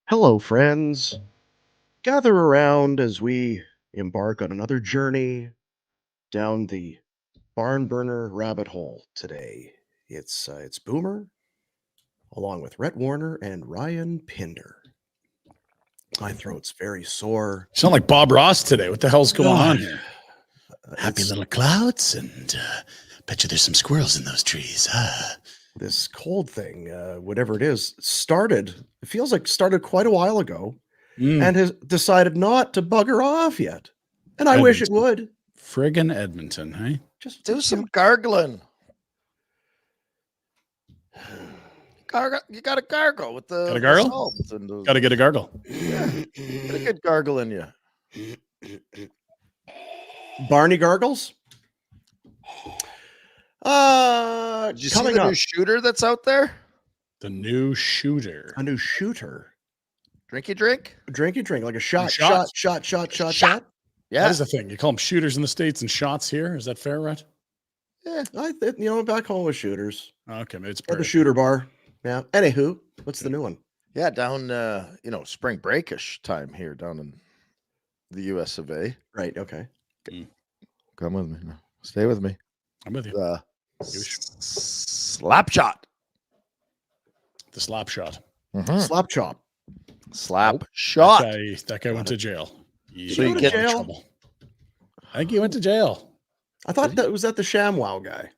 Hello, friends. Gather around as we embark on another journey down the barn burner rabbit hole today. It's Boomer, along with Rhett Warner and Ryan Pinder. My throat's very sore. Sound like Bob Ross today. What the hell's going on God. here? Happy little clouds, and bet you there's some squirrels in those trees. This cold thing, whatever it is, it feels like started quite a while ago and has decided not to bugger off yet. And I wish it would. Friggin' Edmonton, hey? Just do some gargling. You got to gargle with the Gotta gargle? salt and the, Gotta get a gargle. get a good gargle in you. Barney gargles. Did you see Coming the up, new shooter that's out there? The new shooter. a new shooter. Drinky drink? Drinky drink, like a shot. Shot. Yeah. That is the thing. You call them shooters in the States and shots here. Is that fair, Rhett? Yeah. Back home with shooters. Okay, maybe it's Or the pretty. shooter bar. Yeah. Anywho, what's the new one? Yeah, down spring breakish time here down in the US of A. Right. Okay. Come with me. Stay with me. I'm with you. Slap shot. The slap shot. Slap chop. Slap shot. That guy went to jail. So you go to get jail? trouble. I think he went to jail. I thought that was the Shamwow guy.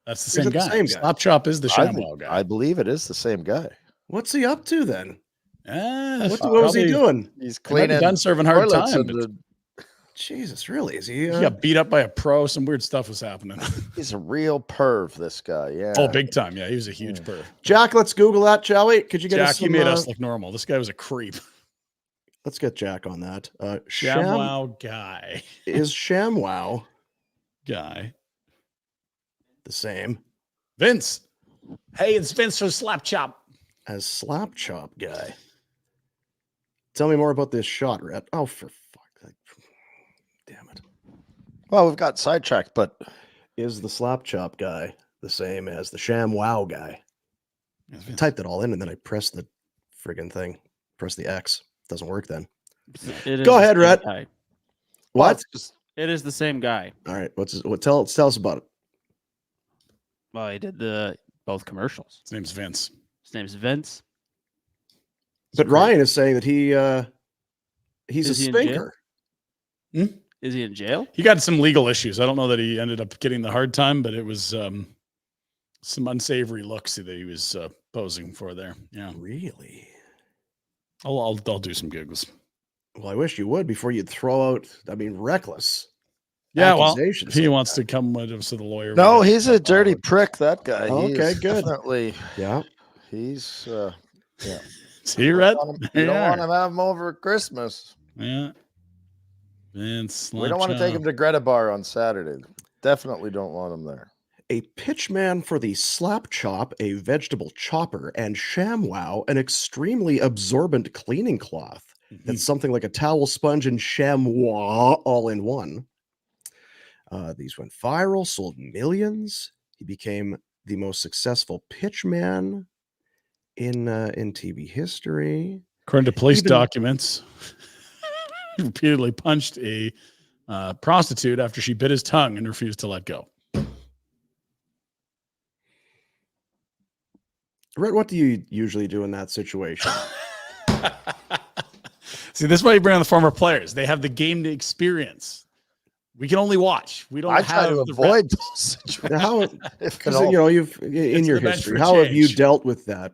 That's the Is same it the guy. same guy? Slap chop is the I Shamwow guy. I believe it is the same guy. What's he up to then? What What was he doing? He's He might be cleaning done serving hard toilets time. and but the- Jesus, really? Is he? He got beat up by a pro. Some weird stuff was happening. He's a real perv, this guy. Yeah. Oh, big time. Yeah, he was a huge perv. Jack, let's Google that, shall we? Could you get us Jack, he some? made us look normal. This guy was a creep. Let's get Jack on that. Shamwow Guy. Is Shamwow Guy. the same Vince. Hey, it's Vince from Slap Chop. as Slap Chop Guy? Tell me more about this shot, Rhett. Oh, for fuck! Damn it! Well, we've got sidetracked, but Is the Slap Chop Guy the same as the Shamwow Guy? I typed it all in and then I pressed the friggin' thing. Press the X. Doesn't work then. Go ahead, Rhett. What? It is the same guy. All right. Tell us about it. Well, he did both commercials. His name's Vince. His name's Vince. But Ryan is saying that he's Is a he in jail? stinker. Is he in jail? He got some legal issues. I don't know that he ended up getting the hard time, but it was some unsavory looks that he was posing for there. Yeah. Really? I'll do some giggles. Well, I wish you would before you'd throw out, reckless. Yeah, well, accusations if he like wants that. to come with us to the lawyer. no, he's a dirty prick, that guy. Oh, He okay, is good. Definitely. Yeah. He's See, Red? you don't want to have him over at Christmas. Yeah. Vince. We don't want to take him to Greta Bar on Saturday. Definitely don't want him there. A pitchman for the Slap Chop, a vegetable chopper, and Shamwow, an extremely absorbent cleaning cloth. That's something like a towel sponge and Shamwow all in one. These went viral, sold millions. He became the most successful pitchman in TV history. According to police Even- documents, he repeatedly punched a prostitute after she bit his tongue and refused to let go. Rhett, what do you usually do in that situation? See, this is why you bring on the former players. They have the game to experience. We can only watch. We don't I have try to the avoid reps. those situations. Now, how, if at because all. you've in It's your the bench history, for how have you change. dealt with that?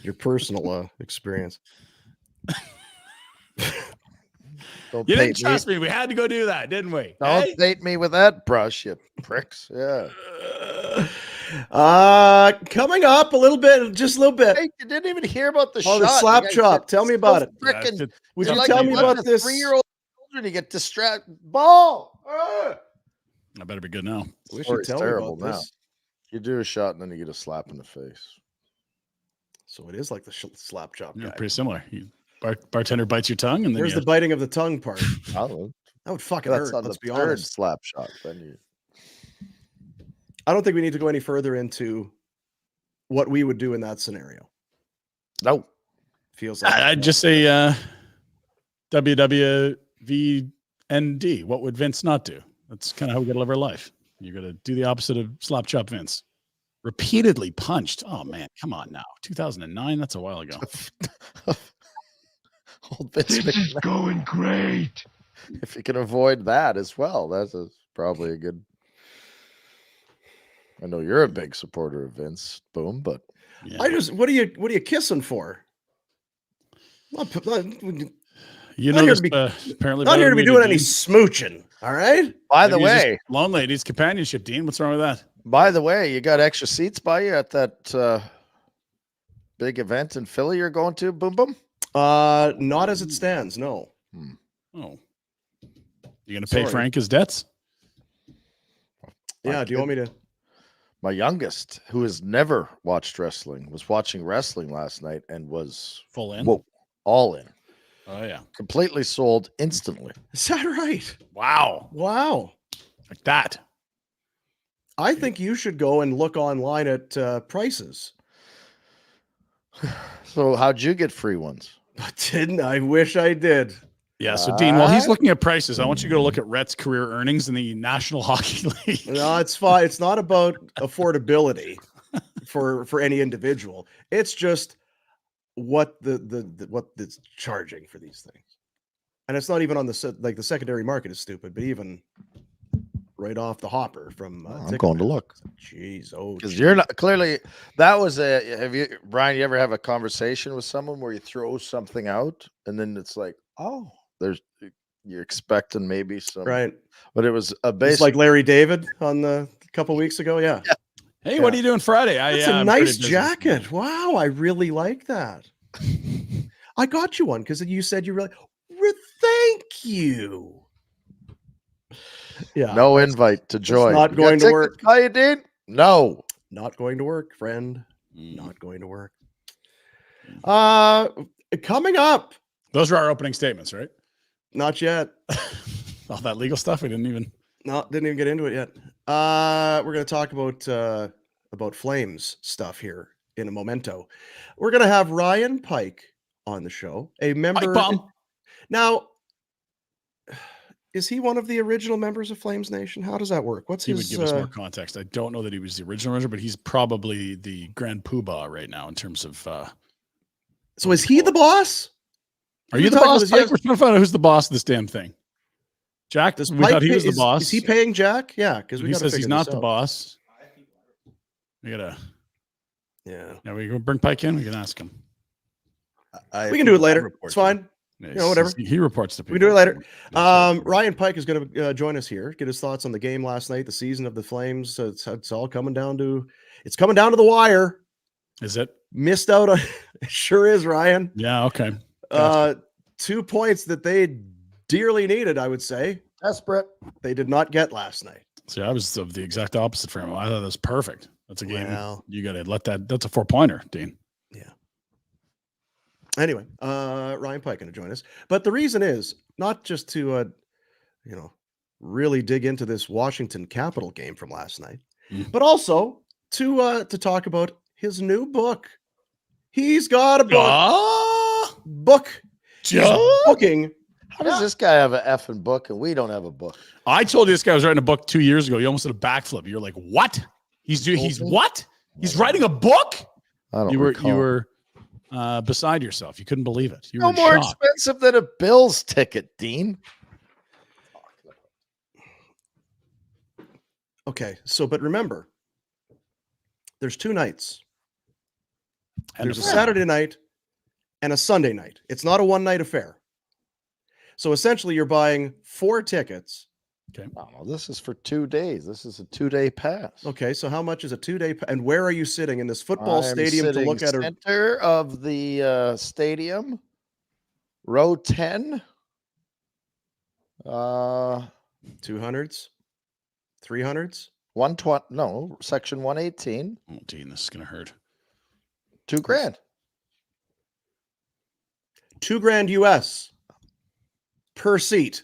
Your personal experience. Don't You didn't bait trust me. We had to go do that, didn't we? Don't Hey? bait me with that brush, you pricks. Yeah. Coming up a little bit, just a little bit. Hey, you didn't even hear about the Oh, shot. the slap chop. Tell me about it. Frickin', Yeah, Would you're you like tell me letting about a this? 3-year-old children to get distracted. Ball. I better be good now. We should Story's tell me terrible about now. this. You do a shot and then you get a slap in the face. So it is like the slap chop Yeah, guy. pretty similar. Bartender bites your tongue, and then There's you the biting of the tongue part. Oh, That would fucking that's hurt. on Let's the be third honest. slap shot. Then you. I don't think we need to go any further into what we would do in that scenario. No. Feels like I'd just say WWVND. What would Vince not do? That's kind of how we got to live our life. You're going to do the opposite of slap chop Vince. Repeatedly punched. Oh, man. Come on now. 2009? That's a while ago. Old Vince McMahon. Going great. If you can avoid that as well, probably a good. I know you're a big supporter of Vince, Boom, but Yeah. what are you kissing for? You not know here this, to be- apparently Not here to be doing any Dean. smooching. All right. by the Maybe he's just way, lone ladies companionship, Dean. What's wrong with that? you got extra seats by you at that big event in Philly you're going to, Boom Boom? Not as it stands. No. Oh, you going to pay Sorry. Frank his debts? Yeah. Do you want me to? My youngest, who has never watched wrestling, was watching wrestling last night and was Full in? all in. Oh, yeah. Completely sold instantly. Is that right? Wow. Wow. Like that. I think you should go and look online at prices. So how'd you get free ones? Didn't I? Wish I did. Yeah. So, Dean, while he's What? looking at prices, I want you to go look at Rhett's career earnings in the National Hockey League. No, it's fine. It's not about affordability for any individual. It's just what what it's charging for these things, and it's not even on the secondary market is stupid, but even right off the hopper from. I'm going to look. Jeez, oh, Because you're not clearly that was Brian, you ever have a conversation with someone where you throw something out and then it's like, oh, you're expecting maybe some right. but it was a It's base like Larry David on the couple weeks ago. Yeah. Hey, what are you doing Friday? That's a nice jacket. Wow, I really like that. I got you one because you said you really. Thank you. Yeah. no invite to join. not You got going to tickets, work. How you did? No. Not going to work, friend. Mm. Not going to work. Coming up. Those are our opening statements, right? Not yet. All that legal stuff. We didn't even. No, didn't even get into it yet. We're going to talk about Flames stuff here in a momento. We're going to have Ryan Pike on the show, a member. Bomb. Now, is he one of the original members of Flames Nation? How does that work? What's He his? would give us more context. I don't know that he was the original manager, but he's probably the grand poobah right now in terms of. So is he the boss? Are you the talking boss? about Pike? We're trying to find out who's the boss of this damn thing. Jack, we thought he was the boss. Is he paying Jack? Yeah, because He says he's not the boss. We gotta. Yeah, We can bring Pike in. We can ask him. we can do it later. It's fine. Yeah, whatever. He reports to people. We can do it later. Ryan Pike is going to join us here, get his thoughts on the game last night, the season of the Flames. So it's all coming down to the wire. Is it? Missed out on it sure is, Ryan. Yeah. Okay. 2 points that they dearly needed, I would say. Desperate. They did not get last night. See, I was of the exact opposite for him. I thought that was perfect. That's a game. Well. You got to let that. That's a 4-pointer, Dean. Yeah. Anyway, Ryan Pike going to join us, but the reason is not just to, really dig into this Washington Capital game from last night, but also to talk about his new book. He's got a book. He's booking. How does this guy have an effing book and we don't have a book? I told you this guy was writing a book 2 years ago. You almost did a backflip. You're like, what? He's what? He's writing a book? I don't You recall. were beside yourself. You couldn't believe it. You no were in more shock. expensive than a Bills ticket, Dean. Okay, but remember, there's 2 nights. And There's a Saturday night and a Sunday night. It's not a one-night affair. So essentially, you're buying 4 tickets. Okay. Oh, this is for 2 days. This is a 2-day pass. Okay, so how much is a 2-day? And where are you sitting in this football I am stadium to sitting look at? Center of the stadium, row 10. 200s, 300s. 120. No, section 118. Oh, Dean, this is gonna hurt. $2,000. $2,000 US per seat.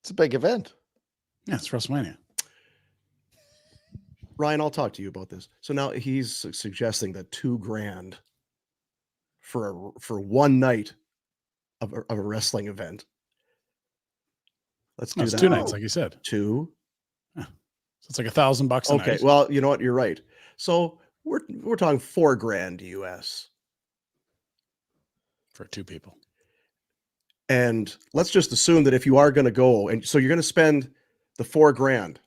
It's a big event. Yeah, it's WrestleMania. Ryan, I'll talk to you about this. So now he's suggesting that $2,000 for one night of a wrestling event. Let's do No, it's that. 2 nights, like you said. Two. So it's like $1,000 a Okay. night. Well, you know what? You're right. So we're talking $4,000 US. For 2 people. And let's just assume that if you are going to go, and so you're going to spend the $4,000,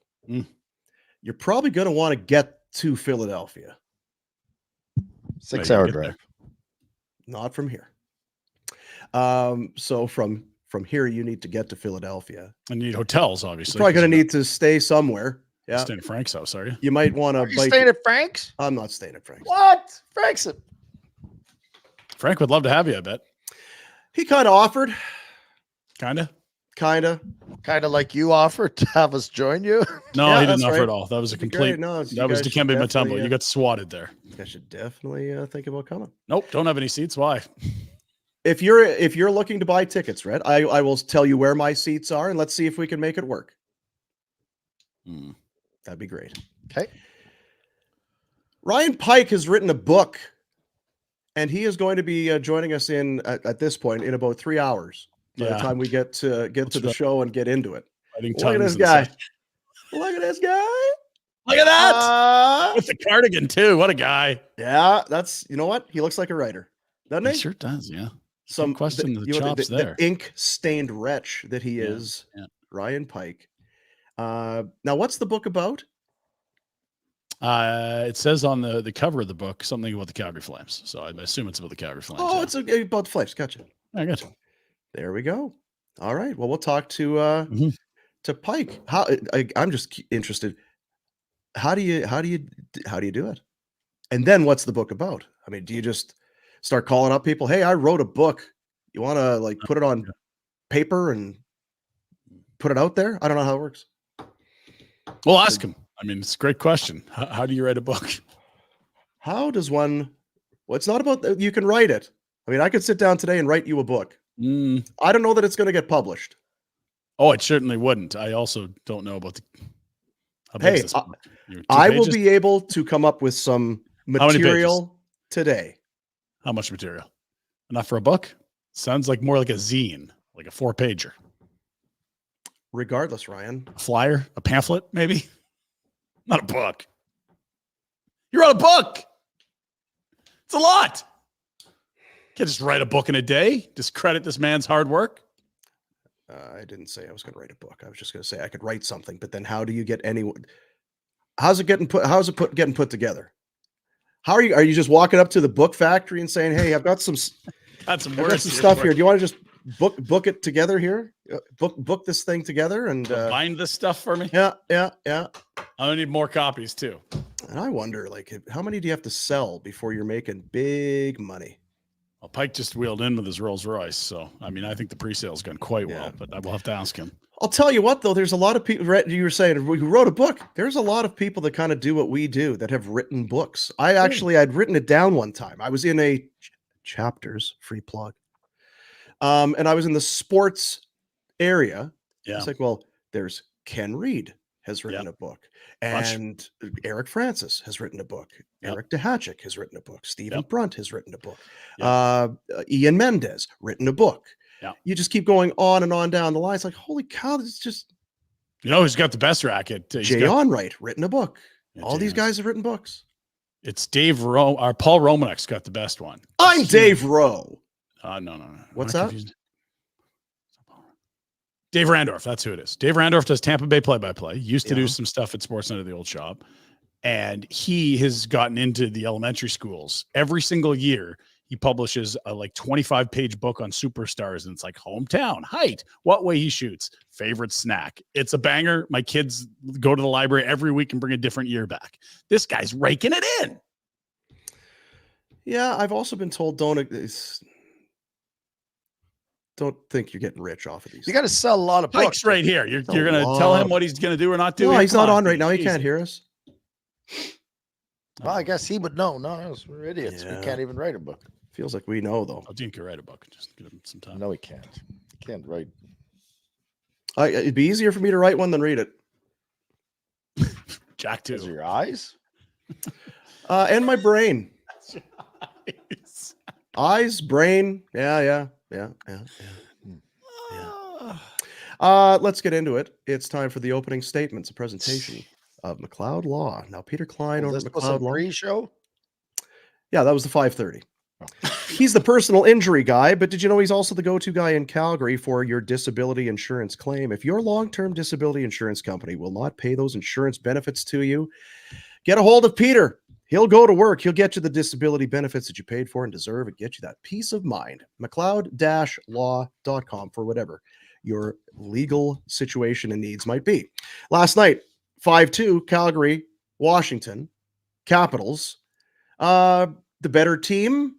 you're probably going to want to get to Philadelphia. 6-hour get drive. there. Not from here. So from here, you need to get to Philadelphia. And you need hotels, You're obviously. probably going to need to stay somewhere. Yeah. Yeah. Staying at Frank's house, are you? You might want to Are you staying at Frank's? I'm not staying at Frank's. What? Frank's. Frank would love to have you, I bet. He kind of offered. Kind of. Kind of like you offered to have us join you. No, Yeah, he didn't that's offer right. at all. That was a That'd be complete. great. No, you that was guys Dikembe should Mutombo. definitely, You got swatted there. I should definitely think about coming. Nope, don't have any seats. Why? If you're looking to buy tickets, Rhett, I will tell you where my seats are, and let's see if we can make it work. That'd be great. Okay. Ryan Pike has written a book, and he is going to be joining us at this point in about 3 hours. By the time we get to the show and get into it. Look at this guy. Look at this guy. Look at that. With the cardigan too. What a guy. Yeah, you know what? He looks like a writer, doesn't he? He sure does, yeah. Some question the chops the there. ink-stained wretch that he is, Ryan Pike. Now, what's the book about? It says on the cover of the book something about the Calgary Flames. So I assume it's about the Calgary Flames. Oh, it's about the Flames. Gotcha. I got you. There we go. All right. Well, we'll talk to Pike. I'm just interested. How do you do it? And then what's the book about? I mean, do you just start calling up people? Hey, I wrote a book. You want to put it on paper and put it out there? I don't know how it works. Well, ask him. I mean, it's a great question. How do you write a book? How does one? Well, it's not about you can write it. I mean, I could sit down today and write you a book. I don't know that it's going to get published. Oh, it certainly wouldn't. I also don't know about Hey, I will be able to come up with some material today. How much material? Enough for a book? Sounds like more like a zine, like a 4-pager. Regardless, Ryan. A flyer? A pamphlet, maybe? Not a book. You wrote a book. It's a lot. Can't just write a book in a day. Discredit this man's hard work. I didn't say I was going to write a book. I was just going to say I could write something, but then how do you get anyone? How's it getting getting put together? Are you just walking up to the book factory and saying, "Hey, I've got some stuff here. Do you want to just book it together here? Book this thing together and bind this stuff for me." Yeah. I'm gonna need more copies too. And I wonder, how many do you have to sell before you're making big money? Well, Pike just wheeled in with his Rolls Royce, so I mean, I think the pre-sale's gone quite well, but I will have to ask him. I'll tell you what, though, there's a lot of people. You were saying who wrote a book. There's a lot of people that kind of do what we do that have written books. I'd written it down one time. I was in a chapters free plug, and I was in the sports area. Yeah, it's like, well, there's Ken Reed has written a book, and Eric Francis has written a book. Eric DeHatchick has written a book. Stephen Brunt has written a book. Ian Mendez written a book. Yeah. You just keep going on and on down the line. It's like, holy cow, this is just. You know who's got the best racket? Jay Onright written a book. All these guys have written books. It's Dave Rowe or Paul Romanek's got the best one. I'm Dave Rowe. No. What's that? Confused. Dave Randorf, that's who it is. Dave Randorf does Tampa Bay play-by-play. Used to do some stuff at Sportsnet at the old shop. And he has gotten into the elementary schools. Every single year, he publishes a 25-page book on superstars. And it's like hometown, height, what way he shoots, favorite snack. It's a banger. My kids go to the library every week and bring a different year back. This guy's raking it in. Yeah, I've also been told don't think you're getting rich off of these. You got to sell a lot of books. Pike's right here. You're going to tell him what he's going to do or not do? No, he's not on right now. He can't hear us. Well, I guess he would know. No, we're idiots. Yeah. We can't even write a book. Feels like we know, though. Oh, Dean can write a book. Just give him some time. No, he can't. He can't write. It'd be easier for me to write one than read it. Jack Those are too. your eyes. And my brain. Eyes, brain. Yeah. Let's get into it. It's time for the opening statements, a presentation of McLeod Law. Now, Peter Klein over This at was a McLeod Law. pre-show. Yeah, that was the 5:30. He's the personal injury guy, but did you know he's also the go-to guy in Calgary for your disability insurance claim? If your long-term disability insurance company will not pay those insurance benefits to you, get a hold of Peter. He'll go to work. He'll get you the disability benefits that you paid for and deserve and get you that peace of mind. McLeod-law.com for whatever your legal situation and needs might be. Last night, 5-2, Calgary, Washington, Capitals. The better team.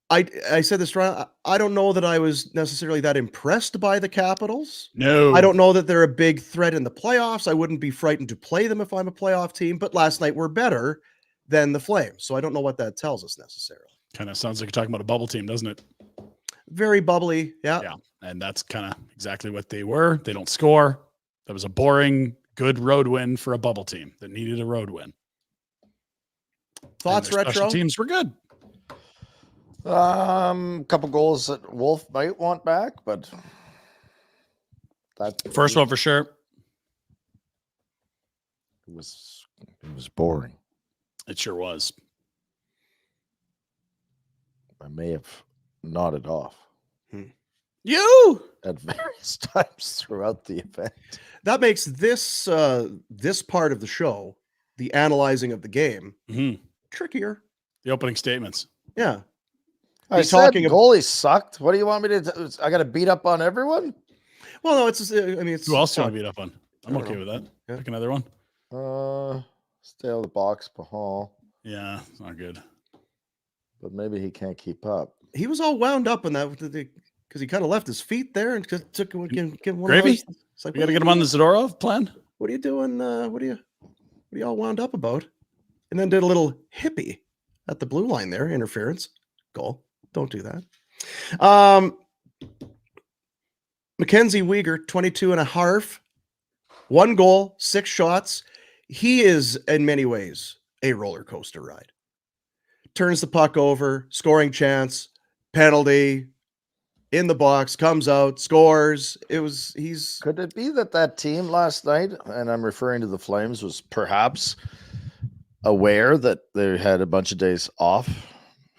I said this right. I don't know that I was necessarily that impressed by the Capitals. No. I don't know that they're a big threat in the playoffs. I wouldn't be frightened to play them if I'm a playoff team, but last night we're better than the Flames. So I don't know what that tells us necessarily. Kind of sounds like you're talking about a bubble team, doesn't it? Very bubbly. Yeah. Yeah. And that's kind of exactly what they were. They don't score. That was a boring, good road win for a bubble team that needed a road win. Thoughts, And their special Retro? teams were good. Couple goals that Wolf might want back, but that First one for sure. it was boring. It sure was. I may have nodded off You. at various times throughout the event. That makes this this part of the show, the analyzing of the game, Mhm. trickier. The opening statements. Yeah. I He's said talking goalie sucked. What do you want me to do? I got to beat up on everyone? Well, no, it's I mean, it's Who else do you want to beat up on? I'm I don't okay know. with that. Yeah. Pick another one. Stay out of the box, Pahal. Yeah, it's not good. But maybe he can't keep up. He was all wound up in that because he kind of left his feet there and took give one Gravy? of those. It's like, We got to get him on the Zadorov plan. What are you doing? What are you all wound up about? And then did a little hippie at the blue line there, interference, goal. Don't do that. Mackenzie Weegar, 22 and a half, 1 goal, 6 shots. He is in many ways a roller coaster ride. Turns the puck over, scoring chance, penalty, in the box, comes out, scores. He's Could it be that team last night, and I'm referring to the Flames, was perhaps aware that they had a bunch of days off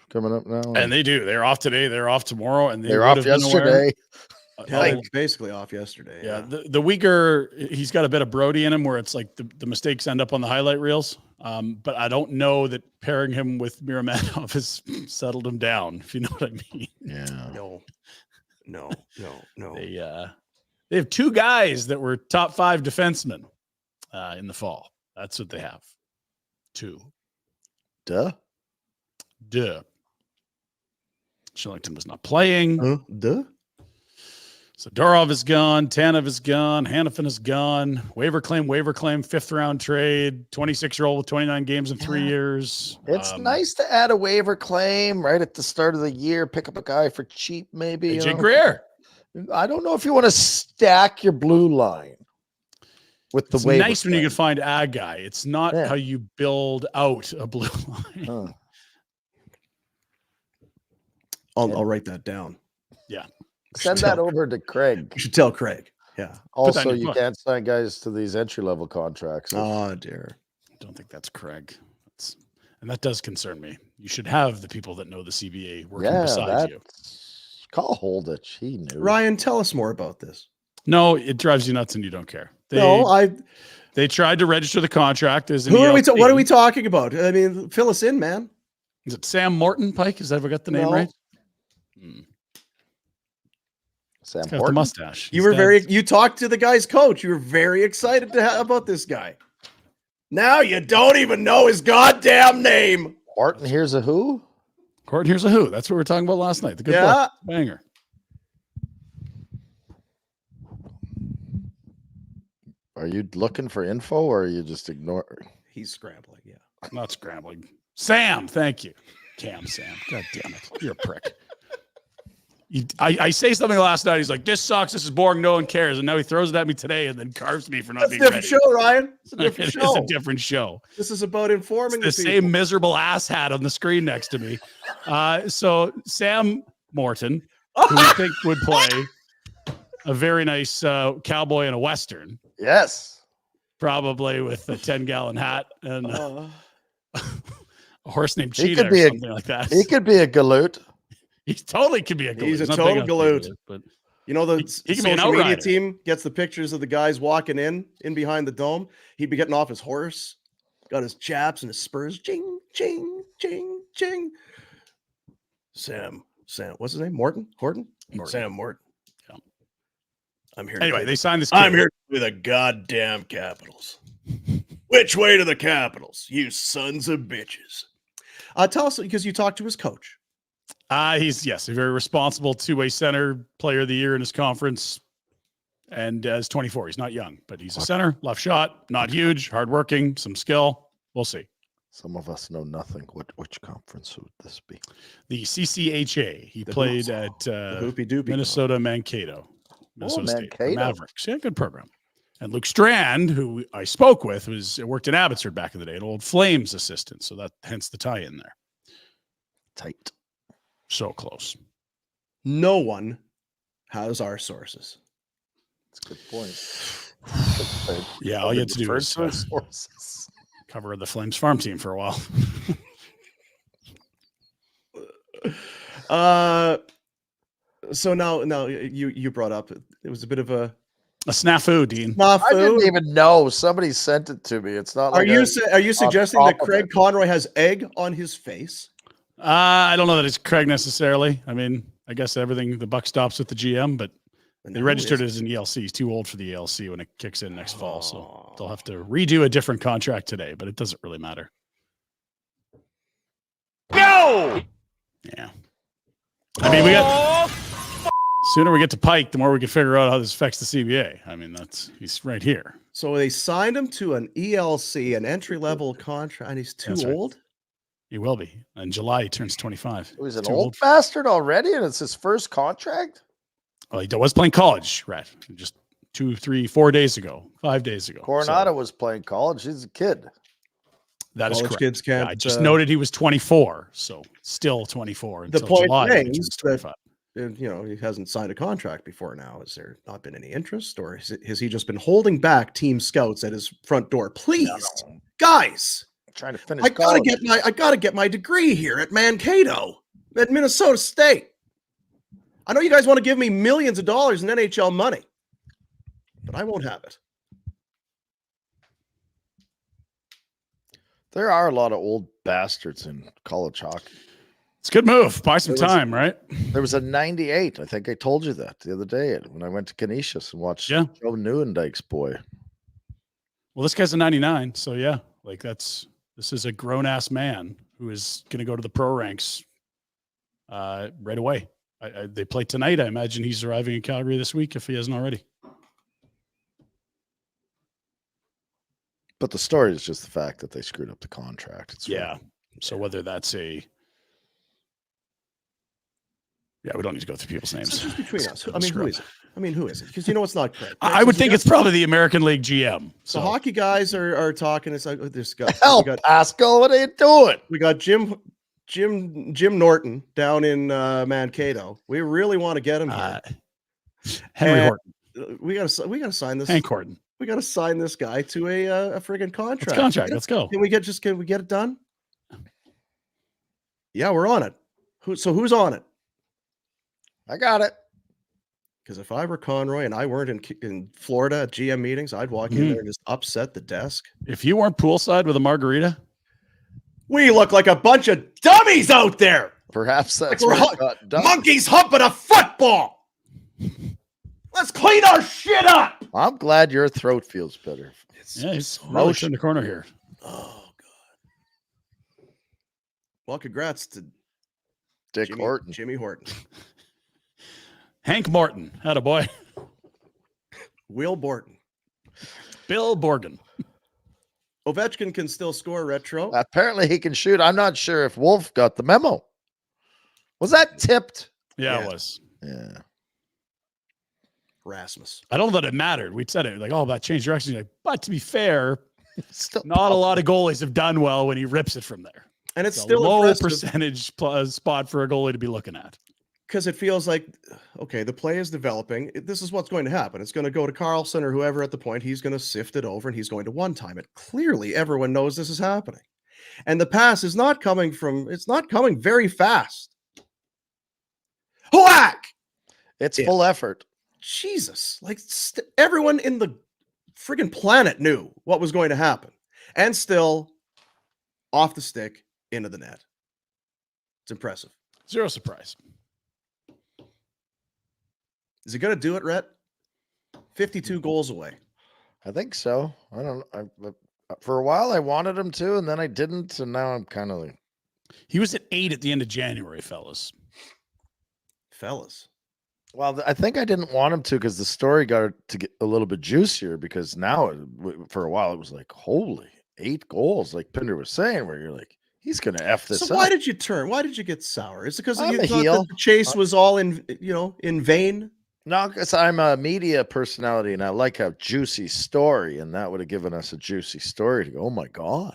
coming up now? And they do. They're off today. They're off tomorrow. And They're off yesterday. basically off yesterday. Yeah. The Weegar, he's got a bit of Brody in him where it's like the mistakes end up on the highlight reels. But I don't know that pairing him with Miramanov has settled him down, if you know what I mean. Yeah. No. They have 2 guys that were top 5 defensemen in the fall. That's what they have. 2. Duh. Shillington was not playing. Duh. Zadorov is gone. Tanev is gone. Hanifin is gone. Waiver claim, 5th round trade. 26-year-old with 29 games in 3 years. It's nice to add a waiver claim right at the start of the year. Pick up a guy for cheap, maybe. AJ Greer. I don't know if you want to stack your blue line with the It's waiver nice when you claim. can find a guy. It's not how you build out a blue line. Huh. I'll write that down. Yeah. Send that over to Craig. You should tell Craig. Yeah. Also, in your you book. can't sign guys to these entry-level contracts. Oh, dear. I don't think that's Craig. And that does concern me. You should have the people that know the CBA working beside you. Call Holditch. He knew. Ryan, tell us more about this. No, it drives you nuts and you don't care. They tried to register the contract as an ELC. What are we talking about? I mean, fill us in, man. Is it Sam Morton, Pike? Is that ever got the name No. right? Sam He's got the Morton. mustache. You talked to the guy's coach. You were very excited about this guy. Now you don't even know his goddamn name. Morton, here's a who? Gordon, here's a who. That's what we were talking about last night. The good book. Banger. Are you looking for info or are you just ignoring? He's scrambling. Yeah. Not scrambling. Sam, thank you. Sam. God damn it. You're a prick. I say something last night. He's like, "This sucks. This is boring. No one cares." And now he throws it at me today, and then carves me for not That's a being different ready. show, Ryan. It's a different It show. is a different show. This is about informing It's the people. same miserable ass hat on the screen next to me. So Sam Morton, who we think would play a very nice cowboy in a Western, Yes. probably with a 10-gallon hat and a horse named He Cheetah could or be a- something like that. He could be a galoot. He totally could be a galoot. He's a not total big enough to be galoot. but You know, the He can be an social media outrider. team gets the pictures of the guys walking in behind the dome. He'd be getting off his horse, got his chaps and his spurs. Ching, ching, ching, ching. Sam, what's his name? Morton? Sam Morton. Yeah. I'm here. anyway, they signed this. I'm kid. here with the goddamn Capitals. Which way to the Capitals, you sons of bitches? Tell us, because you talked to his coach. He's a very responsible two-way center, player of the year in his conference, and is 24. He's not young, but he's a center, left shot, not huge, hardworking, some skill. We'll see. Some of us know nothing. Which conference would this be? The CCHA. He The played Hoops. at The Hoopy Doopy. Minnesota Mankato. Minnesota State. the Mankato. Mavericks. Yeah, good program. And Luke Strand, who I spoke with, worked in Abbotsford back in the day, an old Flames assistant. So that hence the tie-in there. Tight. So close. No one has our sources. That's a good point. Yeah, all you had to do Refer was to his sources. cover the Flames farm team for a while. So now you brought up it was a bit of a A snafu, Dean. I didn't snafu. even know. Somebody sent it to me. It's not Are like you suggesting that top of Craig it. Conroy has egg on his face? I don't know that it's Craig necessarily. I mean, I guess the buck stops with the GM, but they registered it as an ELC. He's too old for the ELC when it kicks in next fall. So they'll have to redo a different contract today, but it doesn't really matter. Go! Yeah. I mean, sooner we get to Pike, the more we can figure out how this affects the CBA. I mean, he's right here. So they signed him to an ELC, an entry-level contract, and he's too That's right. old? He will be. In July, he turns 25. He was an Too old bastard already, and it's his first contract? Well, he was playing college, Rhett, just 2, 3, 4 days ago, 5 days ago. Coronado was playing college. He's a kid. That is College correct. kids Yeah, can't. I just noted he was 24, so still 24 The until point July. when he remains turns that- 25. he hasn't signed a contract before now. Has there not been any interest, or has he just been holding back team scouts at his front door? Please, guys, Trying to finish I gotta get my degree here at Mankato, at Minnesota State. I know you guys want to give me millions of dollars in NHL money, but I won't have it. There are a lot of old bastards in college hockey. It's a good move. Buy some There was- time, right? There was a 98. I think I told you that the other day when I went to Canisius and watched Yeah. Joe Neuendijk's boy. Well, this guy's a 99, so yeah, like this is a grown ass man who is going to go to the pro ranks right away. They play tonight. I imagine he's arriving in Calgary this week if he hasn't already. But the story is just the fact that they screwed up the contract. It's Yeah. So whether that's we don't need to go through people's names. Just between us, Screw who up. is it? Who is it? Because it's not Craig. I would think it's probably the American League GM. the So hockey guys are talking. It's like this guy. Hell, Pascal, what are you doing? We got Jim Norton down in Mankato. We really want to get him here. Henry And Horton, we gotta sign this. Hank Horton. We gotta sign this guy to a friggin' contract. Let's contract. Let's go. Can we get it done? Yeah, we're on it. Who's on it? I got it. Because if I were Conroy and I weren't in Florida at GM meetings, I'd walk in there and just upset the desk. If you weren't poolside with a margarita, We look like a bunch of dummies out there. Perhaps that's We're what got done. monkeys humping a football. Let's clean our shit up. I'm glad your throat feels better. yeah, he's really turned the corner here. Oh God. Well, congrats to Dick Horton. Jimmy Horton. Hank Morton, had a boy. Will Borton. Bill Borgen. Ovechkin can still score retro. Apparently he can shoot. I'm not sure if Wolf got the memo. Was that tipped? Yeah, Yeah. it was. Yeah. Rasmus. I don't know that it mattered. We said it like, oh, that changed direction. Like, but to be fair, Still not a lot of goalies have done well when he rips it from there. And it's It's a still low impressive percentage spot for a goalie to be looking at. because it feels like, okay, the play is developing. This is what's going to happen. It's going to go to Carlson or whoever at the point. He's going to sift it over and he's going to one time it. Clearly, everyone knows this is happening. And the pass is not coming it's not coming very fast. Whack! It's Yeah. full effort. Jesus, like everyone in the friggin' planet knew what was going to happen. And still, off the stick, into the net. It's impressive. Zero surprise. Is he going to do it, Rhett? 52 goals away. I think so. I don't for a while I wanted him to, and then I didn't, and now I'm kind of like, He was at 8 at the end of January, fellas. Fellas. well, I think I didn't want him to because the story got to get a little bit juicier because now for a while it was like, holy, 8 goals, like Pinder was saying, where you're like, he's going to F this So up. why did you turn? Why did you get sour? Is it because I'm you a thought heel. that the chase was all in vain? No, because I'm a media personality and I like a juicy story, and that would have given us a juicy story to go, oh my God,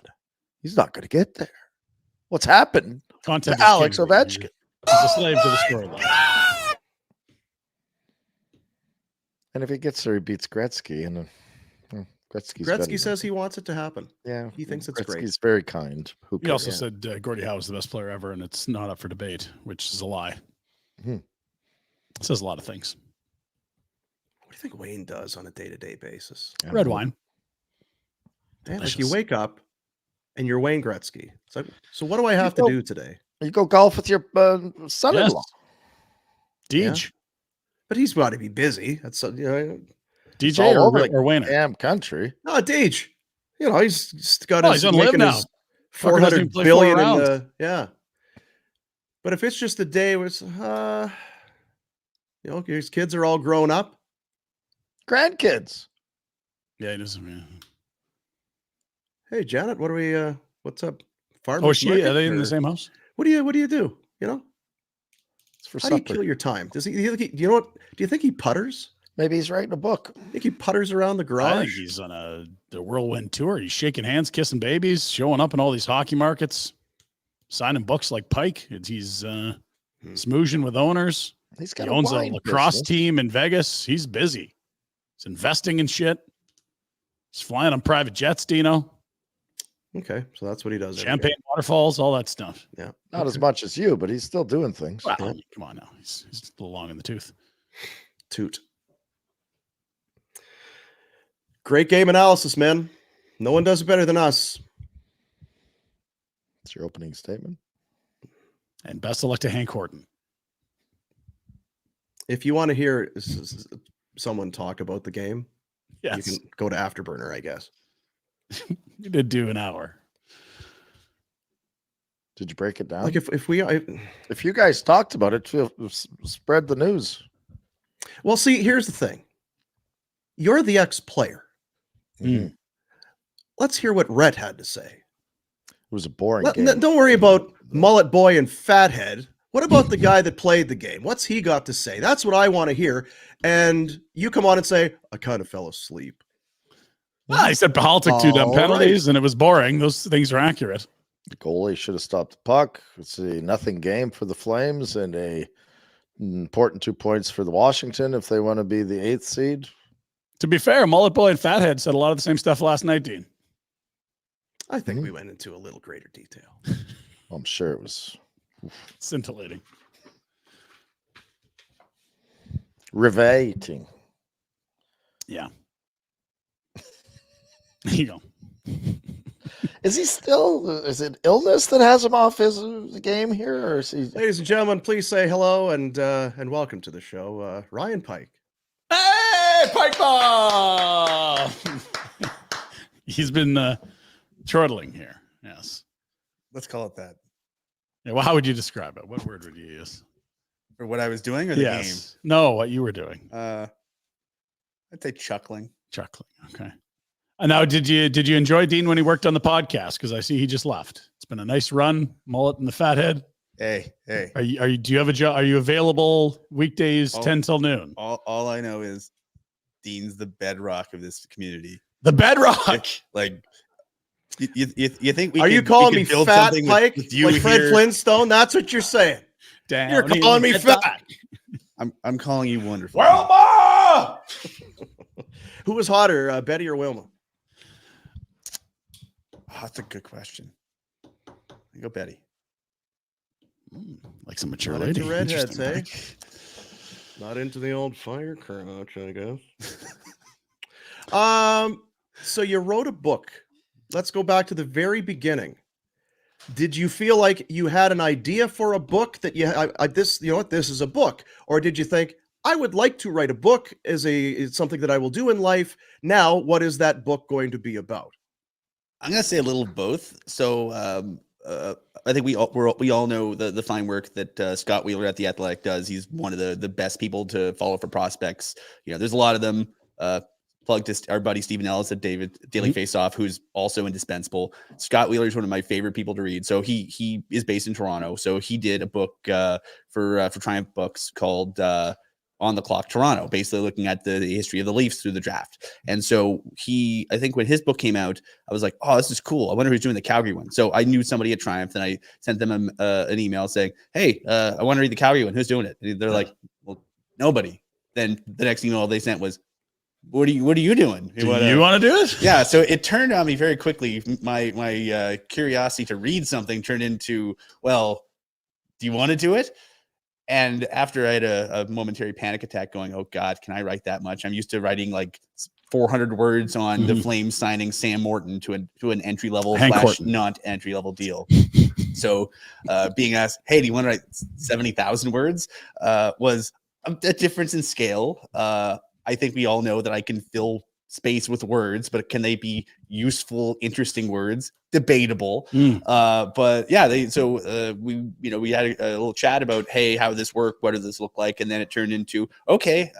he's not going to get there. What's happened Content to is Alex king. Ovechkin? He's a slave to the storyline. And if he gets there, he beats Gretzky, and Gretzky's better Gretzky than- says he wants it to happen. yeah, he thinks it's great. Gretzky's very kind. Who He also cares? said Gordie Howe is the best player ever, and it's not up for debate, which is a lie. Hmm. It says a lot of things. What do you think Wayne does on a day-to-day basis? Yeah, Red well, wine. Man, like you Delicious. wake up and you're Wayne Gretzky. It's like, so what do I have to go- do today? You go golf with your son-in-law. Deej. But he's got to be busy. That's It's DJ all or, over the or Wayner? damn country. no Deej. He's got Oh, his he's on live making now. his Fucker doesn't 400 even play billion 4 in rounds. the But if it's just a day where it's his kids are all grown up. Grandkids. Yeah, he doesn't. Yeah. Hey Janet, what are we what's up? Oh, Farmers is she? market, Are they in or the same house? What do you do? It's for How do you supper. kill your time? Does he do you know what? Do you think he putters? Maybe he's writing a book. Think he putters around the I think garage? he's on the whirlwind tour. He's shaking hands, kissing babies, showing up in all these hockey markets, signing books like Pike. He's smoozing with owners. He's He got owns a wine lacrosse business. team in Vegas. He's busy. He's investing in shit. He's flying on private jets, Dino. Okay, so that's what he does. every Champagne day. waterfalls, all that stuff. Yeah. Not as much as you, but he's still doing things. Well, Yeah. I mean, come on now. He's a little long in the tooth. Toot. Great game analysis, man. No one does it better than us. It's your opening statement. And best of luck to Hank Horton. If you want to hear someone talk about the game, Yes. you can go to Afterburner, I guess. You did do an hour. Did you break it down? Like if if you guys talked about it, spread the news. well, see, here's the thing. You're the ex-player. Mhm. Let's hear what Rhett had to say. It was a boring game. Don't worry about Mullet Boy and Fathead. What about the guy that played the game? What's he got to say? That's what I want to hear. And you come on and say, I kind of fell asleep. He said Hall took 2 dumb All penalties and it was boring. Those things are accurate. The goalie should have stopped the puck. It's a nothing game for the Flames and a important 2 points for the Washington if they want to be the 8th seed. To be fair, Mullet Boy and Fathead said a lot of the same stuff last night, Dean. I think we went into a little greater detail. I'm sure it was Scintillating. riveting. Yeah. There you go. Is he still? Is it illness that has him off his game here, or is he? Ladies and gentlemen, please say hello and welcome to the show, Ryan Pike. Hey, Pike Ball! He's been chortling here. Yes. Let's call it that. Yeah, well, how would you describe it? What word would you use? For what I was doing or the Yes. No, what you were doing. game? I'd say chuckling. Chuckling. Okay. And now, did you enjoy Dean when he worked on the podcast? Because I see he just left. It's been a nice run. Mullet and the Fathead. Hey. Do you have a job? Are you available weekdays Oh. 10 till noon? All I know is Dean's the bedrock of this community. The bedrock. Like, you think we Are you could- we calling could me build fat, something Pike? with you Like Fred here? Flintstone? That's what you're saying. Down You're calling me fat. I'm calling you wonderful. Wilma! Who was hotter, Betty or Wilma? Oh, that's a good question. I go Betty. Like some mature Not lady. into redheads, Interesting, eh? Mike. Not into the old fire crotch, I guess. So you wrote a book. Let's go back to the very beginning. Did you feel like you had an idea for a book that this is a book, or did you think I would like to write a book as it's something that I will do in life? Now, what is that book going to be about? I'm gonna say a little of both. So I think we all know the fine work that Scott Wheeler at The Athletic does. He's one of the best people to follow for prospects. There's a lot of them. Plug to our buddy Stephen Ellis at Daily Faceoff, who's also indispensable. Scott Wheeler is one of my favorite people to read. So he is based in Toronto. So he did a book for Triumph Books called On the Clock Toronto, basically looking at the history of the Leafs through the draft. And so I think when his book came out, I was like, oh, this is cool. I wonder who's doing the Calgary one. So I knew somebody at Triumph, and I sent them an email saying, hey, I want to read the Calgary one. Who's doing it? And they're like, well, nobody. Then the next email they sent was, what are you doing? Do you want to do it? Yeah. So it turned on me very quickly. My curiosity to read something turned into, well, do you want to do it? And after I had a momentary panic attack going, oh God, can I write that much? I'm used to writing like 400 words on the Flames signing Sam Morton to an entry level / not entry level deal. So being asked, hey, do you want to write 70,000 words? Was a difference in scale. I think we all know that I can fill space with words, but can they be useful, interesting words? Debatable. But yeah, we had a little chat about, hey, how this work? What does this look like? And then it turned into, okay,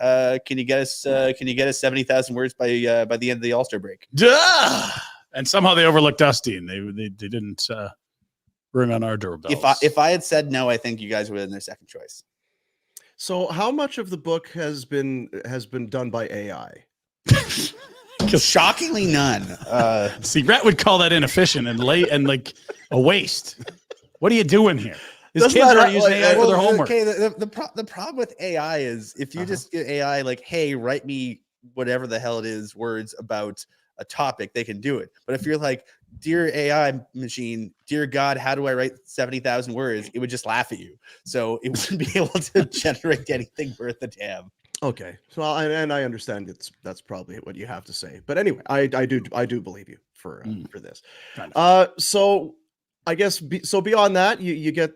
can you get us 70,000 words by the end of the All-Star break? Duh! And somehow they overlooked Dusty, and they didn't ring on our doorbells. If I had said no, I think you guys would have been their second choice. So how much of the book has been done by AI? Shockingly, none. See, Rhett would call that inefficient and late and like a waste. What are you doing here? His Doesn't kids that are have- using like, AI for their homework. Okay, the problem with AI is if you just get AI like, hey, write me whatever the hell it is, words about a topic, they can do it. But if you're like, dear AI machine, dear God, how do I write 70,000 words? It would just laugh at you. So it wouldn't be able to generate anything worth a damn. Okay, so and I understand that's probably what you have to say, but anyway, I do believe you for this. So I guess beyond that, you get.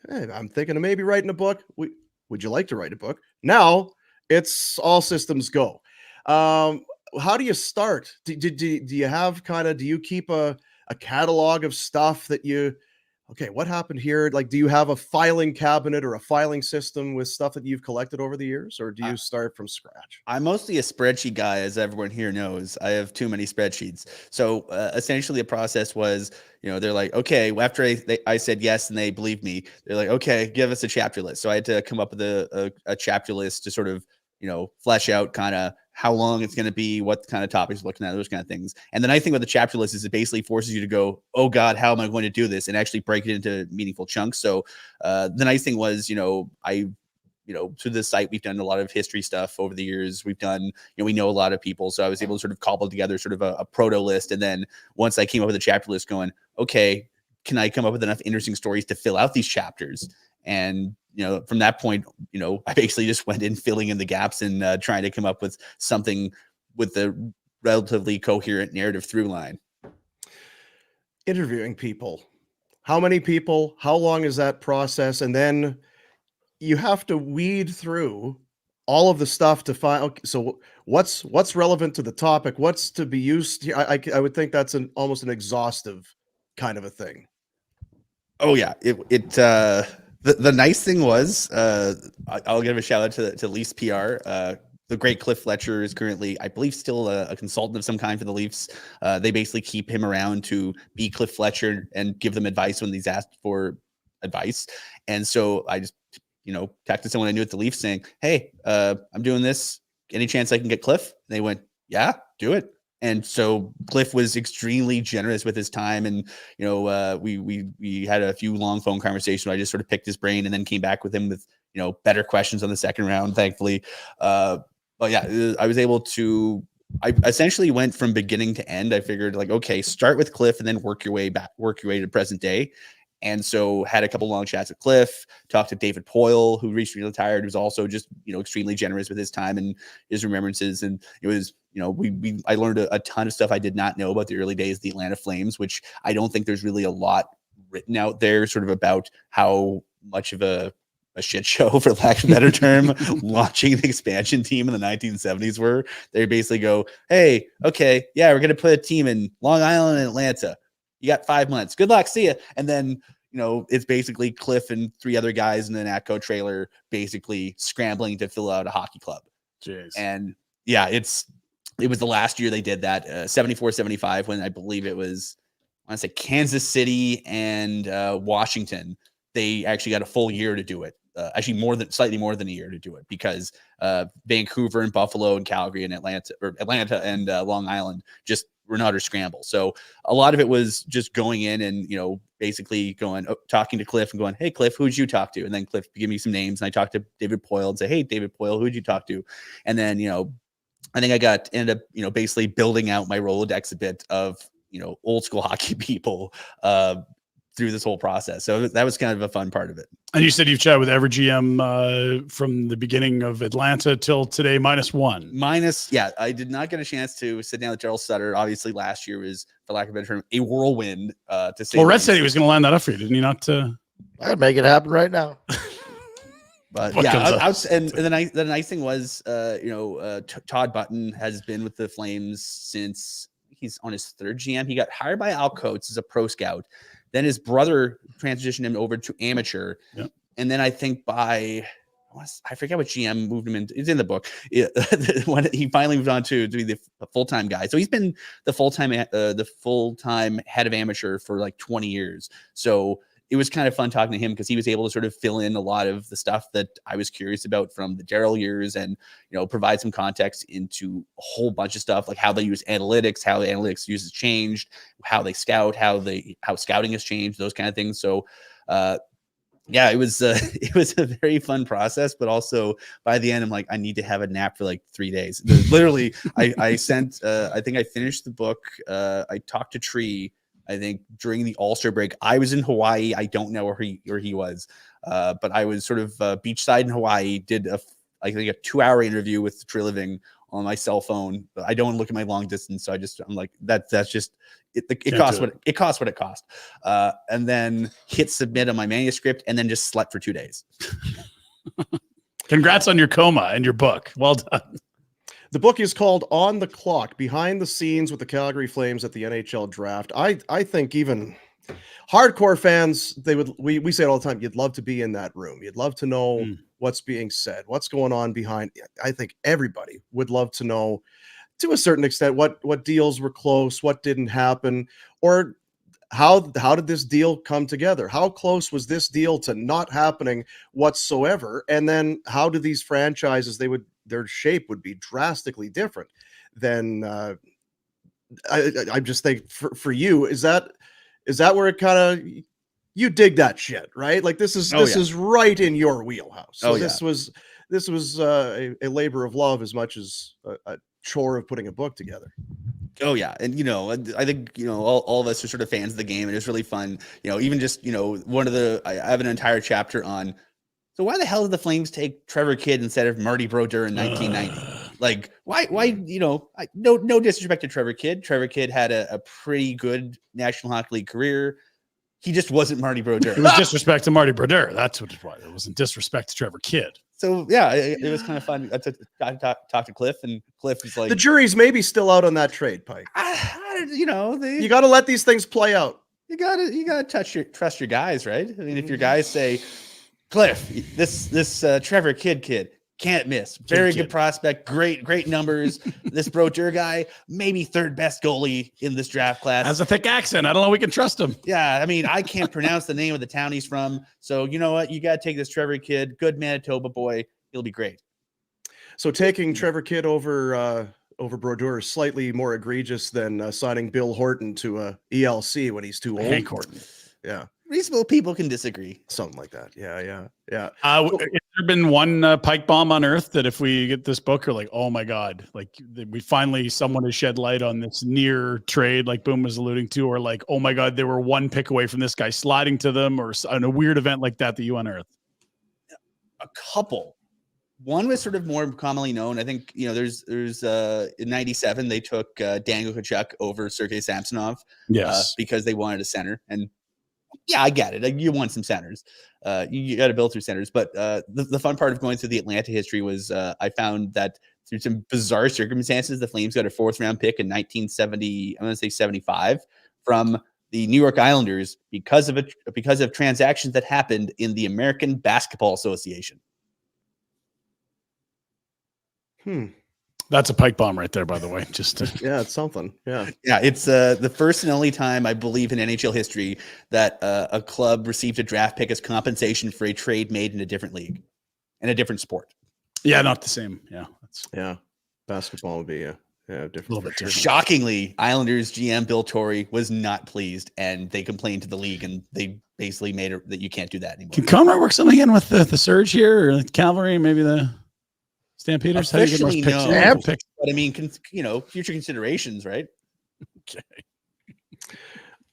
Hey, I'm thinking of maybe writing a book. Would you like to write a book? Now it's all systems go. How do you start? Do you have do you keep a catalog of stuff that you? Okay, what happened here? Like, do you have a filing cabinet or a filing system with stuff that you've collected over the years, or do you start from scratch? I'm mostly a spreadsheet guy, as everyone here knows. I have too many spreadsheets. So essentially the process was, they're like, okay, after I said yes and they believed me, they're like, okay, give us a chapter list. So I had to come up with a chapter list to sort of, flesh out kind of how long it's going to be, what kind of topics we're looking at, those kind of things. And the nice thing about the chapter list is it basically forces you to go, oh God, how am I going to do this? And actually break it into meaningful chunks. So the nice thing was, through this site, we've done a lot of history stuff over the years. We've done, we know a lot of people. So I was able to sort of cobble together sort of a proto list. And then once I came up with a chapter list going, okay, can I come up with enough interesting stories to fill out these chapters? And, from that point, I basically just went in filling in the gaps and trying to come up with something with a relatively coherent narrative through line. Interviewing people. How many people? How long is that process? And then you have to weed through all of the stuff to find. Okay, so what's relevant to the topic? What's to be used here? I would think that's almost an exhaustive kind of a thing. Oh yeah, the nice thing was, I'll give a shout out to Leafs PR. The great Cliff Fletcher is currently, I believe, still a consultant of some kind for the Leafs. They basically keep him around to be Cliff Fletcher and give them advice when he's asked for advice. And so I just, texted someone I knew at the Leafs saying, hey, I'm doing this. Any chance I can get Cliff? And they went, yeah, do it. And so Cliff was extremely generous with his time. And, we had a few long phone conversations where I just sort of picked his brain and then came back with him with, better questions on the second round, thankfully. But yeah, I was able to, I essentially went from beginning to end. I figured like, okay, start with Cliff and then work your way to present day. And so had a couple long chats with Cliff, talked to David Poyle, who recently retired, who's also just, extremely generous with his time and his remembrances. And it was, I learned a ton of stuff I did not know about the early days of the Atlanta Flames, which I don't think there's really a lot written out there sort of about how much of a shit show, for lack of a better term, launching the expansion team in the 1970s were. They basically go, hey, okay, yeah, we're going to put a team in Long Island and Atlanta. You got 5 months. Good luck. See ya. And then, it's basically Cliff and 3 other guys in an Atco trailer basically scrambling to fill out a hockey club. Jeez. And yeah, it was the last year they did that, 74-75, when I believe it was, I want to say Kansas City and Washington. They actually got a full year to do it. Actually slightly more than a year to do it, because Vancouver and Buffalo and Calgary and Atlanta and Long Island just were not a scramble. So a lot of it was just going in and, basically talking to Cliff and going, hey, Cliff, who'd you talk to? And then Cliff give me some names. And I talked to David Poyle and say, hey, David Poyle, who'd you talk to? And then, I think I ended up, basically building out my Rolodex a bit of, old school hockey people through this whole process. So that was kind of a fun part of it. And you said you've chatted with every GM from the beginning of Atlanta till today, -1. Yeah, I did not get a chance to sit down with Gerald Sutter. Obviously, last year was, for lack of a better term, a whirlwind. To say, well, Rhetts said he was going to land that up for you, didn't he? Not. I'd make it happen right now. But What yeah, comes and the nice thing was, Todd Button has been with the Flames since he's on his 3rd GM. He got hired by Al Coates as a pro scout. Then his brother transitioned him over to amateur. Yep. And then I think I forget what GM moved him in. It's in the book. When he finally moved on to be the full-time guy. So he's been the full-time head of amateur for like 20 years. So it was kind of fun talking to him, because he was able to sort of fill in a lot of the stuff that I was curious about from the Darryl years, and, provide some context into a whole bunch of stuff, like how they use analytics, how the analytics use has changed, how they scout, how scouting has changed, those kind of things. So, yeah, it was a very fun process, but also by the end, I'm like, I need to have a nap for like 3 days. Literally, I think I finished the book. I talked to Tree, I think, during the All-Star break. I was in Hawaii. I don't know where he was, but I was sort of beachside in Hawaii. Did a 2-hour interview with Tree Living on my cell phone. But I don't look at my long distance, so I'm like, that's just it. It costs what it cost. And then hit submit on my manuscript, and then just slept for 2 days. Congrats on your coma and your book. Well done. The book is called On the Clock: Behind the Scenes with the Calgary Flames at the NHL Draft. I think even hardcore fans, we say it all the time, you'd love to be in that room. You'd love to know what's being said, what's going on behind. I think everybody would love to know, to a certain extent, what deals were close, what didn't happen, or how did this deal come together? How close was this deal to not happening whatsoever? And then how do these franchises, their shape would be drastically different than I just think for you, is that where it kind of, you dig that shit, right? Like this is right in your wheelhouse. So this was a labor of love as much as a chore of putting a book together. Oh yeah. And I think all of us are sort of fans of the game, and it's really fun. Even just I have an entire chapter on, so why the hell did the Flames take Trevor Kidd instead of Marty Brodeur in 1990? Like, why? No disrespect to Trevor Kidd. Trevor Kidd had a pretty good National Hockey League career. He just wasn't Marty Brodeur. It was disrespect to Marty Brodeur. That's what it was. It wasn't disrespect to Trevor Kidd. So yeah, it was kind of fun. I talked to Cliff, and Cliff was like, the jury's maybe still out on that trade, Pike. You got to let these things play out. You got to trust your guys, right? I mean, if your guys say, Cliff, this Trevor Kidd Can't miss. Very kid. good prospect. Great numbers. This Brodeur guy, maybe third best goalie in this draft class. Has a thick accent. I don't know. We can trust him. Yeah, I mean, I can't pronounce the name of the town he's from. So you know what? You got to take this Trevor kid. Good Manitoba boy. He'll be great. So taking Trevor Kidd over Brodeur is slightly more egregious than signing Bill Horton to a ELC when he's too old. Hank Horton. Yeah, Reasonable people can disagree. something like that. Yeah. Has there been one Pike bomb on Earth that if we get this book, are like, oh my God, like we finally someone has shed light on this near trade, like Boom was alluding to, or like, oh my God, they were one pick away from this guy sliding to them, or on a weird event like that you unearthed? A couple. One was sort of more commonly known. I think, there's in 97, they took Daniel Kachuk over Sergei Samsonov because they wanted a center. And yeah, I get it. Like, you want some centers. You got to build through centers. But the fun part of going through the Atlanta history was I found that through some bizarre circumstances, the Flames got a 4th round pick in 1970, I'm going to say 75, from the New York Islanders because of transactions that happened in the American Basketball Association. That's a Pike bomb right there, by the way. Just Yeah, it's something. Yeah. Yeah, it's the first and only time, I believe, in NHL history that a club received a draft pick as compensation for a trade made in a different league and a different sport. yeah, not the same. Yeah, Yeah. Basketball would be different. little bit for sure. different. Shockingly, Islanders GM Bill Torrey was not pleased, and they complained to the league, and they basically made it that you can't do that anymore. Can Conrad work something in with the Surge here, or the Cavalry, maybe the Stampeders? How do you get most Officially, picks? no. Yeah, picks. But I mean, future considerations, right? Okay.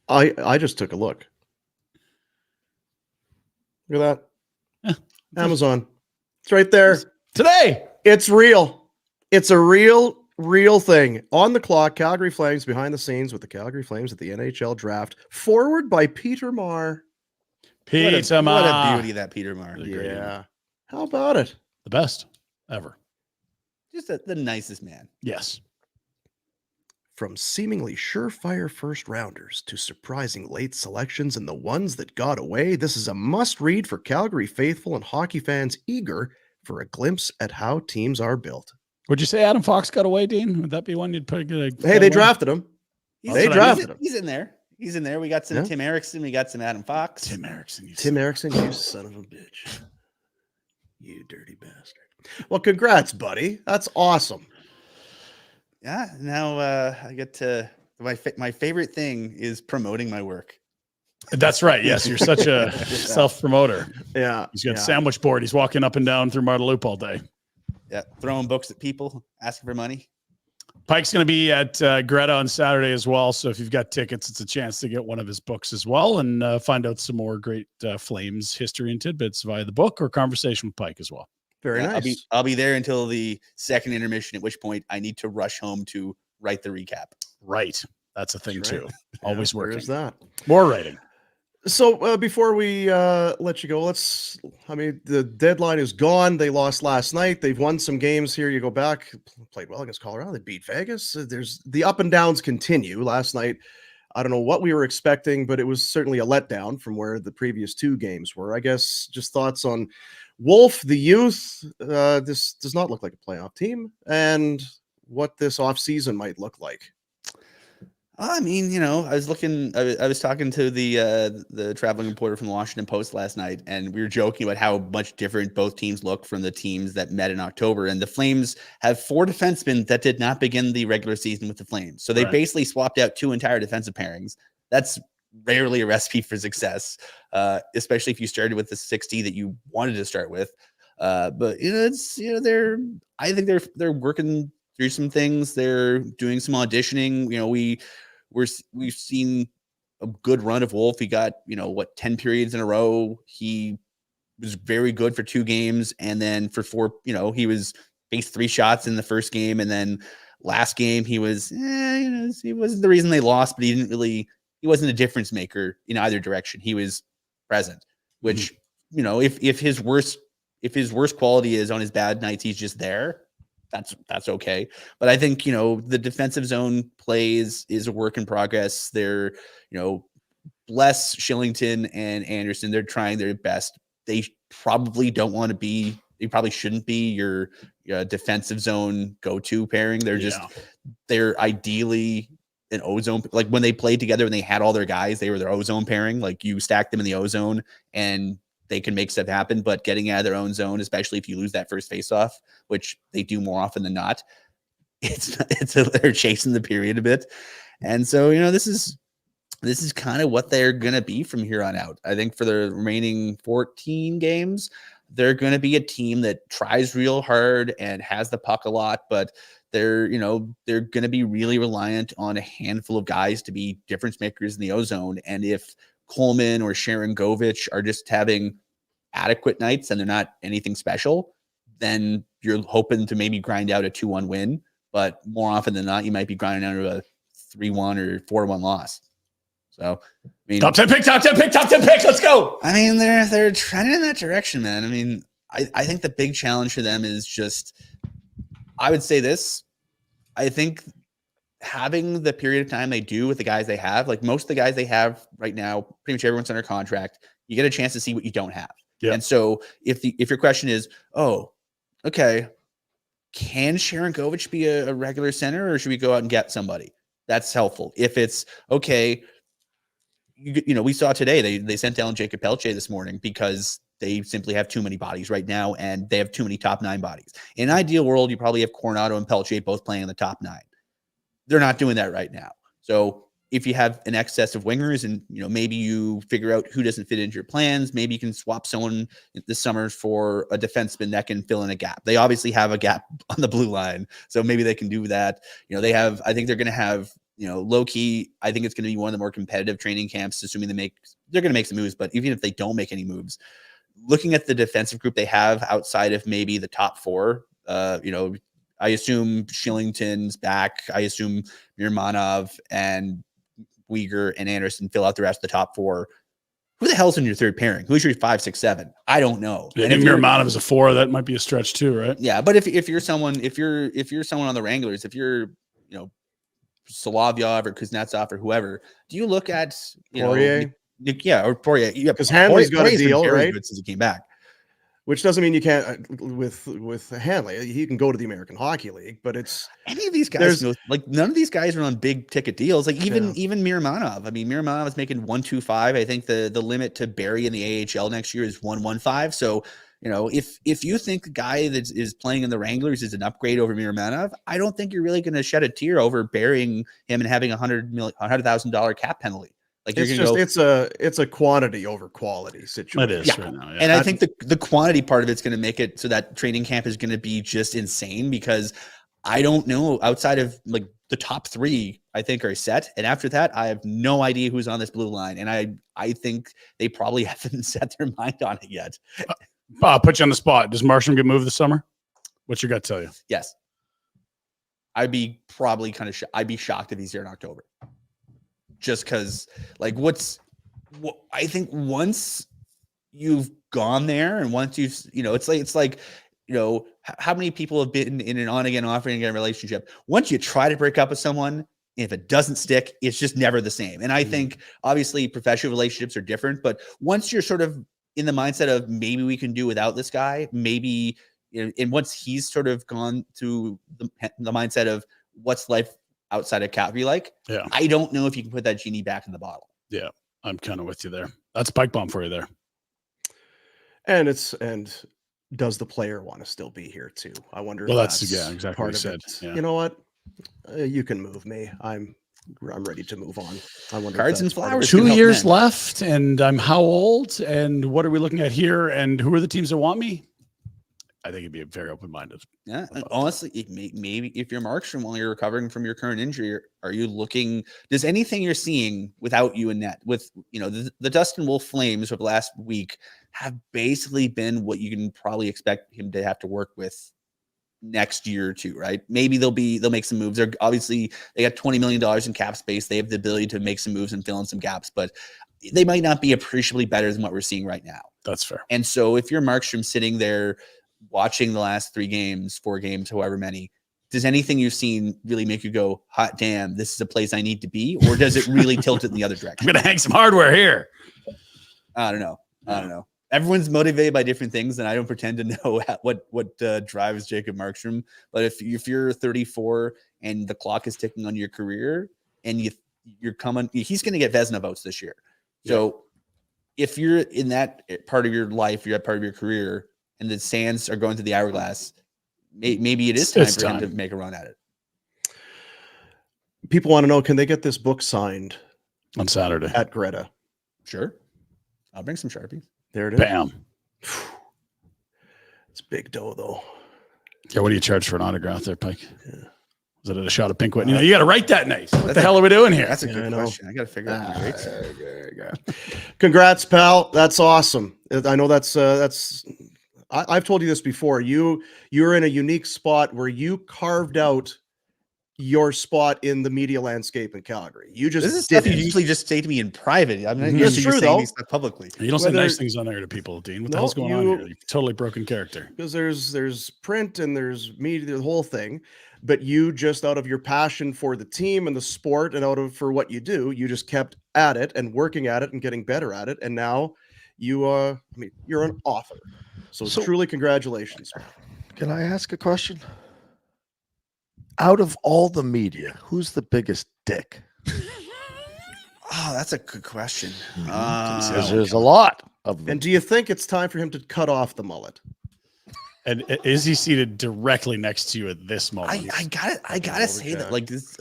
I just took a look. Look at that. Amazon. It's right there. Today. It's real. It's a real thing. On the clock, Calgary Flames behind the scenes with the Calgary Flames at the NHL draft. Forward by Peter Marr. Peter What Marr. a beauty that Peter Marr. Yeah. How about it? The best ever. Just the nicest man. Yes. From seemingly surefire first rounders to surprising late selections and the ones that got away, this is a must read for Calgary faithful and hockey fans eager for a glimpse at how teams are built. Would you say Adam Fox got away, Dean? Would that be one you'd put? Hey, they drafted him. They drafted him. He's in there. He's in there. We got some Yeah. Tim Erickson. We got some Adam Fox. Tim Erickson. Tim Erickson, you son of a bitch. You dirty bastard. Well, congrats, buddy. That's awesome. Yeah. Now I get to my favorite thing is promoting my work. That's right. Yes, you're such a self-promoter. Yeah. He's got a sandwich board. He's walking up and down through Marta Loop all day. Yeah, throwing books at people, asking for money. Pike's going to be at Greta on Saturday as well. So if you've got tickets, it's a chance to get one of his books as well and find out some more great Flames history and tidbits via the book or conversation with Pike as well. Very Yeah, nice. I'll be there until the second intermission, at which point I need to rush home to write the recap. Right. That's a thing That's too. right. Always Where working. is that? More writing. So before we let you go, the deadline is gone. They lost last night. They've won some games here. You go back, played well against Colorado. They beat Vegas. There's the up and downs continue. Last night, I don't know what we were expecting, but it was certainly a letdown from where the previous 2 games were. I guess just thoughts on Wolf, the youth. This does not look like a playoff team, and what this offseason might look like. I mean, I was looking. I was talking to the traveling reporter from the Washington Post last night, and we were joking about how much different both teams look from the teams that met in October. And the Flames have 4 defensemen that did not begin the regular season with the Flames, so they basically swapped out 2 entire defensive pairings. That's rarely a recipe for success, especially if you started with the 60 that you wanted to start with. But I think they're working through some things. They're doing some auditioning. We've seen a good run of Wolf. He got 10 periods in a row. He was very good for 2 games, and then for 4, he was faced 3 shots in the first game, and then last game he was he wasn't the reason they lost, but he wasn't a difference maker in either direction. He was present, which if his worst quality is on his bad nights, he's just there. That's okay. But I think, the defensive zone plays is a work in progress. They're, bless Shillington and Anderson. They're trying their best. They probably don't want to be He probably shouldn't be your defensive zone go-to pairing. They're ideally an ozone. Like when they played together and they had all their guys, they were their ozone pairing. Like you stack them in the ozone and they can make stuff happen. But getting out of their own zone, especially if you lose that first faceoff, which they do more often than not, they're chasing the period a bit. And so, this is kind of what they're going to be from here on out. I think for the remaining 14 games, they're going to be a team that tries real hard and has the puck a lot, but they're going to be really reliant on a handful of guys to be difference makers in the ozone. And if Coleman or Sharon Govich are just having adequate nights and they're not anything special, then you're hoping to maybe grind out a 2-1 win. But more often than not, you might be grinding out a 3-1 or 4-1 loss. So, I mean, top 10 pick. Let's go. I mean, they're trending in that direction, man. I mean, I think the big challenge for them is just, I would say this. I think having the period of time they do with the guys they have, like most of the guys they have right now, pretty much everyone's under contract. You get a chance to see what you don't have. Yeah. And so if your question is, oh, okay, can Sharon Govich be a regular center, or should we go out and get somebody? That's helpful. If it's okay, we saw today they sent down Jacob Pelche this morning because they simply have too many bodies right now, and they have too many top 9 bodies. In an ideal world, you probably have Coronado and Pelche both playing in the top 9. They're not doing that right now. So if you have an excess of wingers and, maybe you figure out who doesn't fit into your plans, maybe you can swap someone this summer for a defenseman that can fill in a gap. They obviously have a gap on the blue line, so maybe they can do that. I think they're going to have, low key, I think it's going to be one of the more competitive training camps, assuming they're going to make some moves. But even if they don't make any moves, looking at the defensive group they have outside of maybe the top 4, I assume Shillington's back. I assume Mirmanov and Weegar and Anderson fill out the rest of the top 4. Who the hell's in your third pairing? Who's your 5, 6, 7? I don't know. And if Mirmanov is a 4, that might be a stretch too, right? Yeah, but if you're someone on the Wranglers, if you're Solovyov or Kuznetsov or whoever, do you look at Poirier? Or Poirier? Yeah, because Hanley's got a deal, right? Since he came back. Which doesn't mean you can't with Hanley. He can go to the American Hockey League, but it's any of these guys. None of these guys are on big ticket deals. Like even Mirmanov. I mean, Mirmanov is making 125. I think the limit to bury in the AHL next year is 115. So if you think the guy that is playing in the Wranglers is an upgrade over Mirmanov, I don't think you're really going to shed a tear over burying him and having $100,000 cap penalty. Like it's a quantity over quality situation. It is right now. Yeah. And I think the quantity part of it's going to make it so that training camp is going to be just insane, because I don't know, outside of like the top 3, I think are set. And after that, I have no idea who's on this blue line. And I think they probably haven't set their mind on it yet. I'll put you on the spot. Does Marsham get moved this summer? What's your gut tell you? Yes. I'd be probably I'd be shocked if he's here in October. Just because, like, I think once you've gone there and once you've, it's like, how many people have been in an on-again, off-again relationship? Once you try to break up with someone, if it doesn't stick, it's just never the same. And I think, obviously, professional relationships are different, but once you're sort of in the mindset of maybe we can do without this guy, maybe, and once he's sort of gone to the mindset of what's life outside of Calgary, yeah, I don't know if you can put that genie back in the bottle. Yeah, I'm kind of with you there. That's Pike Bomb for you there. And does the player want to still be here too? I wonder. Well, that's exactly part what you said. it. Yeah. You know what? You can move me. I'm ready to move on. I wonder. Cards and flowers. 2 years left, and I'm how old? And what are we looking at here? And who are the teams that want me? I think it'd be very open-minded. Yeah, honestly, maybe if you're Markstrom while you're recovering from your current injury, are you looking? Does anything you're seeing without you in net, with the Dustin Wolf Flames of last week, have basically been what you can probably expect him to have to work with next year or two, right? Maybe they'll make some moves. They got $20 million in cap space. They have the ability to make some moves and fill in some gaps, but they might not be appreciably better than what we're seeing right now. That's fair. And so if you're Markstrom sitting there watching the last 3 games, 4 games, however many, does anything you've seen really make you go, hot damn, this is a place I need to be? Or does it really tilt it in the other direction? I'm going to hang some hardware here. I don't know. everyone's motivated by different things, and I don't pretend to know what drives Jacob Markstrom. But if you're 34 and the clock is ticking on your career, and you're coming, he's going to get Vezina votes this year. So if you're in that part of your life, you're at part of your career, and the sands are going to the hourglass, maybe it is time for him to make a run at it. People want to know, can they get this book signed on Saturday at Greta? Sure. I'll bring some Sharpies. There it is. Bam. It's big dough, though. Yeah, what do you charge for an autograph there, Pike? Yeah. Is it a shot of pink? You know, you got to write that nice. What the hell are we doing here? That's a good question. I got to figure out the rates. Congrats, pal. That's awesome. I know that's I've told you this before. You're in a unique spot where you carved out your spot in the media landscape in Calgary. You just this is stuff you usually just say to me in private. I'm not used to you saying these stuff publicly. You don't say nice things on there to people, Dean. What the hell's going on here? You've totally broken character. Because there's print and there's media, the whole thing. But you just, out of your passion for the team and the sport and for what you do, you just kept at it and working at it and getting better at it. And now you're an author. So truly congratulations. Can I ask a question? Out of all the media, who's the biggest dick? Oh, that's a good question. There's a lot of them. And do you think it's time for him to cut off the mullet? And is he seated directly next to you at this moment? I gotta say that, like this,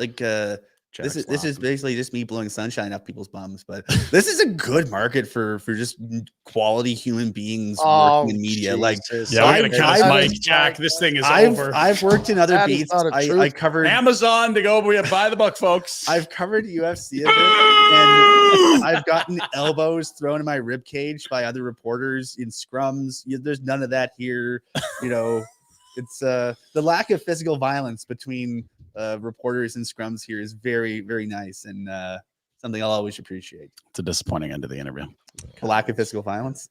this is basically just me blowing sunshine up people's bums. But this is a good market for just quality human beings working in media. Jesus. We're gonna cut this mic, Jack. This thing is over. I've worked in other beats. I covered Amazon to go buy the book, folks. I've covered UFC and I've gotten elbows thrown in my rib cage by other reporters in scrums. There's none of that here. You know, it's the lack of physical violence between reporters and scrums here is very, very nice and something I'll always appreciate. It's a disappointing end to the interview. A lack of physical violence.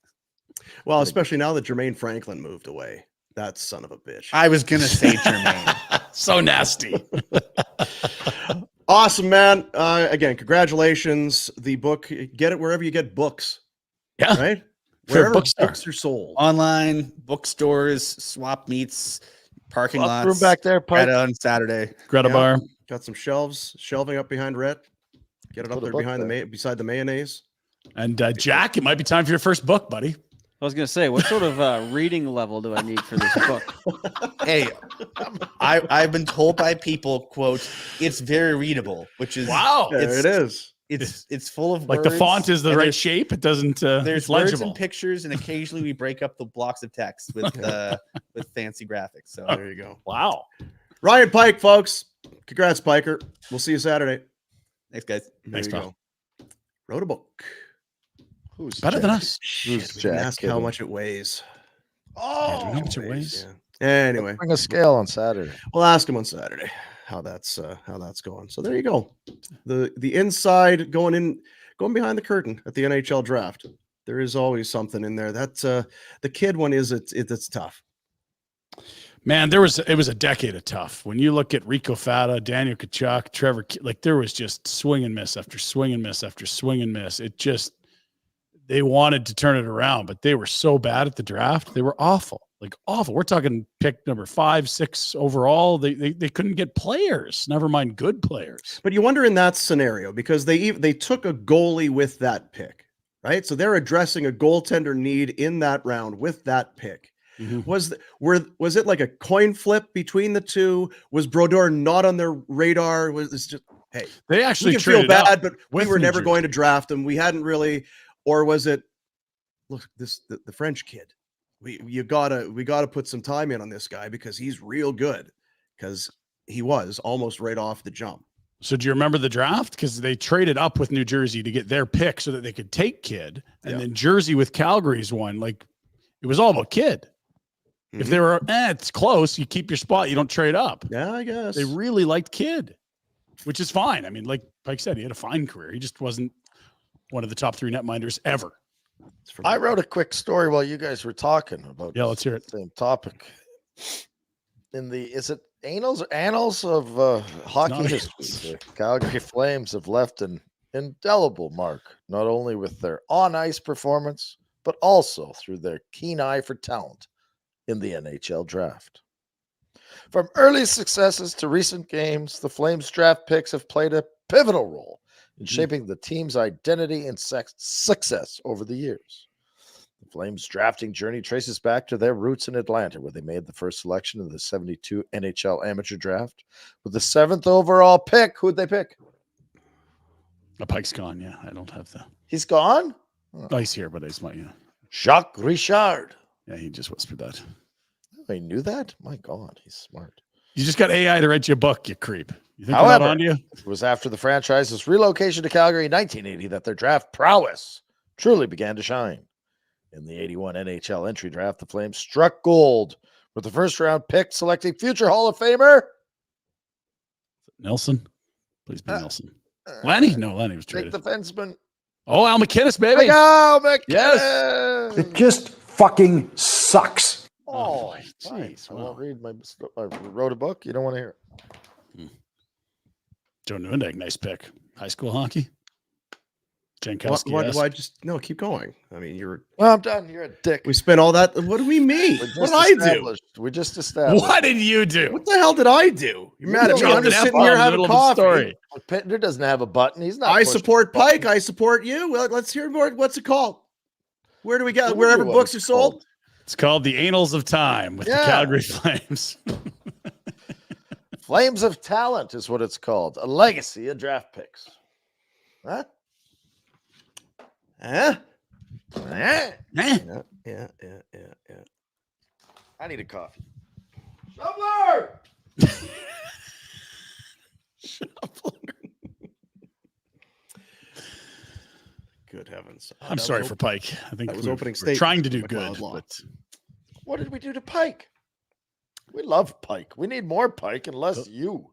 Well, especially now that Jermaine Franklin moved away. That son of a bitch. I was gonna say Jermaine. So nasty. Awesome, man. Again, congratulations. The book, get it wherever you get books. Yeah. Right? Wherever Books are sold. Online, bookstores, swap meets, parking lots. Room back there, Pike. on Saturday. Greta bar. Got some shelving up behind Rhett. Get it up there beside the mayonnaise. And Jack, it might be time for your first book, buddy. I was gonna say, what sort of reading level do I need for this book? Hey, I've been told by people, quote, it's very readable, which is wow. It is. It's full of like words, the font is the right shape. It doesn't. There's it's words legible. and pictures, and occasionally we break up the blocks of text with fancy graphics. So there you go. Wow. Ryan Pike, folks. Congrats, Piker. We'll see you Saturday. Thanks, guys. Thanks, pal. Wrote a book. Who's better than us? Who's Jack? Ask how much it weighs. Oh, how much it weighs? Yeah. Anyway, bring a scale on Saturday. We'll ask him on Saturday how that's going. So there you go. The inside going behind the curtain at the NHL draft. There is always something in there. That's the kid one is it's tough. Man, it was a decade of tough. When you look at Rico Fata, Daniel Tkachuk, Trevor, like there was just swing and miss after swing and miss after swing and miss. It just, they wanted to turn it around, but they were so bad at the draft. They were awful, like awful. We're talking pick number 5, 6 overall. They couldn't get players, never mind good players. But you wonder in that scenario, because they took a goalie with that pick, right? So they're addressing a goaltender need in that round with that pick. Mm-hmm. Was it like a coin flip between the two? Was Brodeur not on their radar? Was this just, hey, they actually we can feel bad, but we were never Jersey. going to draft him. We hadn't really, or was it, look, the French kid, we gotta put some time in on this guy because he's real good, because he was almost right off the jump. So do you remember the draft? Because they traded up with New Jersey to get their pick so that they could take Kid, and then Jersey with Calgary's one. Like it was all about Kid. Mm-hmm. If they were, it's close, you keep your spot, you don't trade up. Yeah, I guess. They really liked Kid, which is fine. I mean, like Pike said, he had a fine career. He just wasn't one of the top 3 netminders ever. I wrote a quick story while you guys were talking about let's hear it. Same topic. Is it annals of hockey history? The Calgary Flames have left an indelible mark, not only with their on-ice performance, but also through their keen eye for talent in the NHL draft. From early successes to recent games, the Flames draft picks have played a pivotal role in shaping the team's identity and success over the years. The Flames' drafting journey traces back to their roots in Atlanta, where they made the first selection of the 72 NHL amateur draft. With the 7th overall pick, who'd they pick? Pike's gone. Yeah, I don't have the. He's gone? Oh, he's here, but he's my. Yeah, Jacques Richard. yeah, he just whispered that. I knew that? My God, he's smart. You just got AI to write you a book, you creep. You think However, that on you? It was after the franchise's relocation to Calgary in 1980 that their draft prowess truly began to shine. In the 81 NHL entry draft, the Flames struck gold with the first round pick selecting future Hall of Famer Nelson? Please be Nelson. Lenny? No, Lenny was big traded. defenseman. Oh, Al McInnes, baby. Miguel McKinnon. Yes. It just fucking sucks. Oh, boy. fine. Jeez, I wow. won't read I wrote a book. You don't want to hear it. Joe Newendijk, nice pick. High school hockey. Jankowski. Why yes. just no? Keep going. I mean, Well, I'm done. You're a dick. we spent all that. What do we mean? We What just did I do? established- We just established. What did you do? What the hell did I do? You're mad at me? I'm just sitting here having coffee. Pinder doesn't have a button. He's not. I pushing support the button. Pike. I support you. Well, let's hear more. What's it called? Where do we I get? wonder Wherever what books are it's sold. called. It's called The Annals of Time with the Yeah. Calgary Flames. Flames of Talent is what it's called. A legacy of draft picks. Huh? Huh? Eh? Yeah. I need a coffee. Shoveler! Good heavens! I'm sorry for Pike. I think that was we're- opening we're statement trying to for do McLeod good, Law. but What did we do to Pike? We love Pike. We need more Pike and less you.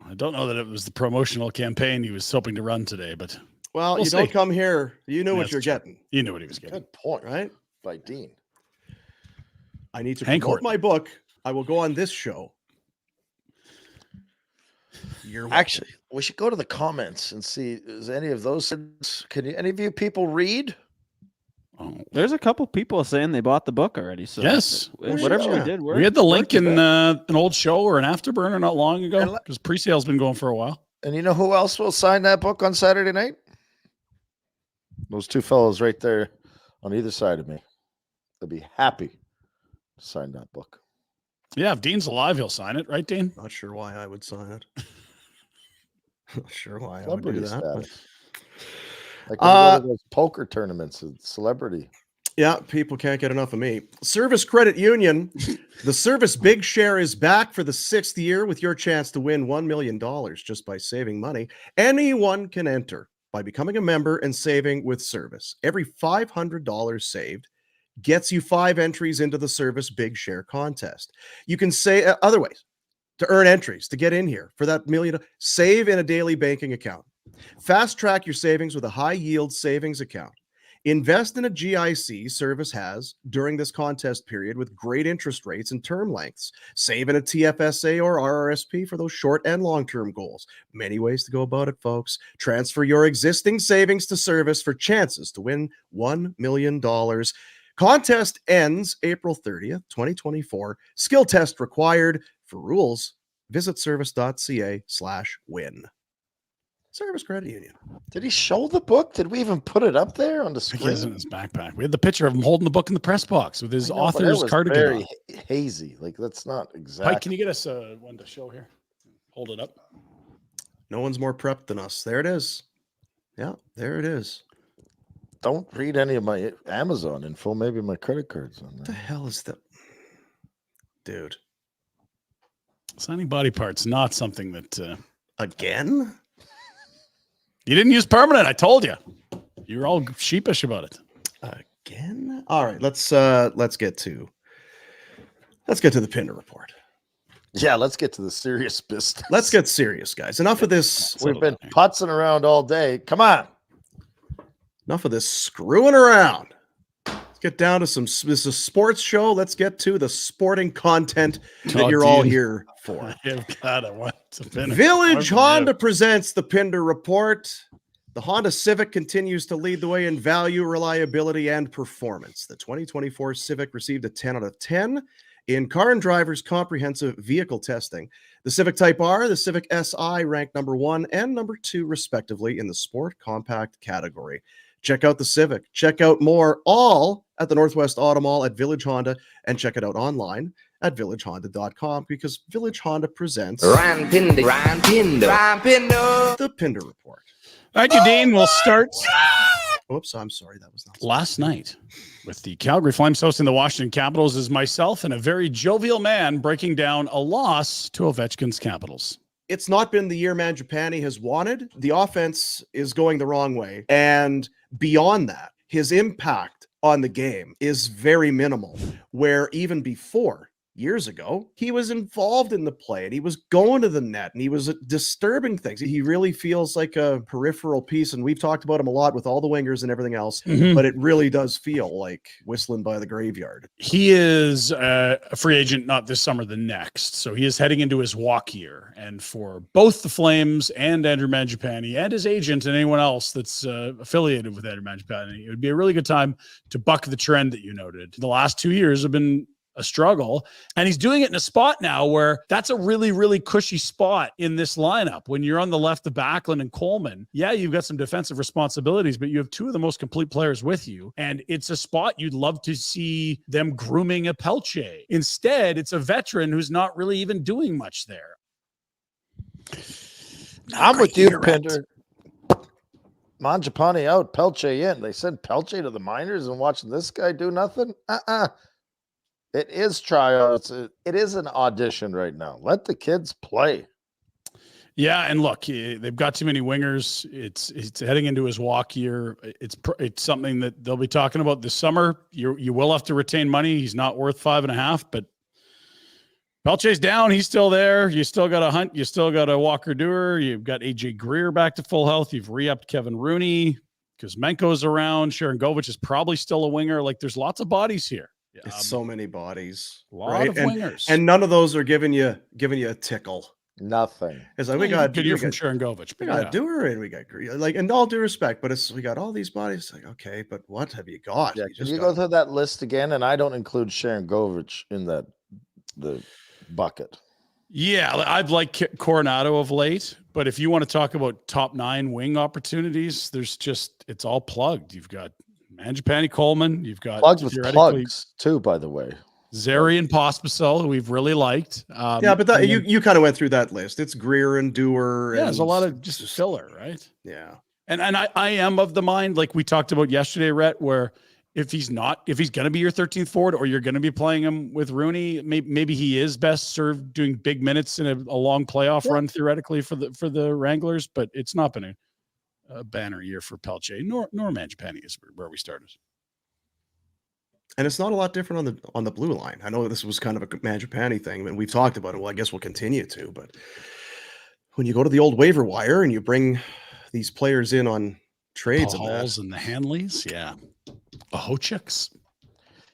I don't know that it was the promotional campaign he was hoping to run today, but Well, We'll you don't see. come here. You know what That's you're true. getting, you knew what he was getting. Good point, right? by Dean. I need to Hank promote Horton. my book. I will go on this show. You're welcome. Actually, we should go to the comments and see is any of those. Can you, any of you people read? Oh. There's a couple people saying they bought the book already. So Yes. whatever we Yeah. did, We had the link worked in it. an old show or an afterburner not long ago And le- because pre-sale's been going for a while. And you know who else will sign that book on Saturday night? Those two fellows right there on either side of me. They'll be happy to sign that book. Yeah, if Dean's alive, he'll sign it, right, Dean? Not sure why I would sign it. Not sure why I would do Celebrity that. but- status. Like when you go to those poker tournaments, it's celebrity. Yeah, people can't get enough of me. Service Credit Union, the Service Big Share is back for the 6th year with your chance to win $1 million just by saving money. Anyone can enter by becoming a member and saving with Service. Every $500 saved gets you 5 entries into the Service Big Share contest. You can say other ways to earn entries to get in here for that million. Save in a daily banking account. Fast track your savings with a high yield savings account. Invest in a GIC Service has during this contest period with great interest rates and term lengths. Save in a TFSA or RRSP for those short and long-term goals. Many ways to go about it, folks. Transfer your existing savings to Service for chances to win $1 million. Contest ends April 30th, 2024. Skill test required. For rules, visit service.ca/win. Service Credit Union. Did he show the book? Did we even put it up there on the I think he has it in screen? his backpack. We had the picture of him holding the book in the press box with his I know, but it author's was cardigan very on. hazy. Like that's not exactly. Pike, can you get us one to show here? Hold it up. No one's more prepped than us. There it is. Yeah, there it is. Don't read any of my Amazon info. Maybe my credit cards on What the there. hell is that? Dude. Signing body parts, not something that Again? you didn't use permanent. I told you. You were all sheepish about it. Again? All right, let's get to the Pinder Report. Yeah, let's get to the serious business. Let's get serious, guys. Enough of this. We've been putzing around all day. Come on. Enough of this screwing around. Let's get down to some. This is a sports show. Let's get to the sporting content that Oh, you're all Dean. here for. I've got to want to finish. Village One from Honda presents the Pinder Report. The Honda Civic continues to lead the way in value, reliability, and performance. The 2024 Civic received a 10 out of 10 in Car and Driver's comprehensive vehicle testing. The Civic Type R, the Civic SI ranked number 1 and number 2, respectively, in the Sport Compact category. Check out the Civic. Check out more, all at the Northwest Auto Mall at Village Honda, and check it out online at villagehonda.com, because Village Honda presents the Pinder Report. Thank you, Dean. We'll start Oops, I'm sorry. That was not last night with the Calgary Flames hosting the Washington Capitals as myself and a very jovial man breaking down a loss to Ovechkin's Capitals. It's not been the year Mangiapane has wanted. The offense is going the wrong way. And beyond that, his impact on the game is very minimal, where even before, years ago, he was involved in the play and he was going to the net and he was disturbing things. He really feels like a peripheral piece, and we've talked about him a lot with all the wingers and everything else, but it really does feel like whistling by the graveyard. He is a free agent, not this summer, the next. So he is heading into his walk year. And for both the Flames and Andrew Mangiapane and his agent and anyone else that's affiliated with Andrew Mangiapane, it would be a really good time to buck the trend that you noted. The last 2 years have been a struggle, and he's doing it in a spot now where that's a really, really cushy spot in this lineup. When you're on the left of Backlund and Coleman, yeah, you've got some defensive responsibilities, but you have two of the most complete players with you, and it's a spot you'd love to see them grooming a Pelche. Instead, it's a veteran who's not really even doing much there. I'm with you, Pinder. Mangiapane out, Pelche in. They sent Pelche to the minors and watching this guy do nothing? It is tryouts. It is an audition right now. Let the kids play. Yeah, and look, they've got too many wingers. It's heading into his walk year. It's something that they'll be talking about this summer. You will have to retain money. He's not worth 5.5, but Pelche's down. He's still there. You still got a Hunt. You still got a Walker Dewar. You've got AJ Greer back to full health. You've re-upped Kevin Rooney because Menko's around. Sharon Govich is probably still a winger. Like, there's lots of bodies here. It's so many bodies, a lot of wingers, and none of those are giving you a tickle. Nothing. It's like we got good year from Sharon Govich. We got Dewar and we got like, and all due respect, but we got all these bodies. Like, okay, but what have you got? Yeah, can you go through that list again? And I don't include Sharon Govich in the bucket. Yeah, I've liked Coronado of late, but if you want to talk about top 9 wing opportunities, it's all plugged. You've got Mangiapane, Coleman. You've got plugged with plugs too, by the way. Zeri and Pospisil, who we've really liked. Yeah, but you kind of went through that list. It's Greer and Dewar. Yeah, there's a lot of just filler, right? Yeah. And I am of the mind, like we talked about yesterday, Rhett, where if he's going to be your 13th forward, or you're going to be playing him with Rooney, maybe he is best served doing big minutes in a long playoff run theoretically for the Wranglers, but it's not been a banner year for Pelche, nor Mangiapane is where we started. And it's not a lot different on the blue line. I know this was kind of a Mangiapane thing, and we've talked about it. Well, I guess we'll continue to. But when you go to the old waiver wire and you bring these players in on trades, and the Hanleys, yeah, the Hochuks.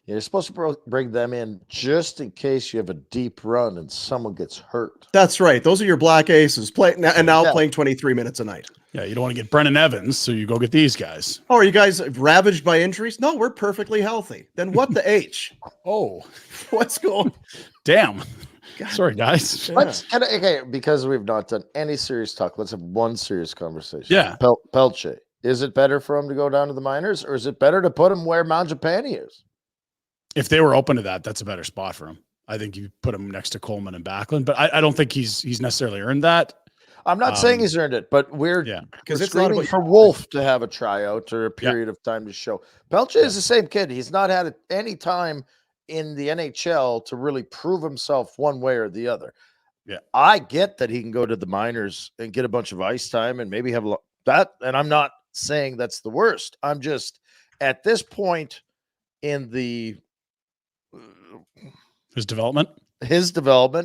Yeah, you're supposed to bring them in just in case you have a deep run and someone gets hurt. That's right. Those are your black aces playing 23 minutes a night. Yeah, you don't want to get Brennan Evans, so you go get these guys. Oh, are you guys ravaged by injuries? No, we're perfectly healthy. Then what the H? Oh, what's going? Damn. God. Sorry, guys. Okay, because we've not done any serious talk, let's have one serious conversation. Yeah. Pelche. Is it better for him to go down to the minors, or is it better to put him where Mangiapane is? If they were open to that, that's a better spot for him. I think you put him next to Coleman and Backlund, but I don't think he's necessarily earned that. I'm not saying he's earned it, but we're it's screaming not for Wolf to have a tryout or a period of time to show. Pelche is the same kid. He's not had any time in the NHL to really prove himself one way or the other. Yeah, I get that he can go to the minors and get a bunch of ice time and maybe have that. And I'm not saying that's the worst. I'm just at this point in his development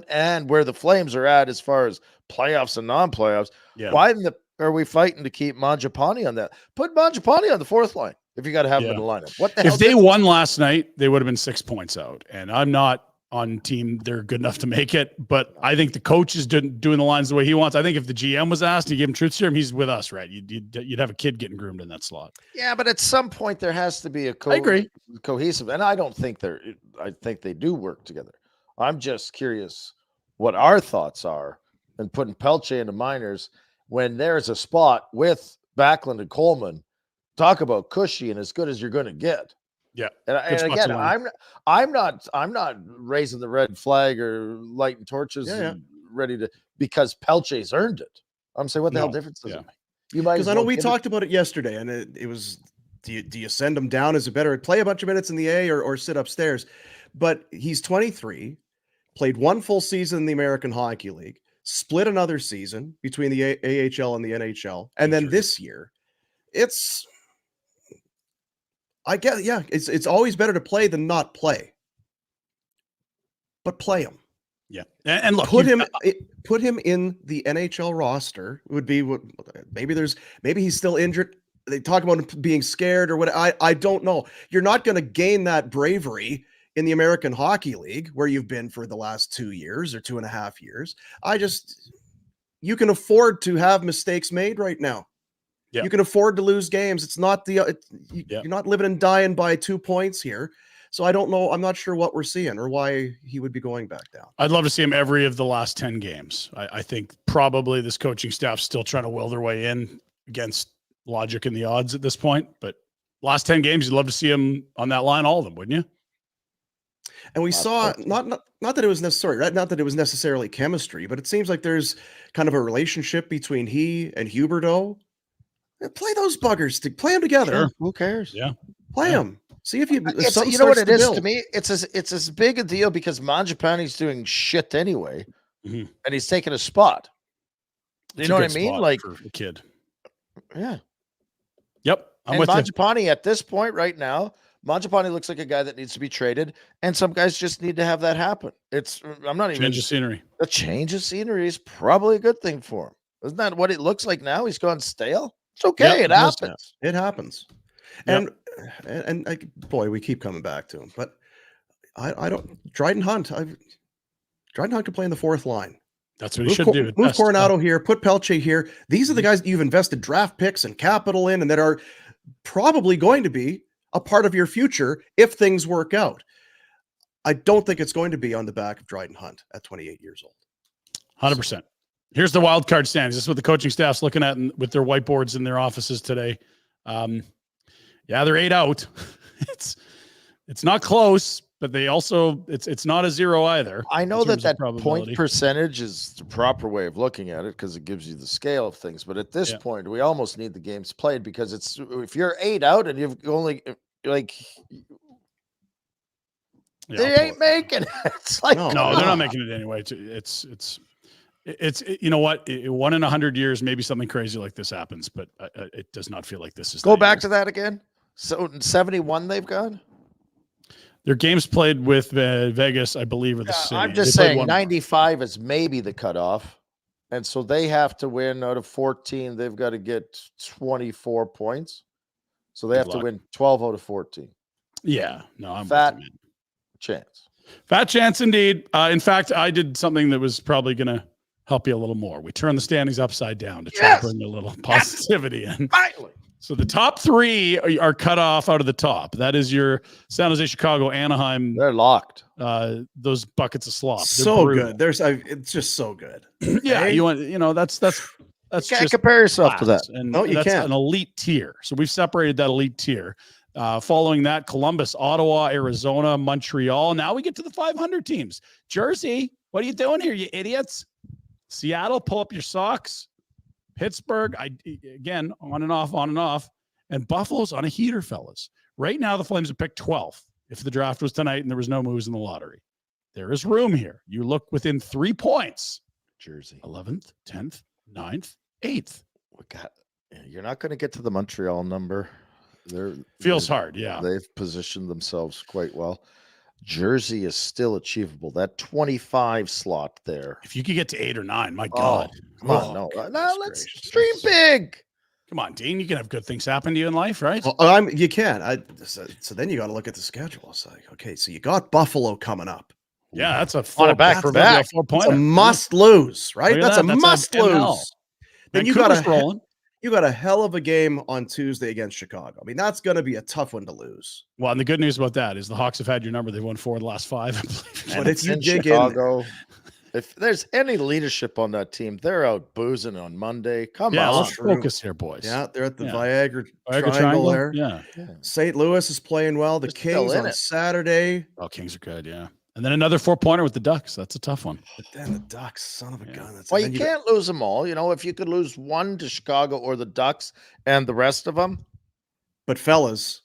and where the Flames are at as far as playoffs and non-playoffs. Yeah. Why are we fighting to keep Mangiapane on that? Put Mangiapane on the fourth line if you got to have him in the lineup. What the hell? If they won last night, they would have been 6 points out. And I'm not on team they're good enough to make it. But I think the coach is doing the lines the way he wants. I think if the GM was asked to give him truth serum, he's with us, right? You'd have a kid getting groomed in that slot. Yeah, but at some point there has to be a I agree. cohesive, and I don't think I think they do work together. I'm just curious what our thoughts are in putting Pelche into minors when there's a spot with Backlund and Coleman. Talk about cushy and as good as you're going to get. Yeah. And again, I'm not raising the red flag or lighting torches and ready to, because Pelche's earned it. I'm saying, what the hell difference does it make? You might, because I know we talked about it yesterday, and it was, do you send him down? Is it better to play a bunch of minutes in the A or sit upstairs? But he's 23, played one full season in the American Hockey League, split another season between the AHL and the NHL, and then this year, I guess, it's always better to play than not play. But play him. Yeah. And look, put him in the NHL roster would be what, maybe he's still injured. They talk about him being scared or what. I don't know. You're not going to gain that bravery in the American Hockey League where you've been for the last 2 years or 2.5 years. You can afford to have mistakes made right now. Yeah. You can afford to lose games. It's not you're not living and dying by 2 points here. So I don't know. I'm not sure what we're seeing or why he would be going back down. I'd love to see him every of the last 10 games. I think probably this coaching staff's still trying to will their way in against logic and the odds at this point. But last 10 games, you'd love to see him on that line, all of them, wouldn't you? And we saw not that it was necessary, right? Not that it was necessarily chemistry, but it seems like there's kind of a relationship between he and Huberdeau. Play those buggers. Play them together. Sure. Who cares? Yeah. Play them. See if you know what it is to me? It's as big a deal because Mangiapane's doing shit anyway, and he's taking a spot. You know what I mean? Like for a kid. Yeah. Yep. And Mangiapane at this point right now, Mangiapane looks like a guy that needs to be traded, and some guys just need to have that happen. I'm not even change of scenery. A change of scenery is probably a good thing for him. Isn't that what it looks like now? He's gone stale. It's okay. It happens. It happens. And like, boy, we keep coming back to him, but I don't. Dryden Hunt could play in the fourth line. That's what he should do. Move Coronado here, put Pelche here. These are the guys that you've invested draft picks and capital in, and that are probably going to be a part of your future if things work out. I don't think it's going to be on the back of Dryden Hunt at 28 years old. 100%. Here's the wild card standings. This is what the coaching staff's looking at with their whiteboards in their offices today. They're 8 out. It's not close, but they also it's not a zero either. I know that point percentage is the proper way of looking at it because it gives you the scale of things. But at this point, we almost need the games played because if you're 8 out and you've only they ain't making it. It's like no, they're not making it anyway. It's you know what? 1 in 100 years, maybe something crazy like this happens, but it does not feel like this is. Go back to that again. So in 71, they've gone. Their games played with Vegas, I believe, are the same. I'm just saying 95 is maybe the cutoff. And so they have to win out of 14. They've got to get 24 points. So they have to win 12 out of 14. Yeah. No, I'm fat chance. Fat chance indeed. In fact, I did something that was probably going to help you a little more. We turned the standings upside down to try to bring a little positivity in. Finally. So the top 3 are cut off out of the top. That is your San Jose, Chicago, Anaheim. They're locked. Those buckets of slop. So good. It's just so good. Yeah, that's you can't compare yourself to that. And no, you that's can't. An elite tier. So we've separated that elite tier. Following that, Columbus, Ottawa, Arizona, Montreal. Now we get to the 500 teams. Jersey, what are you doing here, you idiots? Seattle, pull up your socks. Pittsburgh, again, on and off. And Buffalo's on a heater, fellas. Right now, the Flames have picked 12th. If the draft was tonight and there was no moves in the lottery, there is room here. You look within 3 points. Jersey, 11th, 10th, 9th, 8th. You're not going to get to the Montreal number. Feels hard, yeah. They've positioned themselves quite well. Jersey is still achievable. That 25 slot there. If you could get to 8 or 9, my God. Come on, no, let's dream big. Come on, Dean. You can have good things happen to you in life, right? Well, you can. So then you got to look at the schedule. It's like, okay, so you got Buffalo coming up. Yeah, that's a On a four, back-to-back. that's a 4 It's a pointer. must lose, right? Look at That's that. a That's must an ML. lose. Then you got Vancouver's rolling. you got a hell of a game on Tuesday against Chicago. I mean, that's going to be a tough one to lose. Well, and the good news about that is the Hawks have had your number. They've won 4 of the last 5. And But if it's you in dig in Chicago, if there's any leadership on that team, they're out boozing on Monday. Come Yeah, on. let's focus here, boys. Yeah, they're at the Yeah. Viagra Triangle Triangle there. Yeah. St. Louis is playing well. The They're still Kings in on it. Saturday. Oh, Kings are good. Yeah. And then another 4-pointer with the Ducks. That's a tough one. But then the Ducks, son of a Yeah. gun. That's, Well, and you then can't lose them all. You know, if you could lose one to Chicago or the Ducks and the rest of them, But fellas,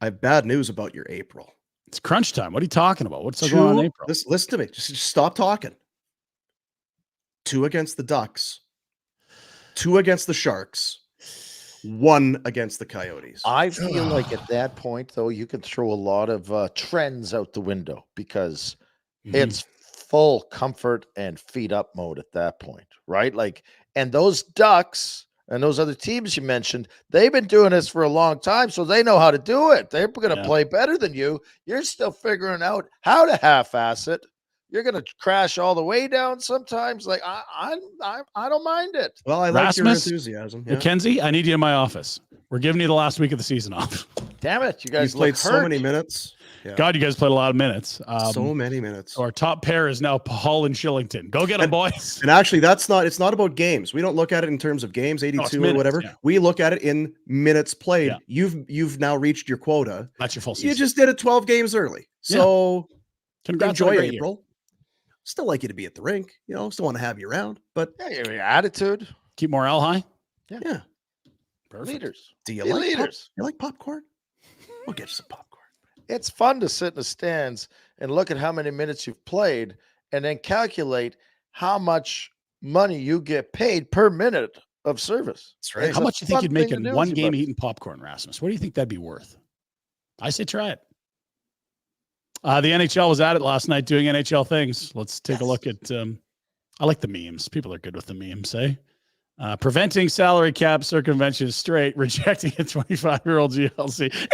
I have bad news about your April. It's crunch time. What are you talking about? What's going on in April? Listen to me. Just stop talking. 2 against the Ducks, 2 against the Sharks, 1 against the Coyotes. I feel like at that point, though, you can throw a lot of trends out the window because it's full comfort and feed up mode at that point, right? Like, and those Ducks and those other teams you mentioned, they've been doing this for a long time, so they know how to do it. They're going to play better than you. You're still figuring out how to half-ass it. You're going to crash all the way down sometimes. Like I don't mind it. Well, I like your Rasmus, enthusiasm. Yeah. Mackenzie, I need you in my office. We're giving you the last week of the season off. Damn it, you You guys played look so hurt. many minutes. Yeah. God, you guys played a lot of minutes. So many minutes. Our top pair is now Hall and Shillington. Go get them, boys. And actually, it's not about games. We don't look at it in terms of games, 82 minutes, or whatever. yeah. We look at it in minutes played. Yeah. You've now reached your quota. That's your full season. You just did it 12 games early. So Congrats on a enjoy great year. April. Still like you to be at the rink, still want to have you around, but Yeah, your attitude. Keep morale high. yeah. Perfect. Leaders. Do you Be like leaders. You like popcorn? We'll get you some popcorn. It's fun to sit in the stands and look at how many minutes you've played and then calculate how much money you get paid per minute of service. That's right. It's How a much do you think fun you'd make thing in to do one with your game buddies. eating popcorn, Rasmus? What do you think that'd be worth? I say try it. The NHL was at it last night doing NHL things. Let's take a look at I like the memes. People are good with the memes, eh? Preventing salary cap circumvention straight, rejecting a 25-year-old GLC.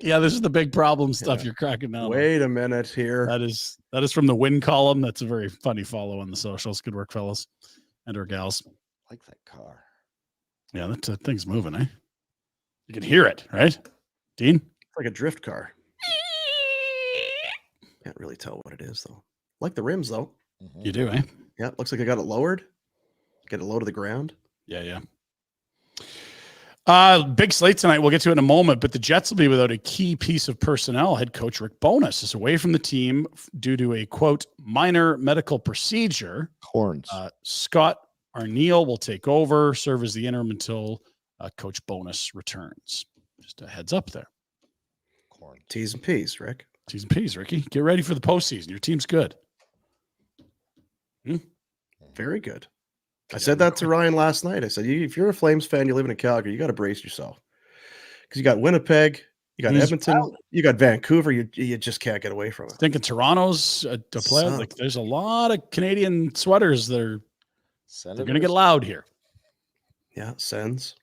Yeah, this is the big problem stuff you're cracking down on. Wait a minute here. That is from the win column. That's a very funny follow on the socials. Good work, fellas and or gals. Like that car. Yeah, that thing's moving, eh? You can hear it, right? Dean? It's like a drift car. Can't really tell what it is though. Like the rims though. You do, eh? Yeah, looks like I got it lowered. Get it low to the ground. Yeah. Big slate tonight. We'll get to it in a moment, but the Jets will be without a key piece of personnel. Head coach Rick Bowness is away from the team due to a, quote, minor medical procedure. Horns. Scott Arneal will take over, serve as the interim until Coach Bowness returns. Just a heads up there. Corns. T's and P's, Rick. T's and P's, Ricky. Get ready for the postseason. Your team's good. Very good. I said that to Ryan last night. I said, if you're a Flames fan, you live in Calgary, you got to brace yourself. Because you got Winnipeg, you got Edmonton, you got Vancouver. You just can't get away from it. Thinking Toronto's to play. Son. Like, there's a lot of Canadian sweaters that are they're going to get Senators. loud here. Yeah, sends.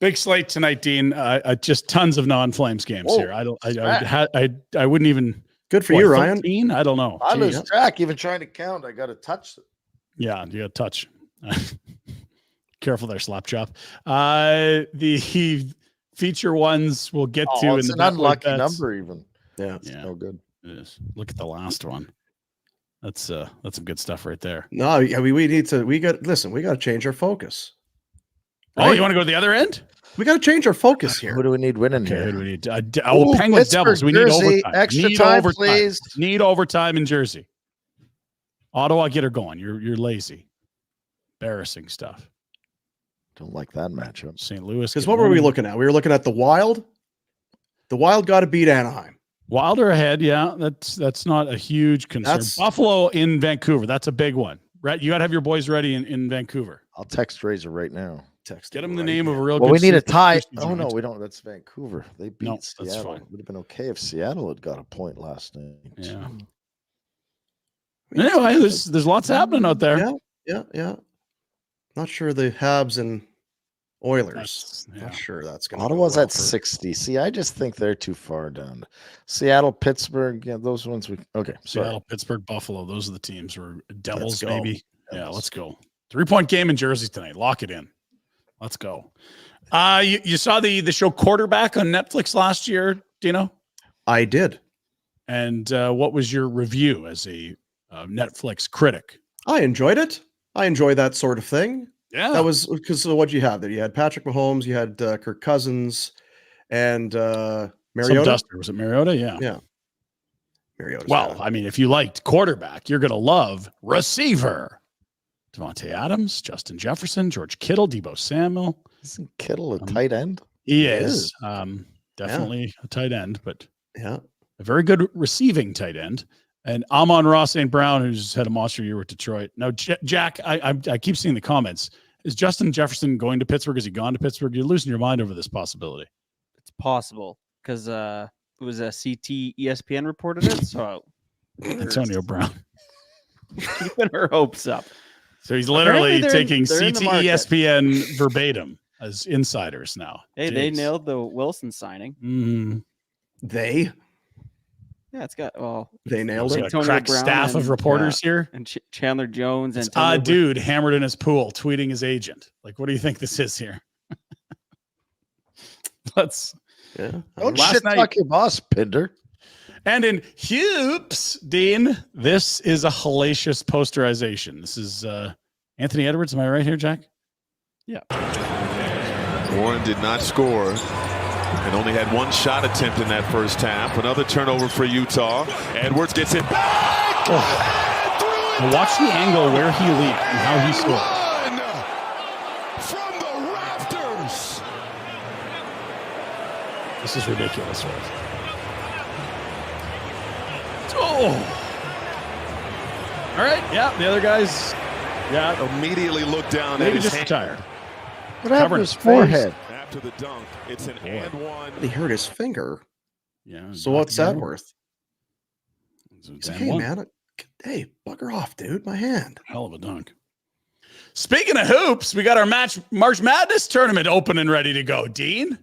Big slate tonight, Dean. Just tons of non-Flames games Whoa, here. I wouldn't even. Good for you, Ryan. 13? I don't know. I Gee. lose track even trying to count. I got to touch it. Yeah, you got to touch. Careful there, slap chop. The feature ones we'll get to in It's the an Betway unlucky bets. number even. Yeah. It's no good. It is. Look at the last one. That's some good stuff right there. No, I mean, we got to change our focus. Oh, you want to go to the other end? We got to change our focus Who here. do we need winning Okay, who here? do we need? Ooh, Penguins, Devils. We need Jersey, overtime. extra Need time, overtime. please. Need overtime in Jersey. Ottawa, get her going. You're lazy. Embarrassing stuff. Don't like that matchup. St. Louis. Because get what were we winning. looking at? We were looking at the Wild. The Wild got to beat Anaheim. Wilder ahead, yeah. That's not a huge concern. That's- Buffalo in Vancouver. That's a big one. Right? You got to have your boys ready in Vancouver. I'll text Razor right now. Text Get him them the right name of a now. real Well, good we need a Super tie. Tuesday Oh, no, joint. we don't. That's Vancouver. They beat No, that's Seattle. fine. Would have been okay if Seattle had got a point last night. Yeah. Anyway, there's lots happening out there. Yeah. Not sure the Habs and Oilers. Yeah. Not sure that's going to Ottawa's at 60. See, I just think they're too far down. Seattle, Pittsburgh, yeah, those ones. Okay, sorry. Seattle, Pittsburgh, Buffalo. Those are the teams. Or Devils, go. maybe. Yeah, Devils. let's go. 3-point game in Jersey tonight. Lock it in. Let's go. You saw the show Quarterback on Netflix last year, Dino? I did. And what was your review as a Netflix critic? I enjoyed it. I enjoy that sort of thing. Yeah. That was because of what you had there. You had Patrick Mahomes, you had Kirk Cousins, and some Mariota. duster. Was it Mariota? Yeah. Yeah. Mariota. Well, I mean, if you liked quarterback, you're going to love receiver. Devontae Adams, Justin Jefferson, George Kittle, Deebo Samuel. Isn't Kittle a tight end? He is. is. Definitely a tight end, but yeah, a very good receiving tight end. And Amon-Ra St. Brown, who's had a monster year with Detroit. Now, Jack, I keep seeing the comments. Is Justin Jefferson going to Pittsburgh? Has he gone to Pittsburgh? You're losing your mind over this possibility. It's possible because it was a CT ESPN reported it. So Antonio Brown. keeping her hopes up. So he's literally taking they're in the CT market. ESPN verbatim as insiders now. Hey, they Jeez. nailed the Wilson signing. Mhm. they Yeah, it's got they nailed So it. a Antonio crack Brown staff of and, reporters here. and Chandler Jones and Dude hammered in his pool, tweeting his agent. Like, what do you think this is here? Let's. Yeah. Don't Last shit night- talk your boss, Pinder. And in hoops, Dean, this is a hellacious posterization. This is Anthony Edwards. Am I right here, Jack? Yeah. Warren did not score and only had one shot attempt in that first half. Another turnover for Utah. Edwards gets it back. Now watch the angle where he leaped and how he scored. From the rafters. This is ridiculous, right? Oh. All right. Yeah, the other guys. Yeah, Immediately looked down maybe at his just hand. retired. What happened to Covered his his forehead? After the dunk, it's an and one. He hurt his finger. Yeah. So what's that worth? It's a He's like, damn hey one. man, hey, bugger off, dude. My hand. Hell of a dunk. Speaking of hoops, we got our March Madness tournament open and ready to go. Dean,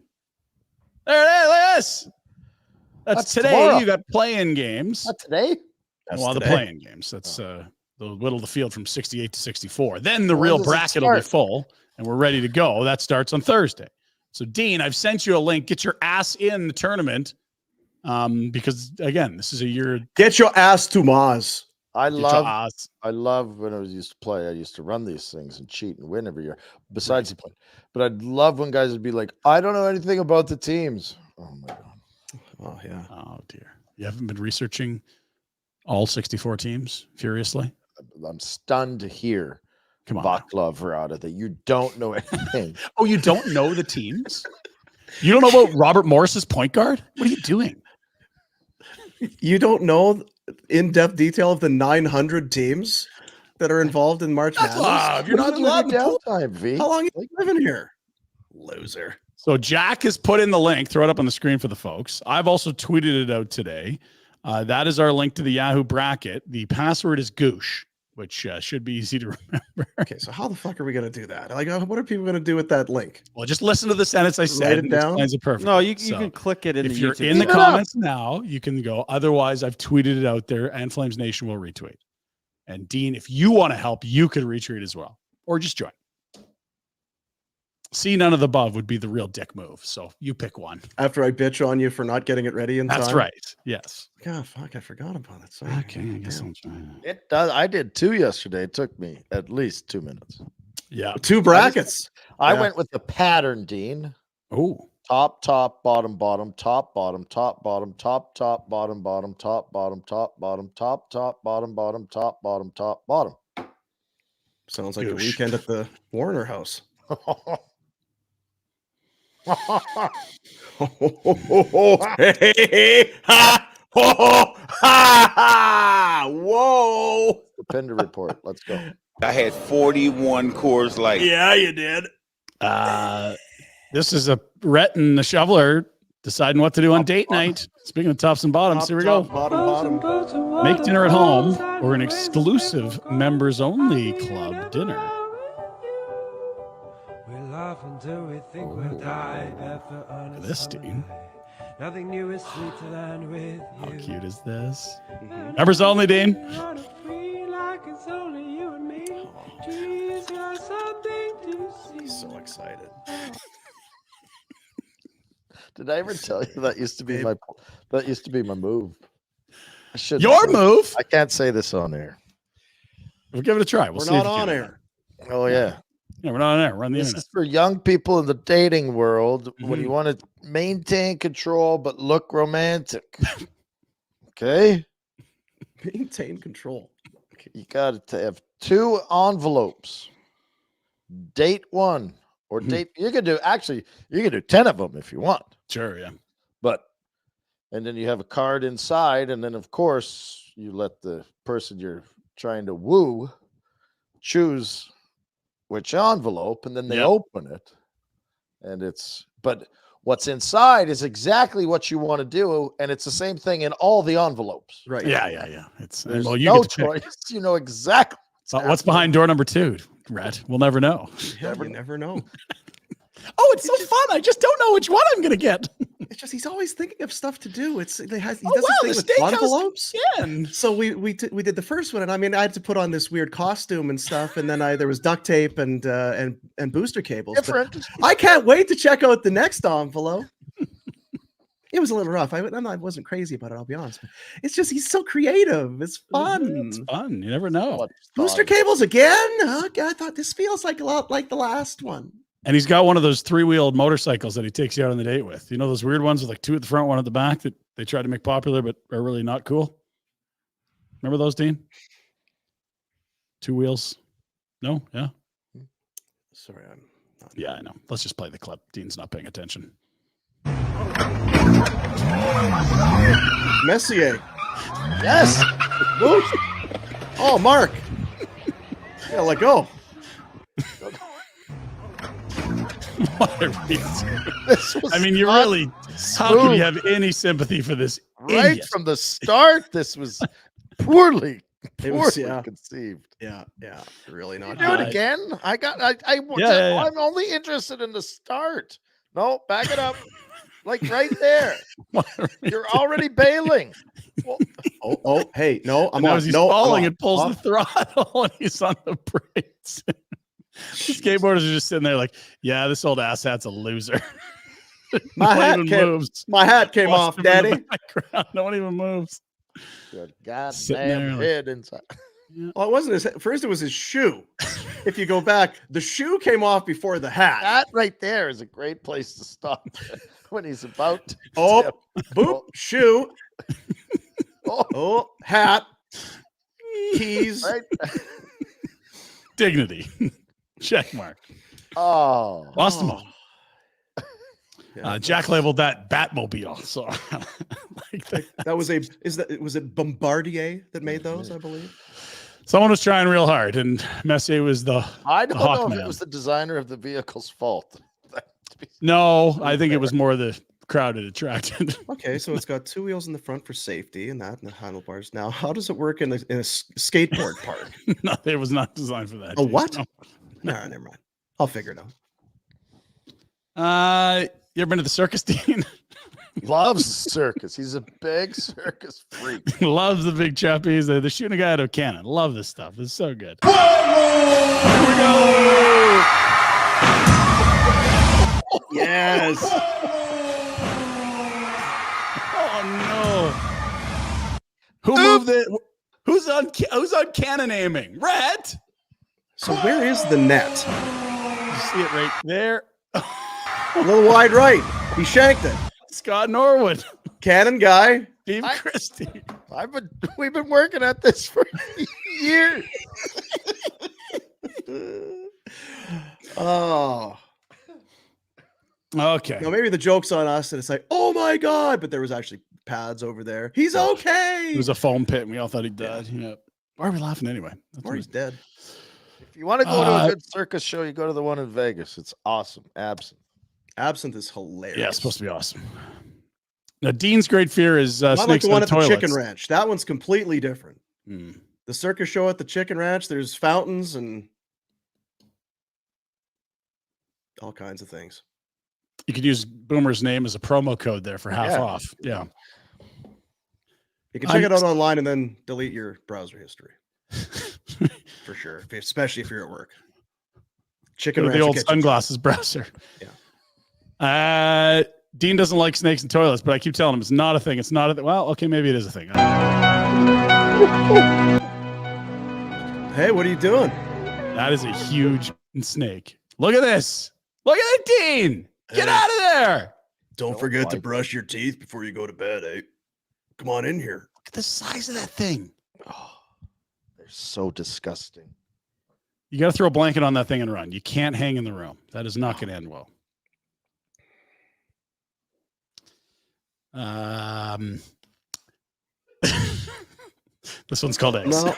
there it is. Look at this. That's today. tomorrow. You got playing games. Not today. Well, the today. playing games. That's they'll whittle the field from 68 to 64. Then the When real does it bracket will be start? full, and we're ready to go. That starts on Thursday. So, Dean, I've sent you a link. Get your ass in the tournament, because again, this is a year. Get your ass to Maz. I Get your love ass. when I used to play. I used to run these things and cheat and win every year. Besides the point, but I'd love when guys would be like, "I don't know anything about the teams." Oh my god! Oh yeah. Oh dear, you haven't been researching all 64 teams furiously. I'm stunned to hear, Come on. now. Vaclav Verada, that you don't know anything. Oh, you don't know the teams? You don't know about Robert Morris's point guard? What are you doing? You don't know in-depth detail of the 900 teams that are involved in March That's Madness. love. You're What not do you do allowed in to pull. downtime, V. How long you living here? Loser. So Jack has put in the link. Throw it up on the screen for the folks. I've also tweeted it out today. That is our link to the Yahoo bracket. The password is Goosh, which should be easy to remember. Okay, so how the fuck are we gonna do that? Like, what are people gonna do with that link? Well, just listen to the sentence I said. Write it and down? explains it perfectly. No, you So can click it in if the you're YouTube in the video. comments now, you can go. Otherwise, I've tweeted it out there, and Flames Nation will retweet. And Dean, if you want to help, you could retweet as well, or just join. See, none of the above would be the real dick move. So you pick one. After I bitch on you for not getting it ready in time. That's right. Yes. God, fuck, I forgot about it. Sorry. Okay, I guess Damn. I'll try. It does. I did 2 yesterday. It took me at least 2 minutes. Yeah. 2 brackets. I Yeah. went with the pattern, Dean. Oh. Top, bottom, bottom, top, bottom, top, bottom, top, bottom, bottom, top, bottom, top, bottom, top, bottom, bottom, top, bottom, top, bottom. Sounds like a Goosh. weekend at the Warner house. Hey, ha, ho, ha, ha. Whoa. The Pinder Report. Let's go. I had 41 Coors Light. Yeah, you did. This is a Rhett and the Shoveler deciding what to do on date night. Speaking of tops and bottoms, here we go. Bottom. Make dinner at home or an exclusive members only club dinner. until we think we'll die. This Dean. Nothing new is sweeter than with you. How cute is this? Members only, Dean. So excited. Did I ever tell you that used to be my move? I should. Your move? I can't say this on air. We'll give it a try. We're not on air. Oh yeah. Yeah, we're not on air. We're on the This internet. is for young people in the dating world when you want to maintain control but look romantic. Okay? Maintain control. You got to have 2 envelopes. Date 1 or date. You can do 10 of them if you want. Sure, yeah. And then you have a card inside, and then of course you let the person you're trying to woo choose which envelope, and then they open it, and but what's inside is exactly what you want to do, and it's the same thing in all the envelopes. Right. Yeah. It's There's you no get to pick. choice. You know exactly What's behind door number 2, Rhett? We'll never know. Yeah, you never know. Oh, it's so fun. I just don't know which one I'm going to get. It's just he's always thinking of stuff to do. He does the this thing with steakhouse envelopes. again. So we did the first one, and I mean I had to put on this weird costume and stuff, and then there was duct tape and booster cables. But I can't wait to check out the next envelope. It was a little rough. I wasn't crazy about it. I'll be honest. But it's just he's so creative. It's fun. It's fun. You never know. Booster cables again. Oh, God, I thought this feels like a lot like the last one. And he's got one of those 3-wheeled motorcycles that he takes you out on the date with. You know those weird ones with like 2 at the front, 1 at the back that they tried to make popular but are really not cool? Remember those, Dean? 2 wheels? No? Yeah? Sorry, I'm not. Yeah, I know. Let's just play the clip. Dean's not paying attention. Messier. Yes. Oh, Mark. Yeah, let go. I mean, you really, how can you have any sympathy for this? Right idiot? from the start, this was poorly Yeah. conceived. Yeah, really not. Do it good. again. Yeah. I'm only interested in the start. No, back it up. Like right there. You're already bailing. Well, hey, no, I'm now on. as he's No, falling, I'm on. it pulls the throttle and he's on the brakes. Skateboarders are just sitting there like, yeah, this old asshat's a loser. My hat came off, Daddy. No one even moves. Good Sitting there goddamn like- head inside. Oh, it wasn't his. First, it was his shoe. If you go back, the shoe came off before the hat. That right there is a great place to stop when he's about to Oh, tip. boop, shoe. Oh, hat. Keys. Right. Dignity. Check mark. Oh, Lost them all. Jack labeled that Batmobile. So like that was was it Bombardier that made those, I believe? Someone was trying real hard, and Messier was I don't know if Hawkman. it was the designer of the vehicle's fault. No, I think it was more the crowd it attracted. Okay, so it's got 2 wheels in the front for safety and the handlebars. Now, how does it work in a skateboard park? No, it was not designed for that. A dude. what? No. No, never mind. I'll figure it out. You ever been to the circus, Dean? Loves circus. He's a big circus freak. Loves the big chappies. They're shooting a guy out of a cannon. Love this stuff. It's so good. Yes. Oh no! Who moved it? Who's on cannon aiming? Rhett. So where is the net? You see it right there. A little wide right. He shanked it. Scott Norwood. Cannon guy. Steve Christie. We've been working at this for years. Oh. Okay. Now maybe the joke's on us and it's like, oh my God, but there was actually pads over there. He's okay. It was a foam pit and we all thought he died. Yeah. Why are we laughing anyway? Or he's dead. If you want to go to a good circus show, you go to the one in Vegas. It's awesome. Absinthe is hilarious. Yeah, it's supposed to be awesome. Now, Dean's great fear is Not like snakes the one on at the toilets. Chicken Ranch. That one's completely different. The circus show at the Chicken Ranch, there's fountains and all kinds of things. You could use Boomer's name as a promo code there for half off. Yeah. You can check it out online and then delete your browser history. For sure. Especially if you're at work. Chicken the old sunglasses browser. Yeah. Dean doesn't like snakes and toilets, but I keep telling him it's not a thing. It's not a thing. Well, okay, maybe it is a thing. Hey, what are you doing? That is a huge snake. Look at this. Look at it, Dean. Get out of there. Don't forget to brush your teeth before you go to bed, eh? Come on in here. Look at the size of that thing. Oh, they're so disgusting. You got to throw a blanket on that thing and run. You can't hang in the room. That is not going to end well. This one's called Eggs. No.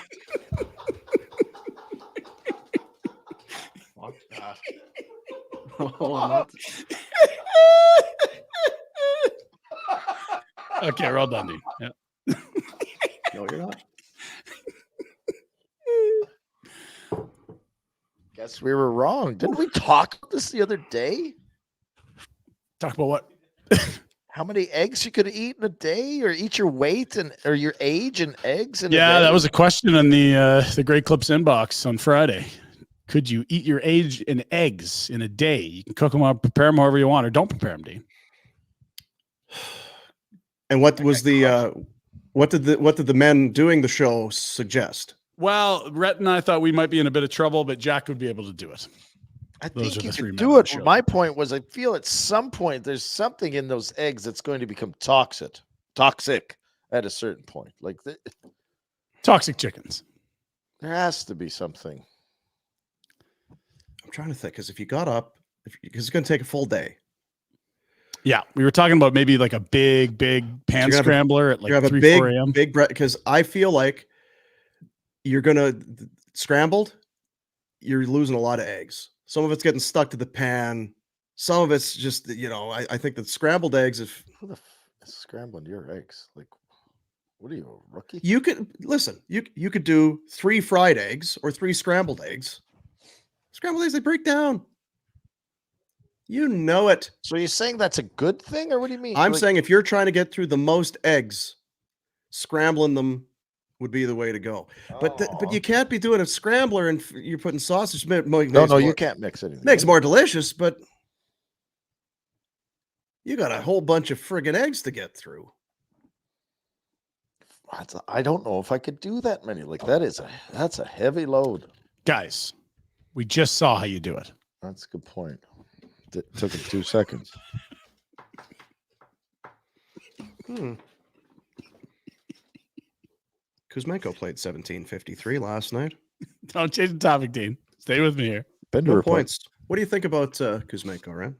Okay, well done, Dean. Yeah. No, you're not. Guess we were wrong. Didn't we talk about this the other day? Talk about what? How many eggs you could eat in a day, or eat your weight or your age in eggs? In Yeah, a day? that was a question in the Great Clips inbox on Friday. Could you eat your age in eggs in a day? You can cook them up, prepare them however you want, or don't prepare them, Dean. And what was what did the men doing the show suggest? Well, Rhett and I thought we might be in a bit of trouble, but Jack would be able to do it. I Those think are you the three could men do on it. the show. My point was, I feel at some point there's something in those eggs that's going to become toxic at a certain point. Like Toxic chickens. there has to be something. I'm trying to think, because if you got up, because it's going to take a full day. Yeah, we were talking about maybe like a big pan scrambler at like 3, 4 a.m. Big bread, because I feel like you're going to scrambled, you're losing a lot of eggs. Some of it's getting stuck to the pan. Some of it's just, I think that scrambled eggs, Who the f is scrambling your eggs? Like, what are you, a rookie? you could listen, you could do 3 fried eggs or 3 scrambled eggs. Scrambled eggs, they break down. You know it. So you're saying that's a good thing, or what do you mean? I'm saying if you're trying to get through the most eggs, scrambling them would be the way to go. But you can't be doing a scrambler and you're putting sausage. No, you can't mix anything. Makes it more delicious, but you got a whole bunch of friggin' eggs to get through. I don't know if I could do that many. Like that's a heavy load. Guys, we just saw how you do it. That's a good point. It took him 2 seconds. Kuzmenko played 1753 last night. Don't change the topic, Dean. Stay with me here. Pinder Report. Points. What do you think about Kuzmenko, right?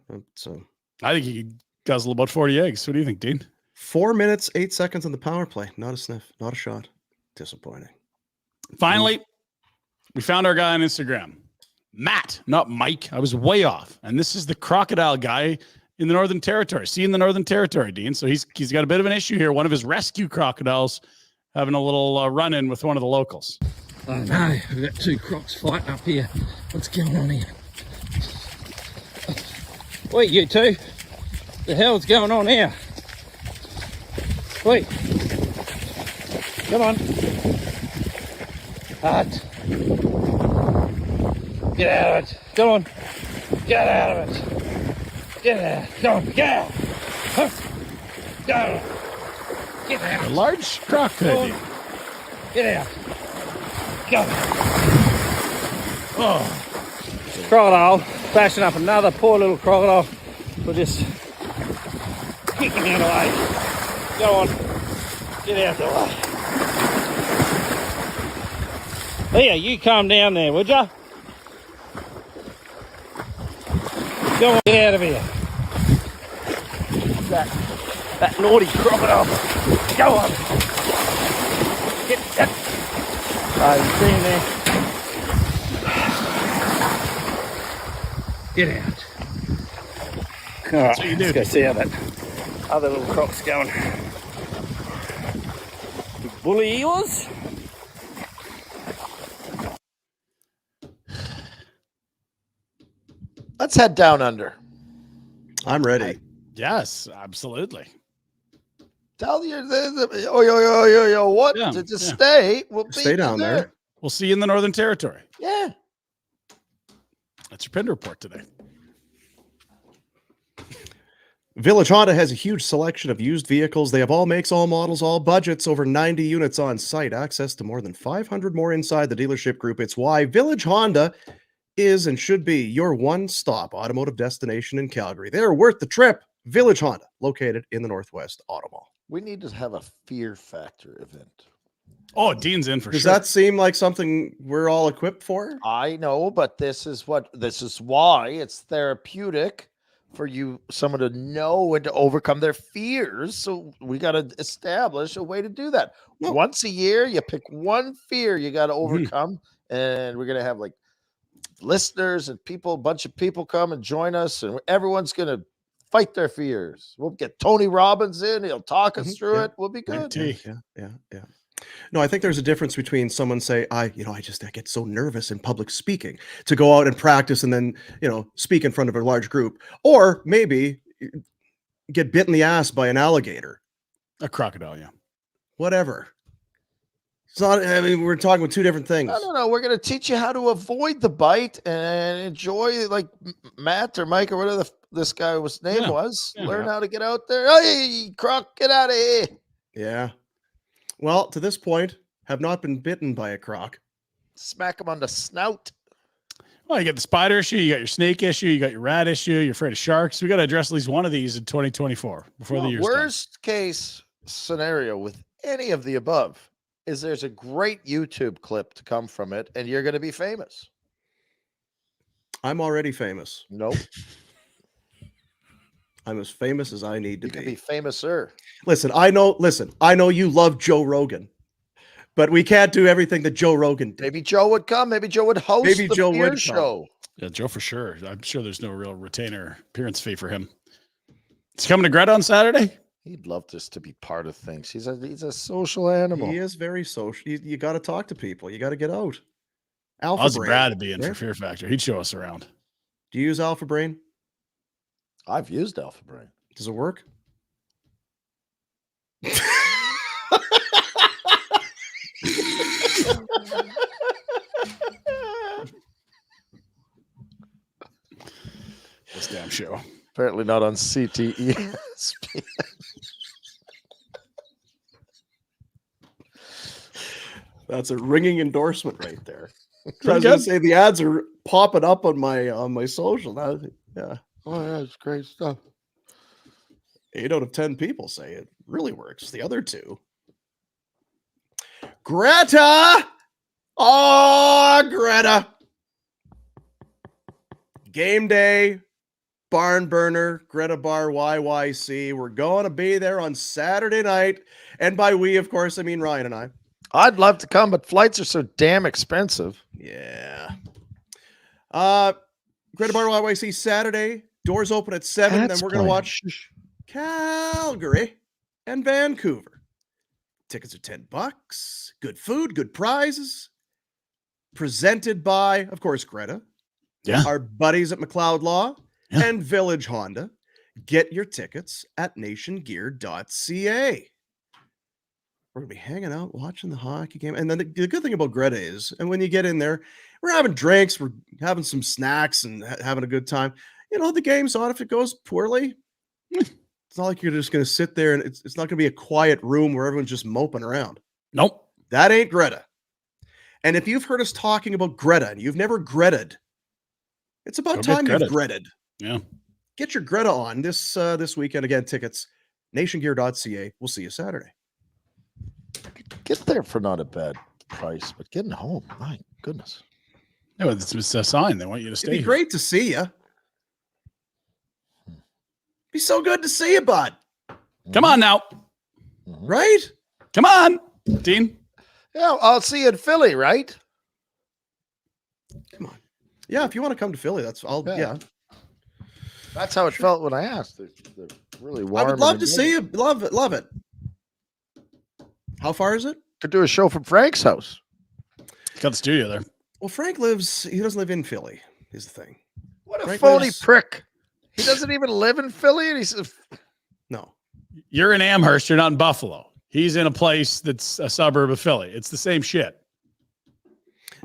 I think he could guzzle about 40 eggs. What do you think, Dean? 4 minutes, 8 seconds on the power play. Not a sniff, not a shot. Disappointing. Finally, we found our guy on Instagram. Matt, not Mike. I was way off. And this is the crocodile guy in the Northern Territory. See, in the Northern Territory, Dean. So he's got a bit of an issue here. One of his rescue crocodiles having a little run-in with one of the locals. Oh no, we've got 2 crocs fighting up here. What's going on here? Wait, you two. The hell's going on here? Wait. Come on. Hard. Get out of it. Come on. Get out of it. Get out. Come on. Get out. Huh. Go. Get out. A large crocodile. Get out. Go. Oh. Crocodile bashing up another poor little crocodile. We'll just kick him out of the way. Go on. Get out the way. Here, you calm down there, would ya? Go on, get out of here. That naughty crocodile. Go on. Get. Oh, you see him there? Get out. All right, let's go see how that other little croc's going. Big bully he was. Let's head down under. I'm ready. Yes, absolutely. Tell you, yo, what? Yeah, Just yeah. stay. We'll Stay beat you down there. We'll see you in the Northern Territory. Yeah. That's your Pinder Report today. Village Honda has a huge selection of used vehicles. They have all makes, all models, all budgets, over 90 units on site, access to more than 500 more inside the dealership group. It's why Village Honda is and should be your one-stop automotive destination in Calgary. They're worth the trip. Village Honda, located in the Northwest Auto Mall. We need to have a Fear Factor event. Oh, Dean's in for Does sure. that seem like something we're all equipped for? I know, but this is why it's therapeutic for someone to know and to overcome their fears. So we got to establish a way to do that. No. Once a year, you pick one fear you got to overcome, and we're gonna have like listeners and a bunch of people come and join us, and everyone's gonna fight their fears. We'll get Tony Robbins in; he'll talk us through it. We'll be good. Yeah. No, I think there's a difference between someone say, I get so nervous in public speaking, to go out and practice and then, speak in front of a large group, or maybe get bit in the ass by an alligator, a crocodile. Yeah. Whatever. It's not, we're talking about two different things. No. We're going to teach you how to avoid the bite and enjoy, like Matt or Mike or whatever this guy name was. Learn how to get out there. Hey, Croc, get out of here. Yeah. Well, to this point, have not been bitten by a croc. Smack him on the snout. Well, you got the spider issue, you got your snake issue, you got your rat issue, you're afraid of sharks. We got to address at least one of these in 2024 before the year's done. Worst case scenario with any of the above is there's a great YouTube clip to come from it, and you're going to be famous. I'm already famous. Nope. I'm as famous as I need to You be. can be famouser. Listen, I know you love Joe Rogan, but we can't do everything that Joe Rogan did. Maybe Joe would come. Maybe Joe would host the beer show. Yeah, Joe for sure. I'm sure there's no real retainer appearance fee for him. He's coming to Greta on Saturday. He'd love this to be part of things. He's a social animal. He is very social. You got to talk to people. You got to get out. Alpha How's Brain. Brad to be in right? for Fear Factor? He'd show us around. Do you use Alpha Brain? I've used Alpha Brain. Does it work? This damn show. Apparently not on CTE. That's a ringing endorsement right there. I was Pretty going good. to say the ads are popping up on my social. Now, yeah. Oh, yeah, it's great stuff. 8 out of 10 people say it really works. The other two. Greta! Oh, Greta. Game day, barn burner, Greta Bar YYC. We're going to be there on Saturday night. And by we, of course, I mean Ryan and I. I'd love to come, but flights are so damn expensive. Yeah. Greta Bar YYC Saturday. Doors open at 7. Then we're going to watch Calgary and Vancouver. Tickets are $10. Good food, good prizes. Presented by, of course, Greta. Yeah. Our buddies at McLeod Law and Village Honda. Get your tickets at nationgear.ca. We're going to be hanging out, watching the hockey game. And then the good thing about Greta is, and when you get in there, we're having drinks, we're having some snacks and having a good time. The game's on. If it goes poorly, it's not like you're just going to sit there and it's not going to be a quiet room where everyone's just moping around. Nope. That ain't Greta. And if you've heard us talking about Greta and you've never Greted, it's about time you've Greted. Yeah. Get your Greta on this weekend. Again, tickets, nationgear.ca. We'll see you Saturday. Get there for not a bad price, but getting home, my goodness. No, it's a sign. They want you to stay. It'd be here. great to see you. Be so good to see you, bud. Come on now. Right? Come on, Dean. Yeah, I'll see you in Philly, right? Come on. Yeah, if you want to come to Philly, yeah. That's how it felt when I asked. They're really warm. I would love to see you. Love it. How far is it? Could do a show from Frank's house. He's got the studio there. Well, Frank he doesn't live in Philly, is the thing. What a Frank phony lives- prick. He doesn't even live in Philly, and he says, No. You're in Amherst. You're not in Buffalo. He's in a place that's a suburb of Philly. It's the same shit.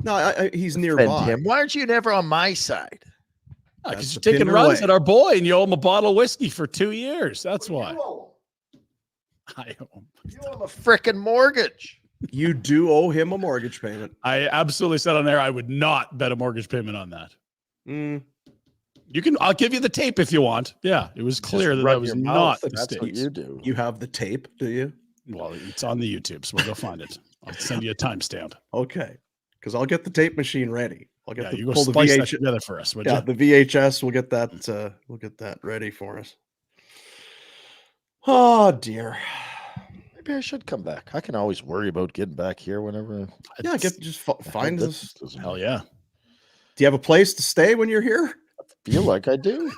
No, he's "Defend nearby. him. Why aren't you never on my side?" Because That's you're the taking Pinder runs way. at our boy and you owe him a bottle of whiskey for 2 years. That's why. I owe him. You owe him a frickin' mortgage. You do owe him a mortgage payment. I absolutely said on there I would not bet a mortgage payment on that. Mm. I'll give you the tape if you want. Yeah, it was clear that rub that was your not mouth, the and that's what States. you do. You have the tape, do you? Well, it's on the YouTube, so we'll go find it. I'll send you a timestamp. Okay. Because I'll get the tape machine ready. I'll get Yeah, the you go pull the splice that VHS. together for us, would Yeah, you? the VHS. We'll get that ready for us. Oh dear. Maybe I should come back. I can always worry about getting back here whenever. Yeah, find us. Do Hell yeah. you have a place to stay when you're here? Feel like I do.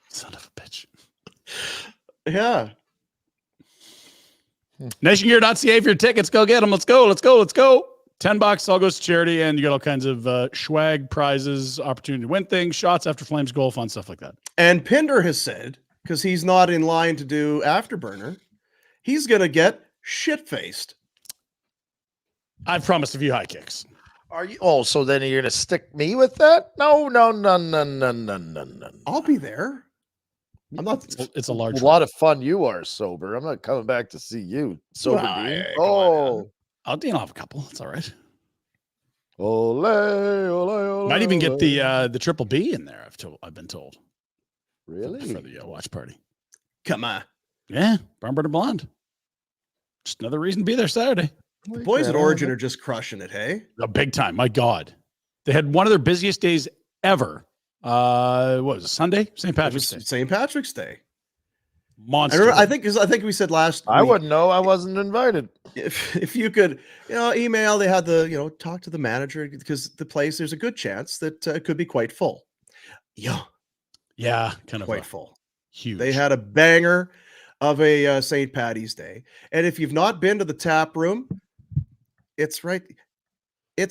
Son of a bitch. Yeah. NationGear.ca for your tickets. Go get them. Let's go. Let's go. Let's go. $10 all goes to charity, and you get all kinds of swag, prizes, opportunity to win things, shots after Flames goal, fun stuff like that. And Pinder has said, because he's not in line to do Afterburner, he's gonna get shit-faced. I've promised a few high kicks. Are you? Oh, so then you're gonna stick me with that? No. I'll be there. I'm not. It's a large. A lot of fun. You are sober. I'm not coming back to see you sober. Nah, Dean. come on, I'll have a couple. It's all right. Ole, ole, ole, Might even get ole. the triple B in there. I've been told. Really? For the watch party. Come on. Yeah, Barn Burner Blonde. Just another reason to be there Saturday. The boys at Origin are just crushing it, hey? A big time. My God. They had one of their busiest days ever. What was it, Sunday? St. Patrick's Day. St. Patrick's Day. Monster. I think we said last I week, wouldn't know. I wasn't invited. if you could, email, they had the, talk to the manager, because the place, there's a good chance that it could be quite full. Yeah. Yeah, kind of Quite full. Huge. They had a banger of a St. Patty's Day. And if you've not been to the tap room, it's right. I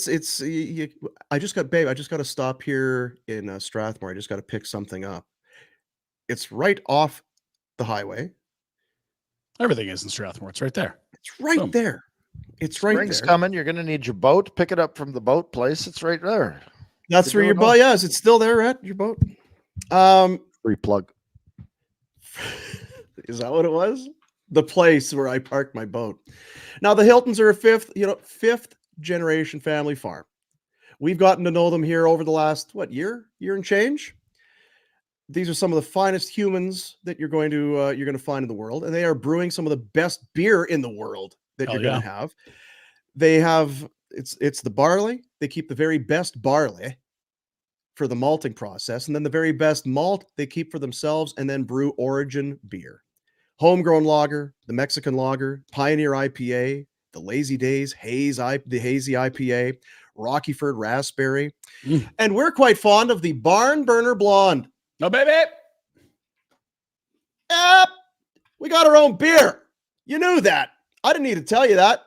just got to stop here in Strathmore. I just got to pick something up. It's right off the highway. Everything is in Strathmore. It's right there. It's right Boom. there. It's right Spring's there. coming. You're going to need your boat. Pick it up from the boat place. It's right there. That's where your boat. Yeah, is it still there at your boat? Free plug. Is that what it was? The place where I parked my boat. Now the Hiltons are a fifth generation family farm. We've gotten to know them here over the last year and change. These are some of the finest humans that you're going to find in the world, and they are brewing some of the best beer in the world that you're going to have. They have it's the barley. They keep the very best barley for the malting process, and then the very best malt they keep for themselves, and then brew Origin beer. Homegrown lager, the Mexican lager, Pioneer IPA, the Lazy Days, the Hazy IPA, Rockyford Raspberry. And we're quite fond of the Barn Burner Blonde. No, baby. Yep. We got our own beer. You knew that. I didn't need to tell you that.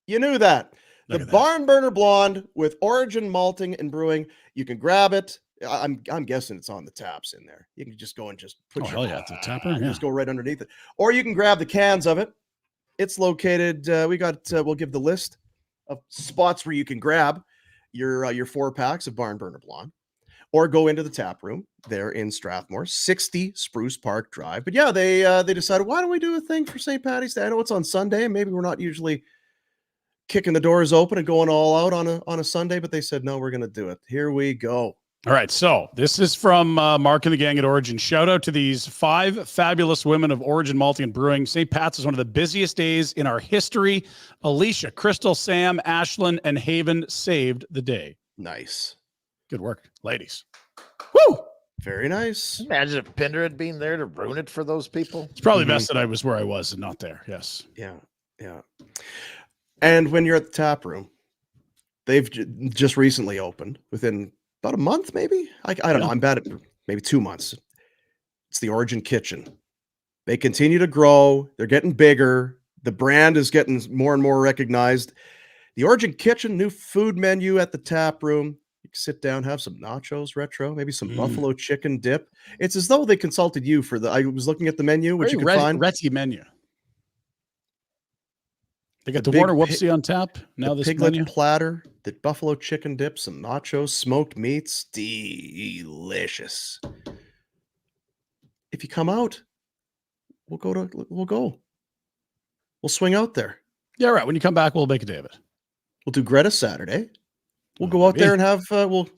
You knew that. The Barn Burner Blonde with Origin malting and brewing. You can grab it. I'm guessing it's on the taps in there. You can just go and just put it's a tapper. just go right underneath it. Or you can grab the cans of it. It's located. We'll give the list of spots where you can grab your 4-packs of Barn Burner Blonde, or go into the tap room there in Strathmore, 60 Spruce Park Drive. But yeah, they decided, why don't we do a thing for St. Patty's Day? I know it's on Sunday, and maybe we're not usually kicking the doors open and going all out on a Sunday, but they said, no, we're going to do it. Here we go. All right, so this is from Mark and the gang at Origin. Shout out to these 5 fabulous women of Origin Malting and Brewing. St. Pat's is one of the busiest days in our history. Alicia, Crystal, Sam, Ashlyn, and Haven saved the day. Nice. Good work, ladies. Woo! Very nice. Imagine if Pinder had been there to ruin it for those people. It's probably best that I was where I was and not there. Yes. Yeah. And when you're at the tap room, they've just recently opened within about a month, maybe. I don't know. I'm bad at maybe 2 months. It's the Origin Kitchen. They continue to grow. They're getting bigger. The brand is getting more and more recognized. The Origin Kitchen, new food menu at the tap room. sit down, have some nachos, retro, maybe some buffalo chicken dip. It's as though they consulted you for the. I was looking at the menu, which you could find. Rhettsy menu. They got the big Warner Whoopsie on tap. Now the this piglet menu. platter, the buffalo chicken dip, some nachos, smoked meats, delicious. If you come out, we'll go. We'll swing out there. Yeah, right. When you come back, we'll make a day of it. We'll do Greta Saturday. We'll go out there and have we'll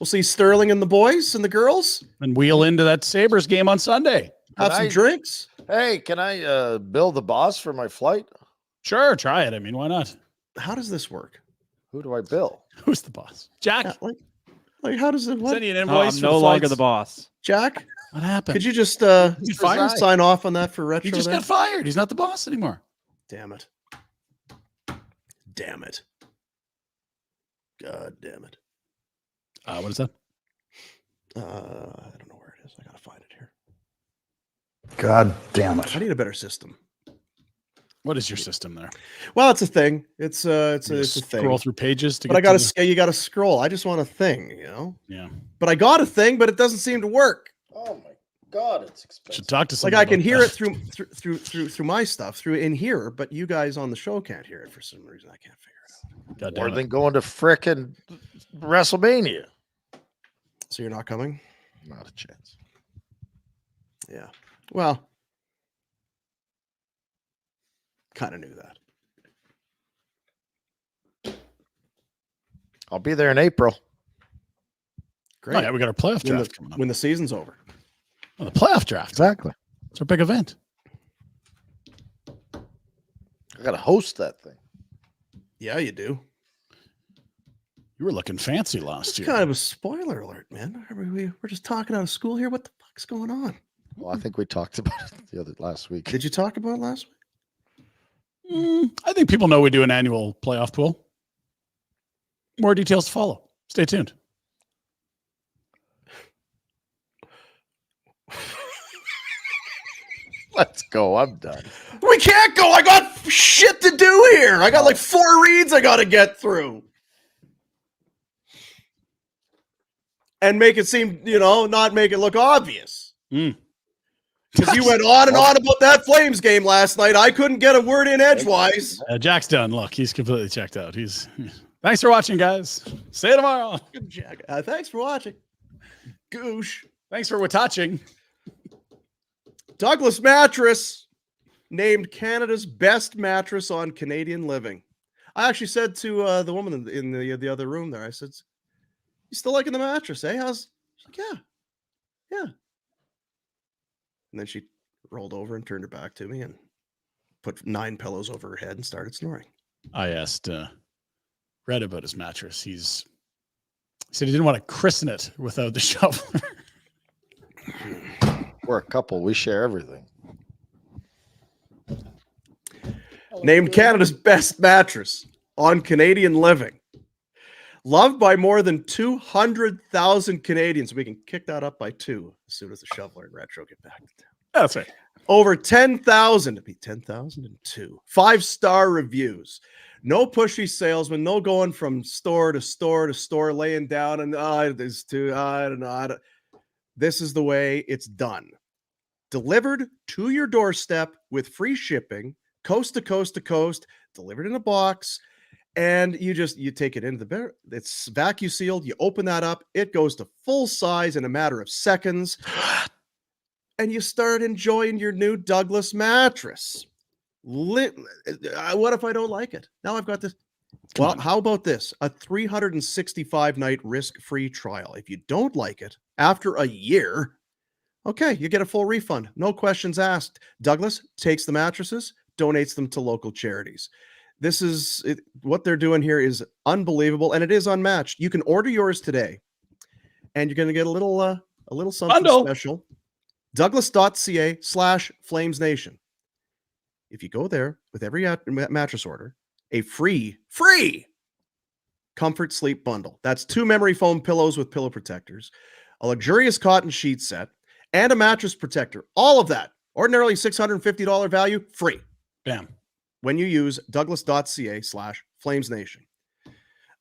see Sterling and the boys and the girls. And wheel into that Sabres game on Sunday. Have some drinks. Hey, can I bill the boss for my flight? Sure, try it. I mean, why not? How does this work? Who do I bill? Who's the boss? Jack. Yeah, like how does it? What? Send you an No, invoice. I'm for no the longer flights. the boss. Jack, What happened? could you just fired. sign off on that for retro? He just got fired. He's not the boss anymore. Damn it. Damn it. God damn it. What is that? I don't know where it is. I gotta find it here. God damn it. I need a better system. What is your system there? Well, it's a thing. It's a thing. Scroll through pages to But get I gotta to you gotta scroll. I just want a thing, you know? Yeah. But I got a thing, but it doesn't seem to work. Oh my God, it's expensive. Should talk to Like someone. I can about hear that. it through my stuff, through in here, but you guys on the show can't hear it for some reason. I can't figure it out. God More damn than it. going to frickin' WrestleMania. So you're not coming? Not a chance. Yeah. Well, kind of knew that. I'll be there in April. Great. Oh, yeah, we got our playoff draft coming up. When the season's over. Oh, the playoff draft. Exactly. It's our big event. I gotta host that thing. Yeah, you do. You were looking fancy last It's year. kind of a spoiler alert, man. We're just talking out of school here. What the fuck's going on? Well, I think we talked about it last week. Did you talk about it last week? I think people know we do an annual playoff pool. More details to follow. Stay tuned. Let's go. I'm done. We can't go. I got shit to do here. I got like 4 reads I got to get through. And make it seem, not make it look obvious. Because you went on and on about that Flames game last night. I couldn't get a word in edgewise. Jack's done. Look, he's completely checked out. Thanks for watching, guys. See you tomorrow. Good Jack. Thanks for watching. Goosh. Thanks for watching. Douglas Mattress named Canada's best mattress on Canadian living. I actually said to the woman in the other room there, I said, "You still liking the mattress, eh?" She's like, yeah. And then she rolled over and turned her back to me and put 9 pillows over her head and started snoring. I asked Red about his mattress. He said he didn't want to christen it without the shoveler. We're a couple. We share everything. Named Canada's best mattress on Canadian living. Loved by more than 200,000 Canadians. We can kick that up by 2 as soon as the shoveler and retro get back to town. That's right. Over 10,000. It'd be 10,002. 5-star reviews. No pushy salesman. No going from store to store to store, laying down and there's two. I don't know. This is the way it's done. Delivered to your doorstep with free shipping, coast to coast to coast, delivered in a box. And you take it into the bed. It's vacuum sealed. You open that up. It goes to full size in a matter of seconds. And you start enjoying your new Douglas mattress. What if I don't like it? Now I've got this. Well, how about this? A 365-night risk-free trial. If you don't like it after a year, okay, you get a full refund. No questions asked. Douglas takes the mattresses, donates them to local charities. This is what they're doing here is unbelievable, and it is unmatched. You can order yours today, and you're going to get a little something special. Douglas.ca/FlamesNation. If you go there with every mattress order, a free comfort sleep bundle. That's 2 memory foam pillows with pillow protectors, a luxurious cotton sheet set, and a mattress protector. All of that, ordinarily $650 value, free. Bam. When you use Douglas.ca/FlamesNation.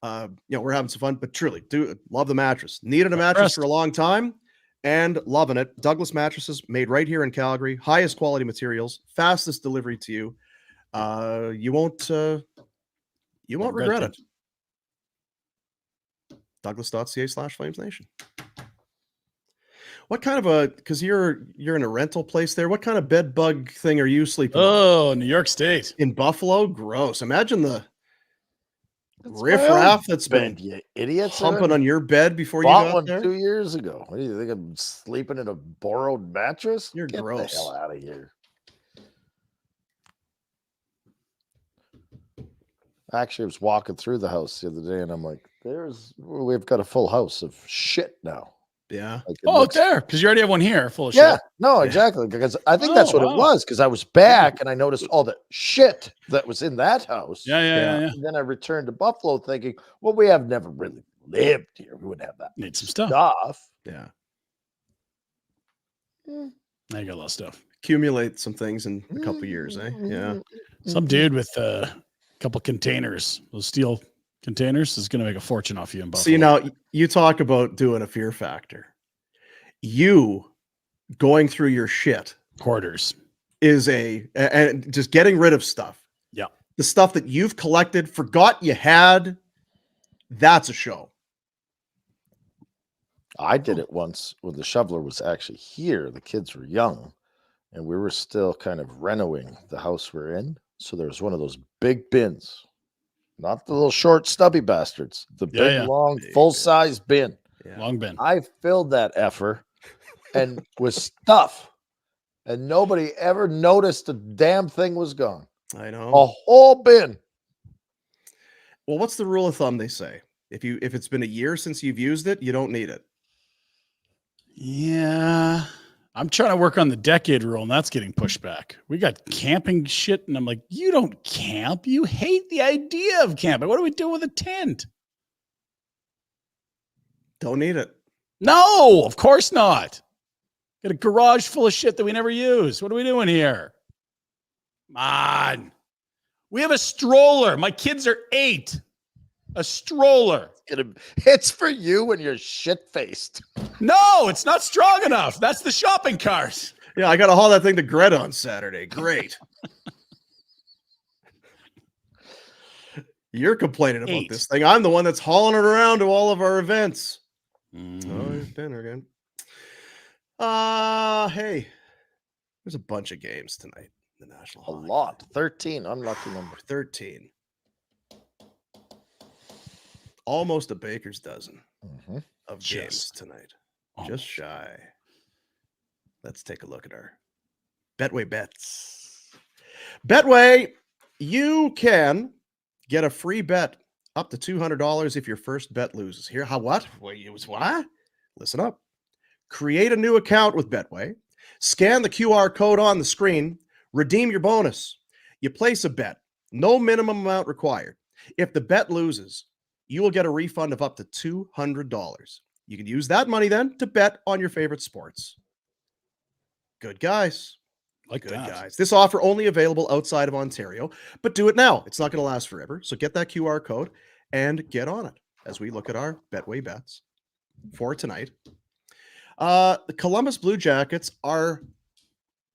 We're having some fun, but truly do love the mattress. Needed a mattress for a long time and loving it. Douglas mattresses made right here in Calgary, highest quality materials, fastest delivery to you. You won't regret it. Douglas.ca/FlamesNation. What kind of because you're in a rental place there, what kind of bed bug thing are you sleeping on? Oh, New York State. In Buffalo? Gross. Imagine the riffraff that's been you idiots humping on your bed before you bought got one there. 2 years ago. What do you think? I'm sleeping in a borrowed mattress? You're Get gross. the hell out of here. Actually, I was walking through the house the other day and I'm like, we've got a full house of shit now. Yeah. Like It's there because you already have one here full of yeah, shit. no, exactly. Because I think that's what it was. Because I was back and I noticed all the shit that was in that house. Yeah. And then I returned to Buffalo thinking, well, we have never really lived here. We wouldn't have that. Need some stuff. Yeah. Now you got a lot of stuff. Accumulate some things in a couple years, eh? Yeah. Some dude with a couple containers, those steel containers, is going to make a fortune off you in Buffalo. See, now you talk about doing a fear factor. You going through your shit hoarders is and just getting rid of stuff. Yeah. The stuff that you've collected, forgot you had, that's a show. I did it once when the shoveler was actually here. The kids were young and we were still kind of renovating the house we're in. So there was one of those big bins, not the little short stubby bastards, the big, long, full-size bin. Yeah. Long bin. I filled that effer and with stuff, and nobody ever noticed the damn thing was gone. I know. A whole bin. Well, what's the rule of thumb they say? If it's been a year since you've used it, you don't need it. Yeah. I'm trying to work on the decade rule, and that's getting pushed back. We got camping shit, and I'm like, you don't camp. You hate the idea of camping. What do we do with a tent? Don't need it. No, of course not. Got a garage full of shit that we never use. What are we doing here? Come on. We have a stroller. My kids are 8. A stroller. It's for you when you're shit-faced. No, it's not strong enough. That's the shopping cart. Yeah, I got to haul that thing to Greta on Saturday. Great. You're complaining about this thing. I'm the one that's hauling it around to all of our events. Oh, he's dinner again. Hey, there's a bunch of games tonight in the National Hockey League. Lot. 13. Unlucky number. 13. Almost a baker's dozen of games tonight. Just shy. Let's take a look at our Betway bets. Betway, you can get a free bet up to $200 if your first bet loses. Here, what? What? Listen up. Create a new account with Betway. Scan the QR code on the screen. Redeem your bonus. You place a bet. No minimum amount required. If the bet loses, you will get a refund of up to $200. You can use that money then to bet on your favorite sports. Good guys. Good guys. This offer only available outside of Ontario, but do it now. It's not going to last forever. So get that QR code and get on it as we look at our Betway bets for tonight. The Columbus Blue Jackets are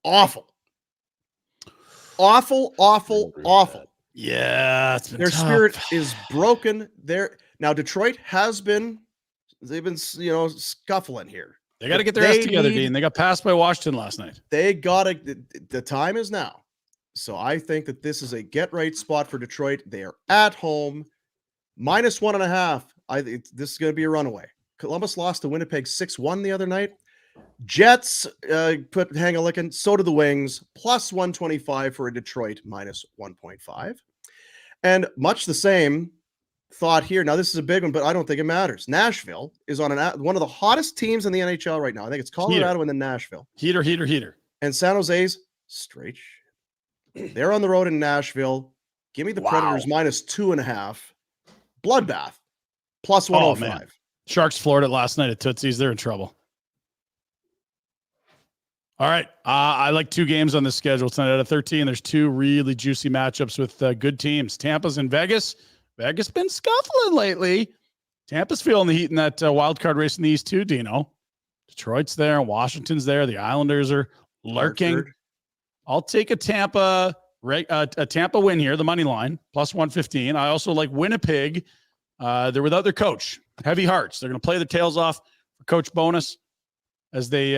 awful. Awful. Yeah, it's been their tough. spirit is broken. Now Detroit they've been scuffling here. They got to get their ass together, Dean. They got passed by Washington last night. They got to. The time is now. So I think that this is a get right spot for Detroit. They are at home, -1.5. This is going to be a runaway. Columbus lost to Winnipeg 6-1 the other night. Jets hang a licking. So did the Wings. +125 for a Detroit -1.5. And much the same thought here. Now, this is a big one, but I don't think it matters. Nashville is on one of the hottest teams in the NHL right now. I think it's Colorado and then Nashville. Heater. And San Jose's straight shit. They're on the road in Nashville. Give me the Predators -2.5. Bloodbath +105. Man. Sharks floored it last night at Tootsie's. They're in trouble. All right. I like 2 games on the schedule tonight out of 13. There's 2 really juicy matchups with good teams. Tampa's in Vegas. Vegas been scuffling lately. Tampa's feeling the heat in that wild card race in the East too, Dino. Detroit's there, Washington's there. The Islanders are lurking. Hartford. I'll take a Tampa win here, the money line, plus 115. I also like Winnipeg. They're without their coach. Heavy hearts. They're going to play their tails off for Coach Bonus as they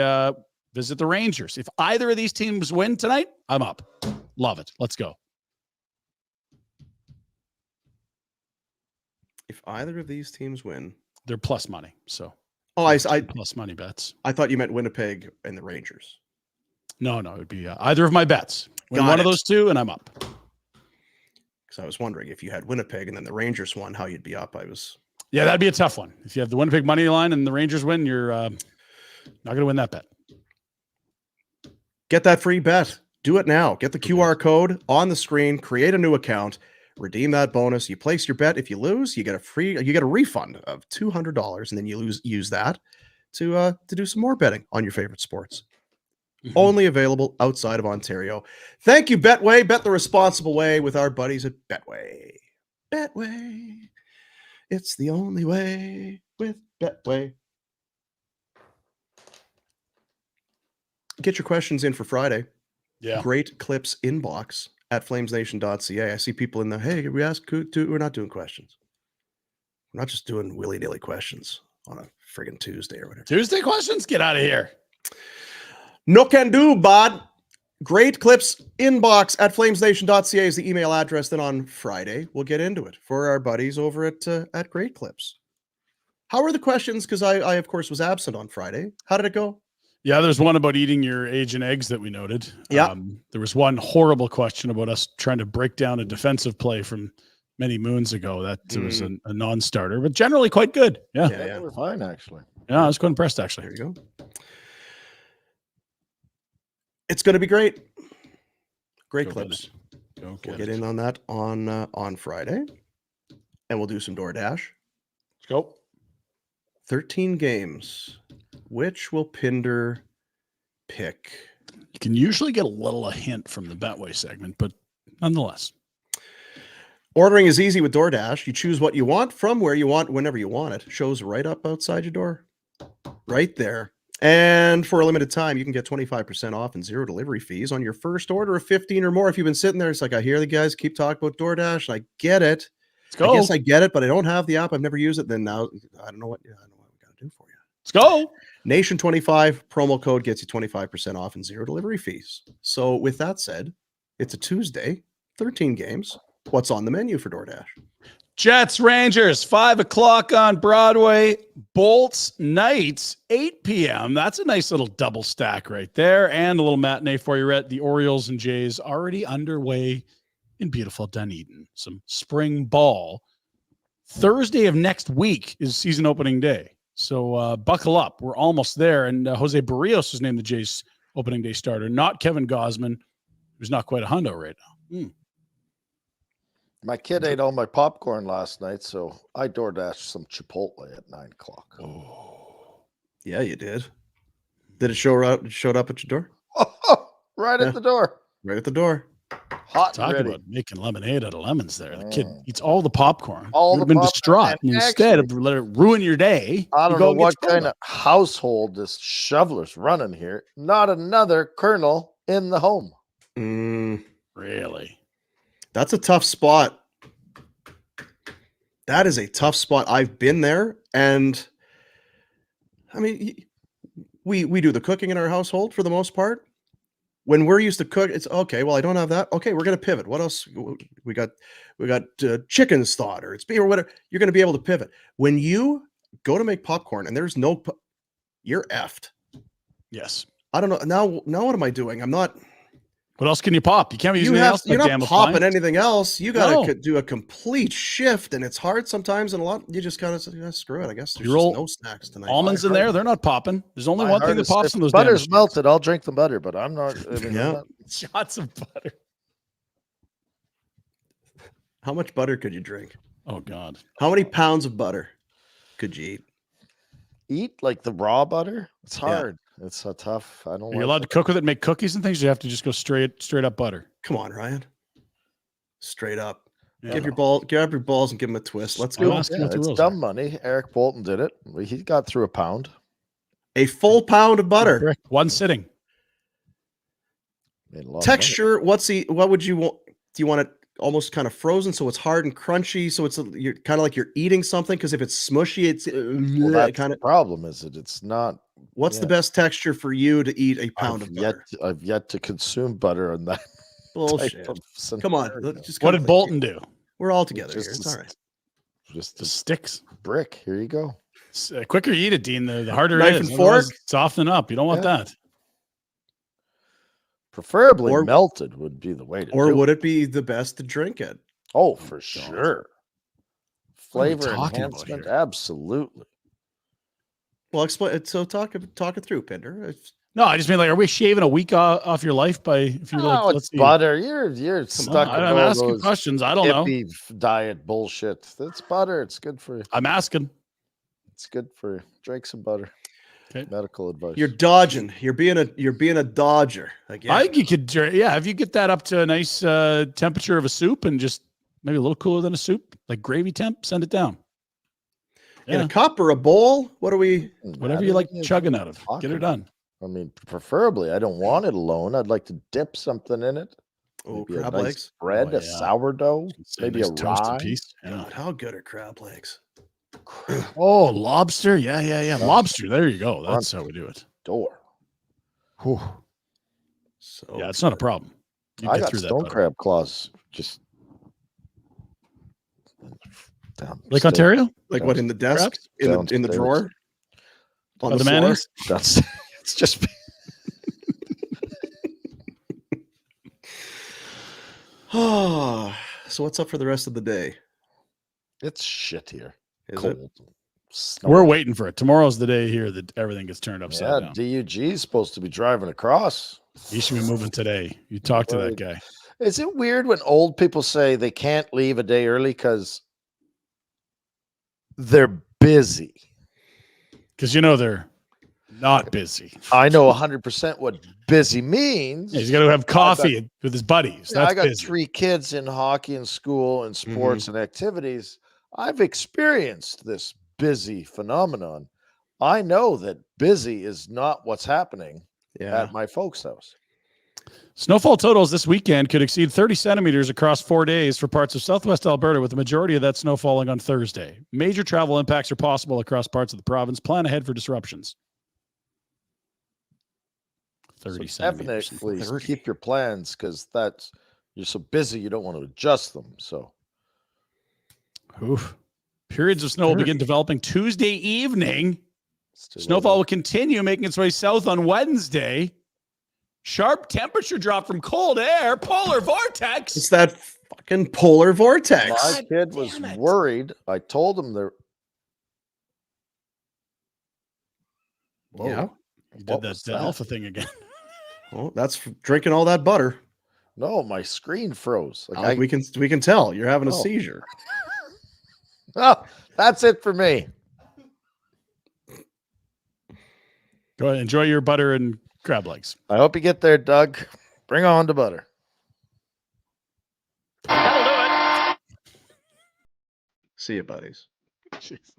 visit the Rangers. If either of these teams win tonight, I'm up. Love it. Let's go. If either of these teams win, they're plus money. So, I plus money bets. I thought you meant Winnipeg and the Rangers. No, it would be either of my bets. Win one of those two, and I'm up. Because I was wondering if you had Winnipeg and then the Rangers won, how you'd be up. Yeah, that'd be a tough one. If you have the Winnipeg money line and the Rangers win, you're not going to win that bet. Get that free bet. Do it now. Get the QR code on the screen. Create a new account. Redeem that bonus. You place your bet. If you lose, you get a refund of $200, and then you use that to do some more betting on your favorite sports. Mm-hmm. Only available outside of Ontario. Thank you, Betway. Bet the responsible way with our buddies at Betway. Betway. It's the only way with Betway. Get your questions in for Friday. Yeah. Great clips inbox at flamesnation.ca. I see people in the, hey, we ask, we're not doing questions. We're not just doing willy-nilly questions on a friggin' Tuesday or whatever. Tuesday questions? Get out of here. No can do, bud. Great clips inbox at flamesnation.ca is the email address. Then on Friday, we'll get into it for our buddies over at Great Clips. How were the questions? Because I, of course, was absent on Friday. How did it go? Yeah, there's one about eating your Asian eggs that we noted. Yeah. There was one horrible question about us trying to break down a defensive play from many moons ago. That was a non-starter, but generally quite good. Yeah. They were fine, actually. Yeah, I was quite impressed, actually. There you go. It's going to be great. Great clips. We'll get in on that on Friday, and we'll do some DoorDash. Let's go. 13 games. Which will Pinder pick? You can usually get a hint from the Betway segment, but nonetheless. Ordering is easy with DoorDash. You choose what you want from where you want, whenever you want it. Shows right up outside your door. Right there. And for a limited time, you can get 25% off and 0 delivery fees on your first order of 15 or more. If you've been sitting there, it's like, I hear the guys keep talking about DoorDash, and I get it. Let's go. I guess I get it, but I don't have the app. I've never used it. Then now I don't know what we got to do for you. Let's go. Nation 25 promo code gets you 25% off and 0 delivery fees. So with that said, it's a Tuesday, 13 games. What's on the menu for DoorDash? Jets, Rangers, 5:00 on Broadway. Bolts, Knights, 8 p.m. That's a nice little double stack right there. And a little matinee for you, Rhett. The Orioles and Jays already underway in beautiful Dunedin. Some spring ball. Thursday of next week is season opening day. So buckle up. We're almost there. And Jose Barrios was named the Jays opening day starter, not Kevin Gausman, who's not quite a hundo right now. My kid ate all my popcorn last night, so I DoorDashed some Chipotle at 9 o'clock. Oh, yeah, you did. Did it showed up at your door? Right at the door. Right at the door. Hot. Talk ready. about making lemonade out of lemons there. The kid eats all the popcorn. All You've the been popcorn. distraught. And Instead of let it ruin your day, I you don't go know and get what Chipotle. kind of household this shoveler's running here. Not another kernel in the home. Really? That's a tough spot. That is a tough spot. I've been there, and I mean, we do the cooking in our household for the most part. When we're used to cook, it's okay. Well, I don't have that. Okay, we're gonna pivot. What else? We got chicken thought, or it's beef or whatever. You're gonna be able to pivot. When you go to make popcorn and there's no, you're effed. Yes. I don't know. Now what am I doing? I'm not. What else can you pop? You can't use anything else. You're not popping anything else. You got to No. do a complete shift, and it's hard sometimes. And a lot, you just kind of say, screw it. I guess there's You roll just no snacks tonight. almonds in there. They're not popping. There's only My one thing heart that is- pops if in those butter's damn melted, I'll drink the butter, but I'm not. I mean, Yeah. I'm not- shots of butter. How much butter could you drink? Oh God. How many pounds of butter could you eat? Eat like the raw butter. It's Yeah. hard. It's so tough. I don't. Are you like allowed to cook with it, make cookies and things? You have to just go straight up butter. Come on, Ryan. Straight up. Yeah. grab your balls and give them a twist. Let's I'm go. asking Yeah, what the it's rules dumb are. money. Eric Bolton did it. He got through a pound. A full pound of butter. Brick, one sitting. Made a lot of money. Texture. What would you want? Do you want it almost kind of frozen so it's hard and crunchy? So you're kind of like you're eating something, because if it's smushy, it's Well, that's kind the of. problem. Is it? It's not. What's the best texture for you to eat a pound of butter? I've yet to consume butter on that. Bullshit. Type of Come on. scenario. Just What did Bolton do? We're all together Just here. It's a- all right. Just The a sticks. brick. Here you go. Quicker you eat it, Dean, the harder Knife it is. and fork? Otherwise, soften up. You don't want Yeah. that. Preferably Or- melted would be the way to Or do would it. it be the best to drink it? Oh, for sure. What are we Flavor talking about enhancement, here? absolutely. Well, explain it. So talk it through, Pinder. No, I just mean, like, are we shaving a week off your life by if you like? Oh, Let's it's see. butter. You're stuck in I'm all asking those questions. I don't know. hippie diet bullshit. It's butter. It's good for you. I'm asking. It's good for you. Drink some butter. Okay. Medical advice. You're dodging. You're being a dodger. Like, I think you could, if you get that up to a nice temperature of a soup and just maybe a little cooler than a soup, like gravy temp, send it down. in Yeah, a cup or a bowl. What do we? whatever you like chugging out of, get her done. I mean, preferably, I don't want it alone. I'd like to dip something in it. Oh, Maybe a crab nice legs. bread, Oh, a yeah. sourdough, maybe nice a toasted rye. piece. Yeah. God, how good are crab legs? Oh, lobster. Yeah. Lobster. There you go. That's how we do it. Door. Whew. So Yeah, it's not a problem. You I get got through that. stone butter. crab claws. Just down. Lake Ontario? like what, in the desk, Crabs? in the Downstairs. drawer, on Oh, the the floor? mayonnaise? That's it's just Oh, so what's up for the rest of the day? it's shit here. Is Cold. it? Snow. We're waiting for it. Tomorrow's the day here that everything gets turned upside Yeah, down. DUG is supposed to be driving across. He should be moving today. You talk to that Right. guy. Is it weird when old people say they can't leave a day early because they're busy? Because they're not busy. I know 100% what busy means. Yeah, he's got to have coffee with his buddies. Yeah, That's I got busy. 3 kids in hockey and school and sports and activities. I've experienced this busy phenomenon. I know that busy is not what's happening Yeah. at my folks' house. Snowfall totals this weekend could exceed 30 centimeters across 4 days for parts of southwest Alberta, with the majority of that snow falling on Thursday. Major travel impacts are possible across parts of the province. Plan ahead for disruptions. 30 So centimeters. definitely keep your plans because you're so busy you don't want to adjust them. So Oof. Periods of snow will begin developing Tuesday evening. Snowfall will continue making its way south on Wednesday. Sharp temperature drop from cold air. Polar vortex. It's that fucking polar vortex. my kid was worried. I told him there. Whoa. Yeah. You What did was that that? alpha thing again. Well, that's drinking all that butter. No, my screen froze. Like We can tell you're having a Oh. seizure. Oh, that's it for me. Go ahead. Enjoy your butter and crab legs. I hope you get there, Doug. Bring on the butter. See you, buddies. Jesus.